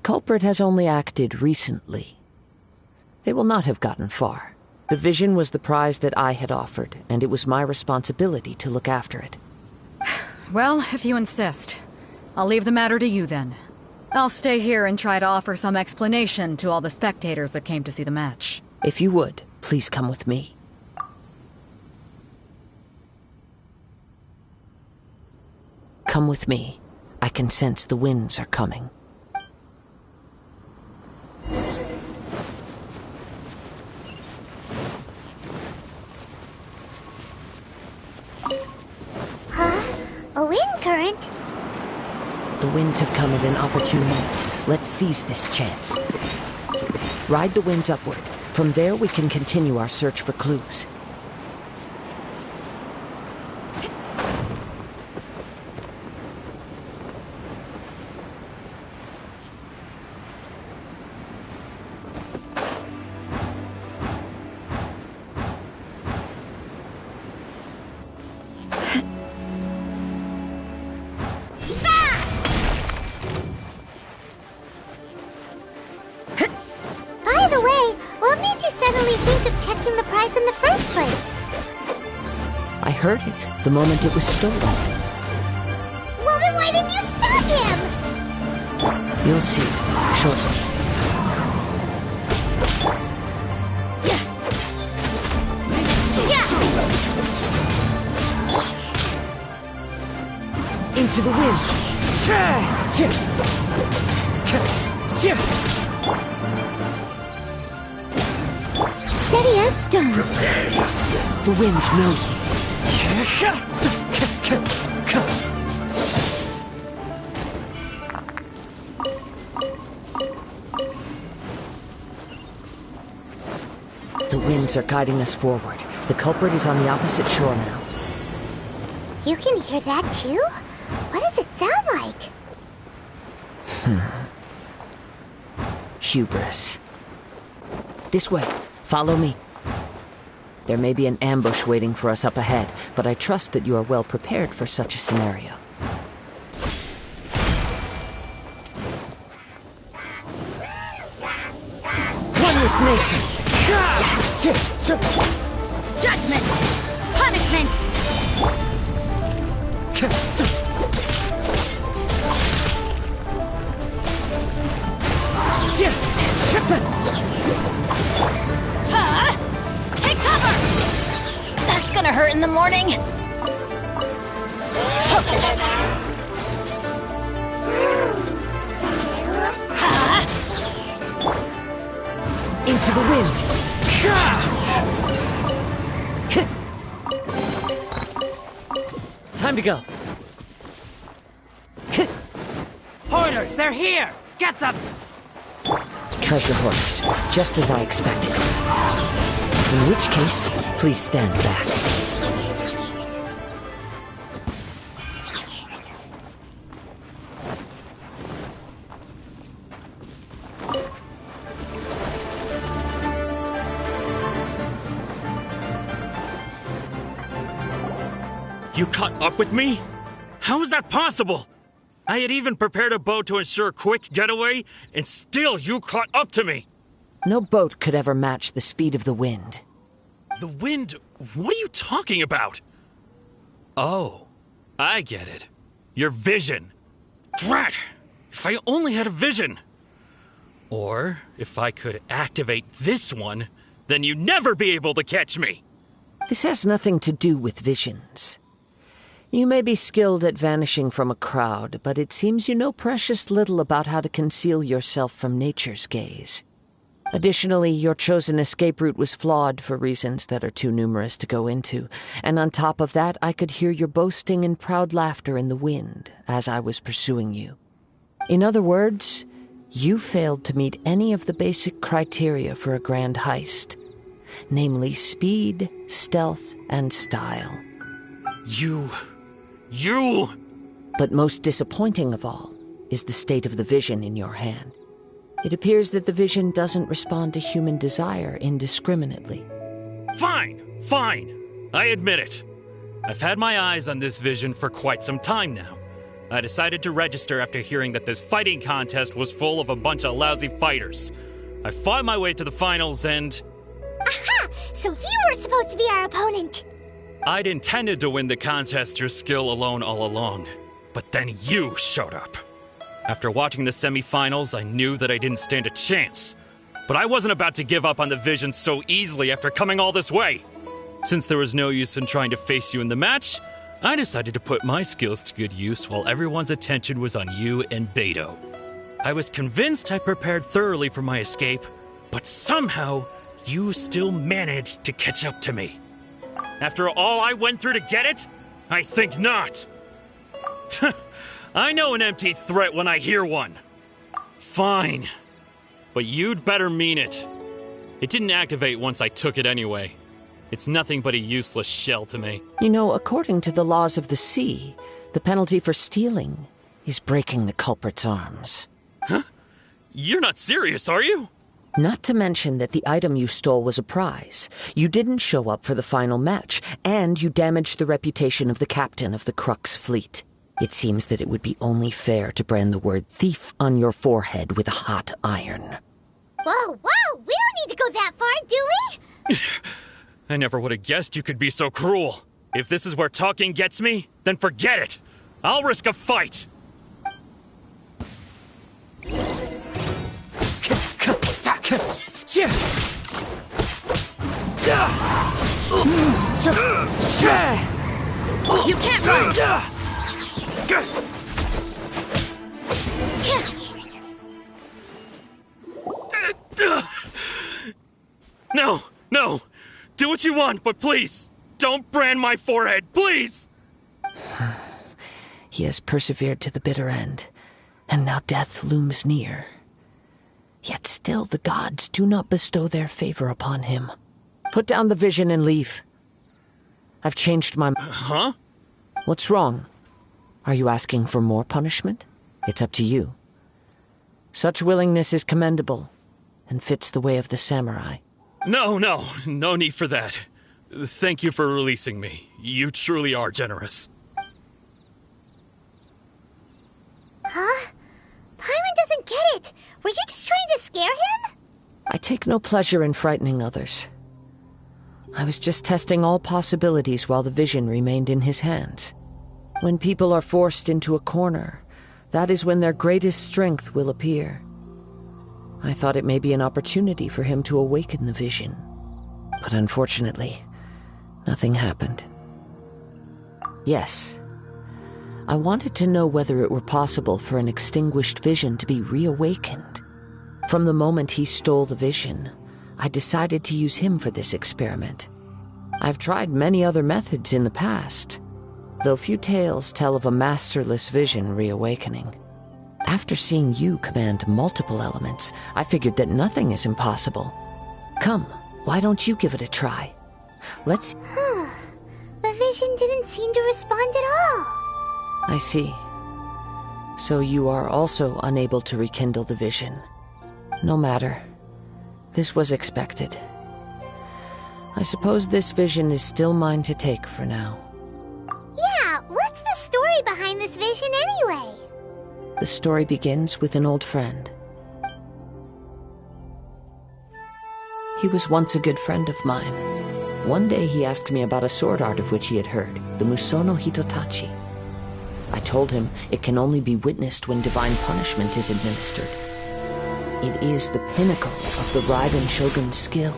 culprit has only acted recently. They will not have gotten far. The vision was the prize that I had offered, and it was my responsibility to look after it. Well, if you insist. I'll leave the matter to you then. I'll stay here and try to offer some explanation to all the spectators that came to see the match. If you would, please come with me. Come with me. I can sense the winds are coming. A wind current? The winds have come at an opportune moment. Let's seize this chance. Ride the winds upward. From there we can continue our search for clues. heard it the moment it was stolen. Well, then why didn't you stop him? You'll see shortly. Into the wind. Steady as stone. Prepare yourself. The wind knows me. The winds are guiding us forward. The culprit is on the opposite shore now. You can hear that too? What does it sound like? Hubris. This way. Follow me. There may be an ambush waiting for us up ahead, but I trust that you are well prepared for such a scenario. One with nature. Judgment! Punishment! Take cover! That's gonna hurt in the morning. Into the wind. Time to go. Hoarders, they're here! Get them! Treasure hoarders, just as I expected. In which case, please stand back. You caught up with me? How is that possible? I had even prepared a boat to ensure a quick getaway, and still you caught up to me. No boat could ever match the speed of the wind. The wind? What are you talking about? Oh, I get it. Your vision. Drat! If I only had a vision. Or, if I could activate this one, then you'd never be able to catch me. This has nothing to do with visions. You may be skilled at vanishing from a crowd, but it seems you know precious little about how to conceal yourself from nature's gaze. Additionally, your chosen escape route was flawed for reasons that are too numerous to go into, and on top of that, I could hear your boasting and proud laughter in the wind as I was pursuing you. In other words, you failed to meet any of the basic criteria for a grand heist, namely speed, stealth, and style. You... But most disappointing of all is the state of the vision in your hand. It appears that the vision doesn't respond to human desire indiscriminately. Fine. I admit it. I've had my eyes on this vision for quite some time now. I decided to register after hearing that this fighting contest was full of a bunch of lousy fighters. I fought my way to the finals and... Aha! So you were supposed to be our opponent! I'd intended to win the contest through skill alone all along, but then you showed up. After watching the semifinals, I knew that I didn't stand a chance. But I wasn't about to give up on the vision so easily after coming all this way. Since there was no use in trying to face you in the match, I decided to put my skills to good use while everyone's attention was on you and Beto. I was convinced I prepared thoroughly for my escape, but somehow you still managed to catch up to me. After all I went through to get it? I think not. I know an empty threat when I hear one. Fine. But you'd better mean it. It didn't activate once I took it anyway. It's nothing but a useless shell to me. You know, according to the laws of the sea, the penalty for stealing is breaking the culprit's arms. Huh? You're not serious, are you? Not to mention that the item you stole was a prize. You didn't show up for the final match, and you damaged the reputation of the captain of the Crux fleet. It seems that it would be only fair to brand the word thief on your forehead with a hot iron. Whoa, we don't need to go that far, do we? I never would have guessed you could be so cruel. If this is where talking gets me, then forget it! I'll risk a fight! You can't run! No, no! Do what you want, but please, don't brand my forehead, please! He has persevered to the bitter end, and now death looms near. Yet still the gods do not bestow their favor upon him. Put down the vision and leave. I've changed my... Huh? What's wrong? Are you asking for more punishment? It's up to you. Such willingness is commendable, and fits the way of the samurai. No need for that. Thank you for releasing me. You truly are generous. Huh? Paimon doesn't get it. Were you just trying to scare him? I take no pleasure in frightening others. I was just testing all possibilities while the vision remained in his hands. When people are forced into a corner, that is when their greatest strength will appear. I thought it may be an opportunity for him to awaken the vision. But unfortunately, nothing happened. Yes, I wanted to know whether it were possible for an extinguished vision to be reawakened. From the moment he stole the vision, I decided to use him for this experiment. I've tried many other methods in the past, though few tales tell of a masterless vision reawakening. After seeing you command multiple elements, I figured that nothing is impossible. Come, why don't you give it a try? Let's... The vision didn't seem to respond at all. I see. So you are also unable to rekindle the vision. No matter. This was expected. I suppose this vision is still mine to take for now. Yeah, what's the story behind this vision anyway? The story begins with an old friend. He was once a good friend of mine. One day he asked me about a sword art of which he had heard, the Musono Hitotachi. I told him it can only be witnessed when divine punishment is administered. It is the pinnacle of the Raiden Shogun's skill,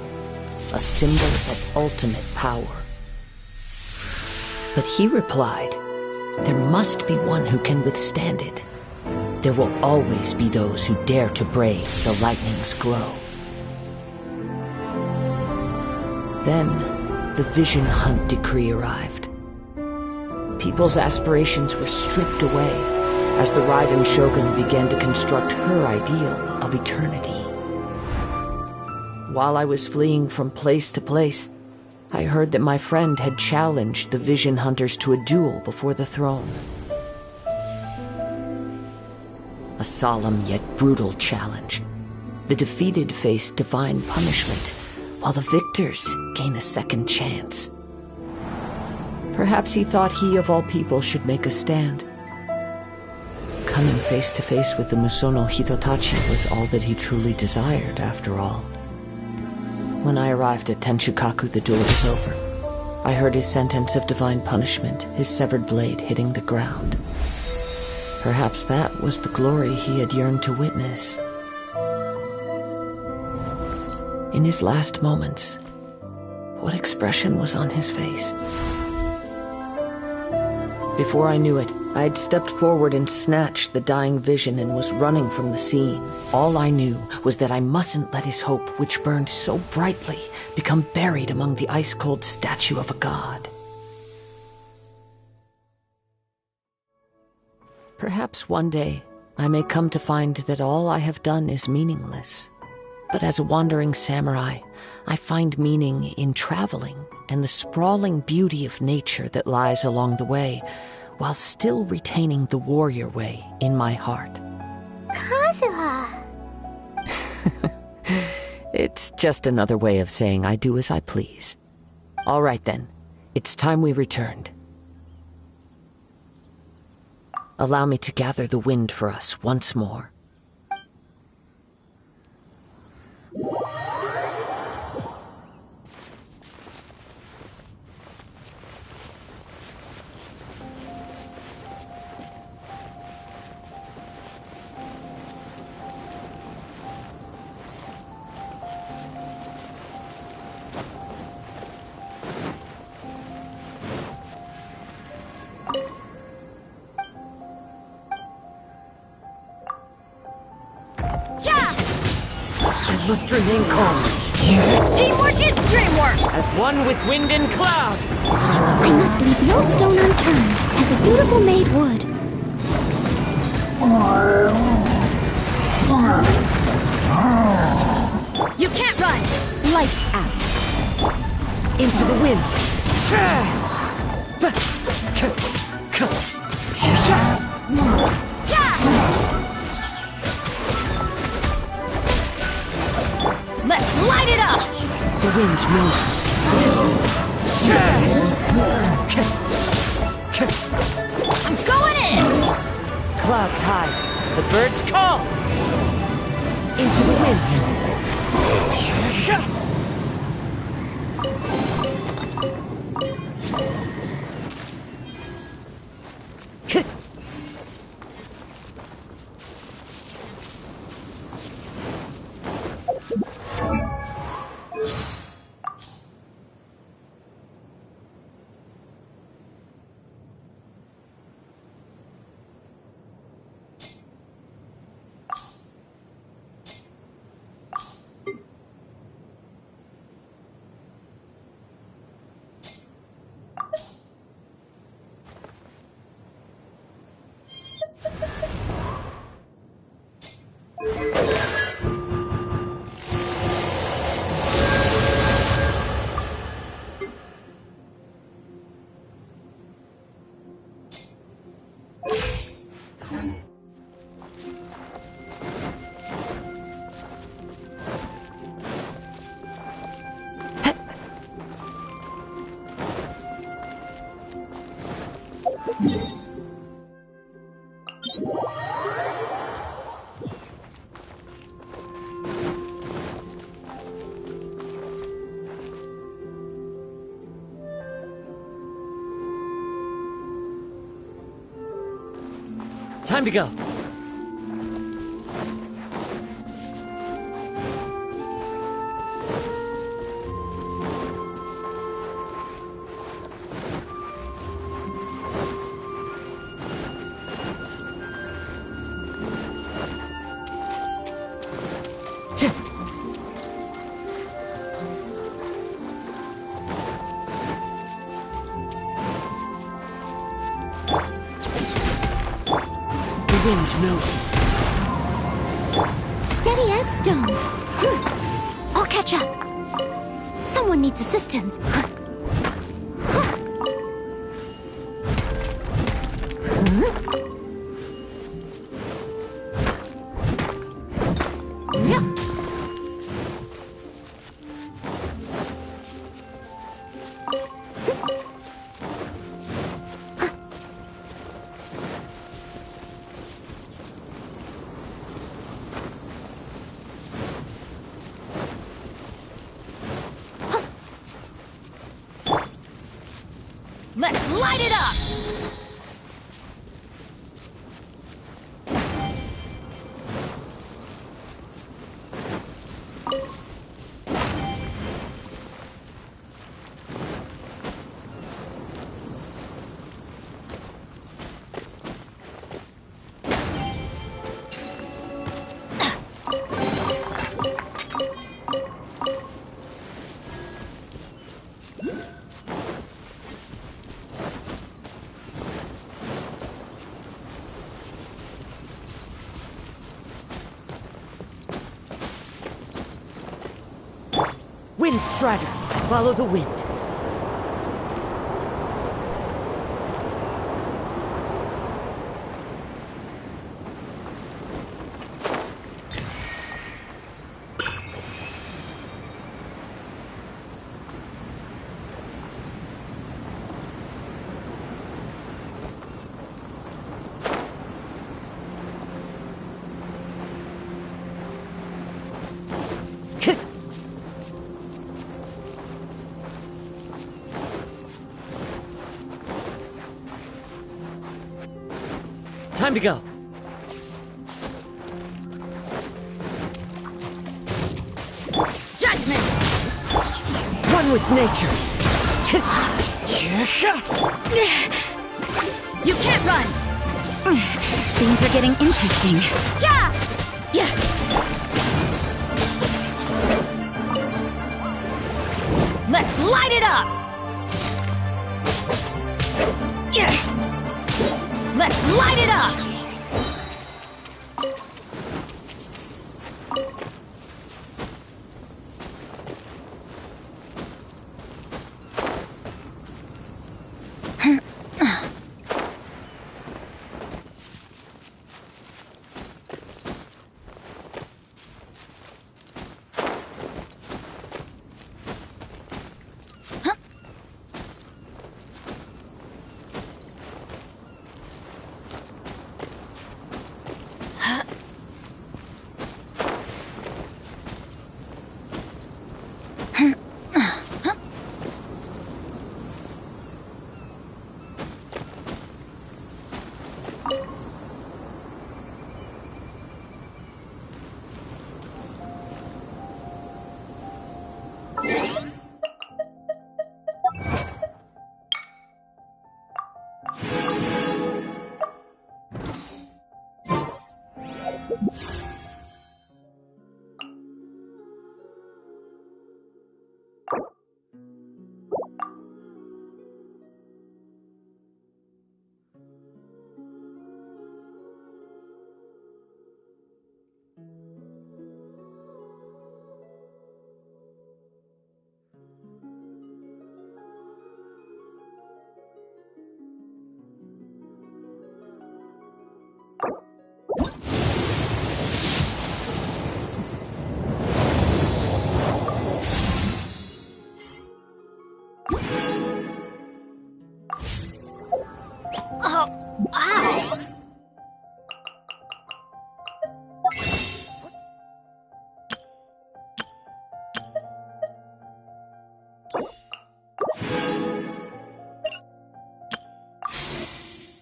a symbol of ultimate power. But he replied, there must be one who can withstand it. There will always be those who dare to brave the lightning's glow. Then, the Vision Hunt decree arrived. People's aspirations were stripped away as the Raiden Shogun began to construct her ideal of eternity. While I was fleeing from place to place, I heard that my friend had challenged the Vision Hunters to a duel before the throne. A solemn yet brutal challenge. The defeated face divine punishment, while the victors gain a second chance. Perhaps he thought he of all people should make a stand. Coming face to face with the Musono Hitotachi was all that he truly desired, after all. When I arrived at Tenshukaku, the duel was over. I heard his sentence of divine punishment, his severed blade hitting the ground. Perhaps that was the glory he had yearned to witness. In his last moments, what expression was on his face? Before I knew it, I had stepped forward and snatched the dying vision and was running from the scene. All I knew was that I mustn't let his hope, which burned so brightly, become buried among the ice-cold statue of a god. Perhaps one day I may come to find that all I have done is meaningless. But as a wandering samurai, I find meaning in traveling and the sprawling beauty of nature that lies along the way, while still retaining the warrior way in my heart. Kazuha! It's just another way of saying I do as I please. All right then, it's time we returned. Allow me to gather the wind for us once more. must remain calm. Teamwork is dreamwork! As one with wind and cloud. I must leave no stone unturned, as a dutiful maid would. You can't run! Lights out. Into the wind. Let's light it up! The wind knows me. I'm going in! Clouds high. The birds call. Into the wind. Time to go. Wind knows me. Steady as stone. I'll catch up. Someone needs assistance. Let's light it up! Wind Strider, follow the wind. Time to go. Judgment! One with nature. You can't run! Things are getting interesting. Yeah! Yeah. Let's light it up! Let's light it up!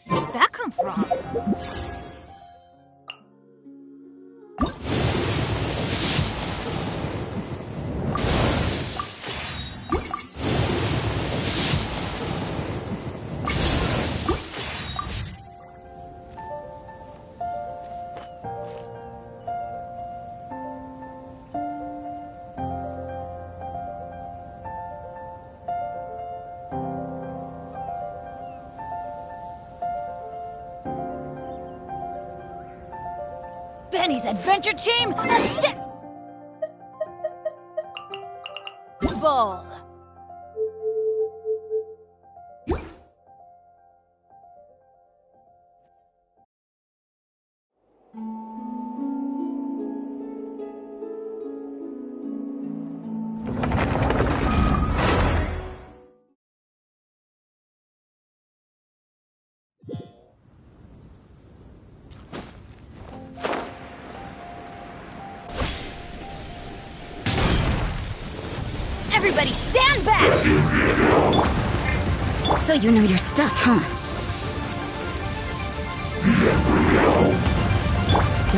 Where'd that come from? Benny's adventure team, Ball. Everybody stand back! So you know your stuff, huh?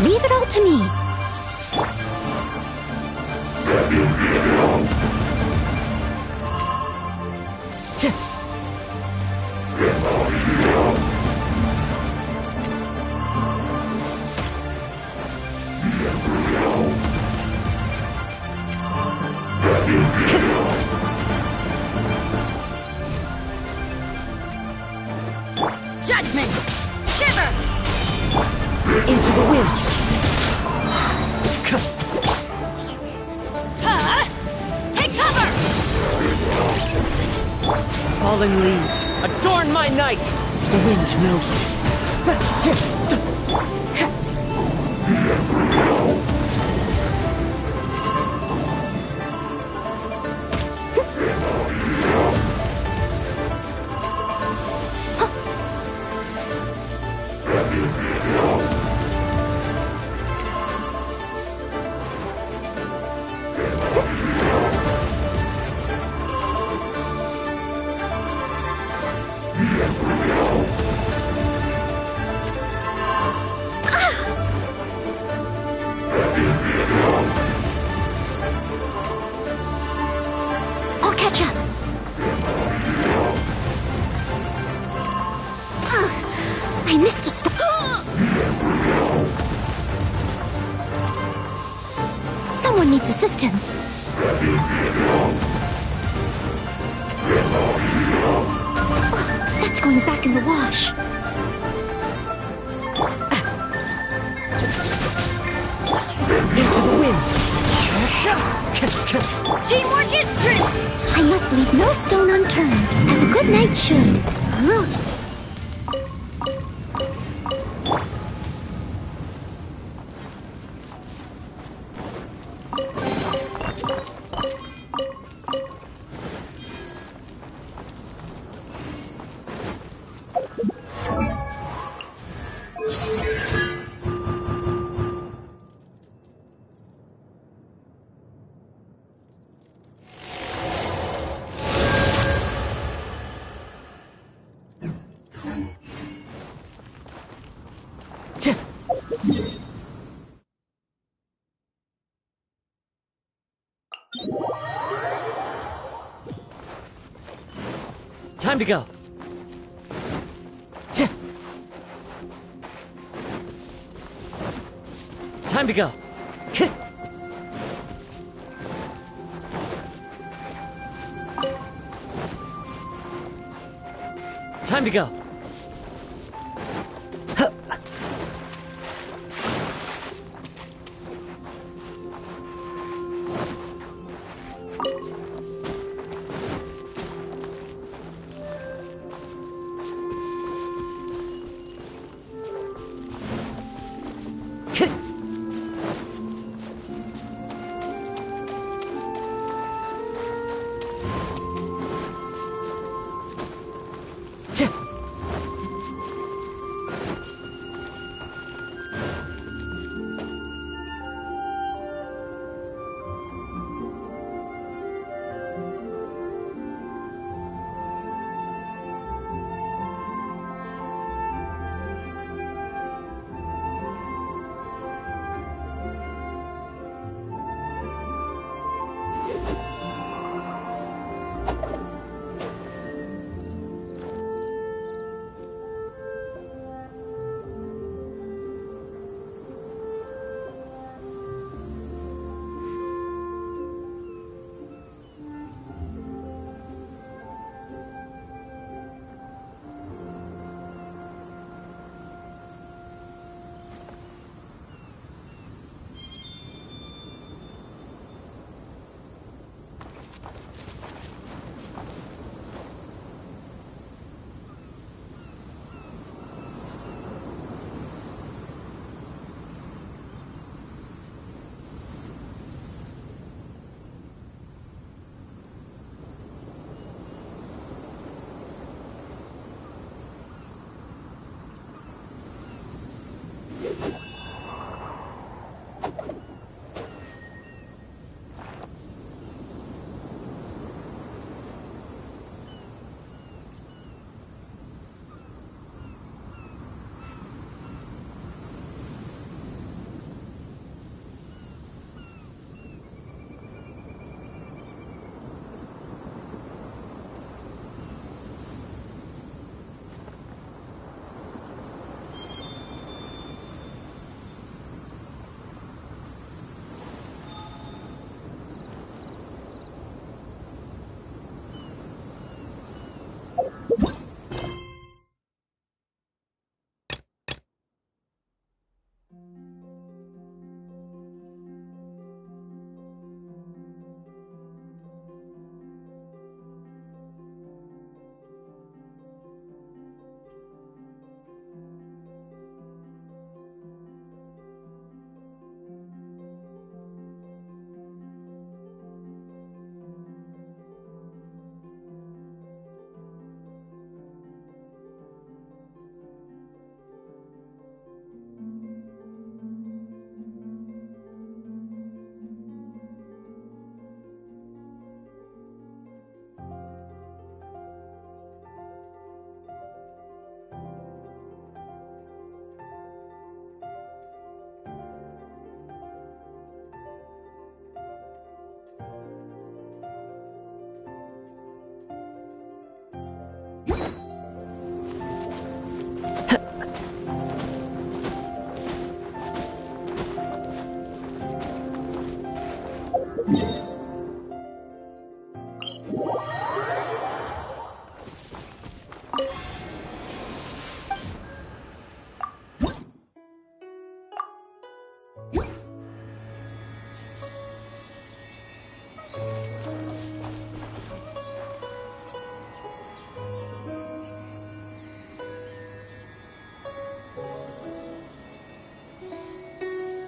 Leave it all to me. Judgment! Shiver! Into the wind! Take cover! Falling leaves, adorn my night! The wind knows me. I'll catch up. I missed a spot. Someone needs assistance. That's going back in the wash. Into the wind. Teamwork is strength! I must leave no stone unturned, as a good knight should. Time to go. Time to go. Time to go.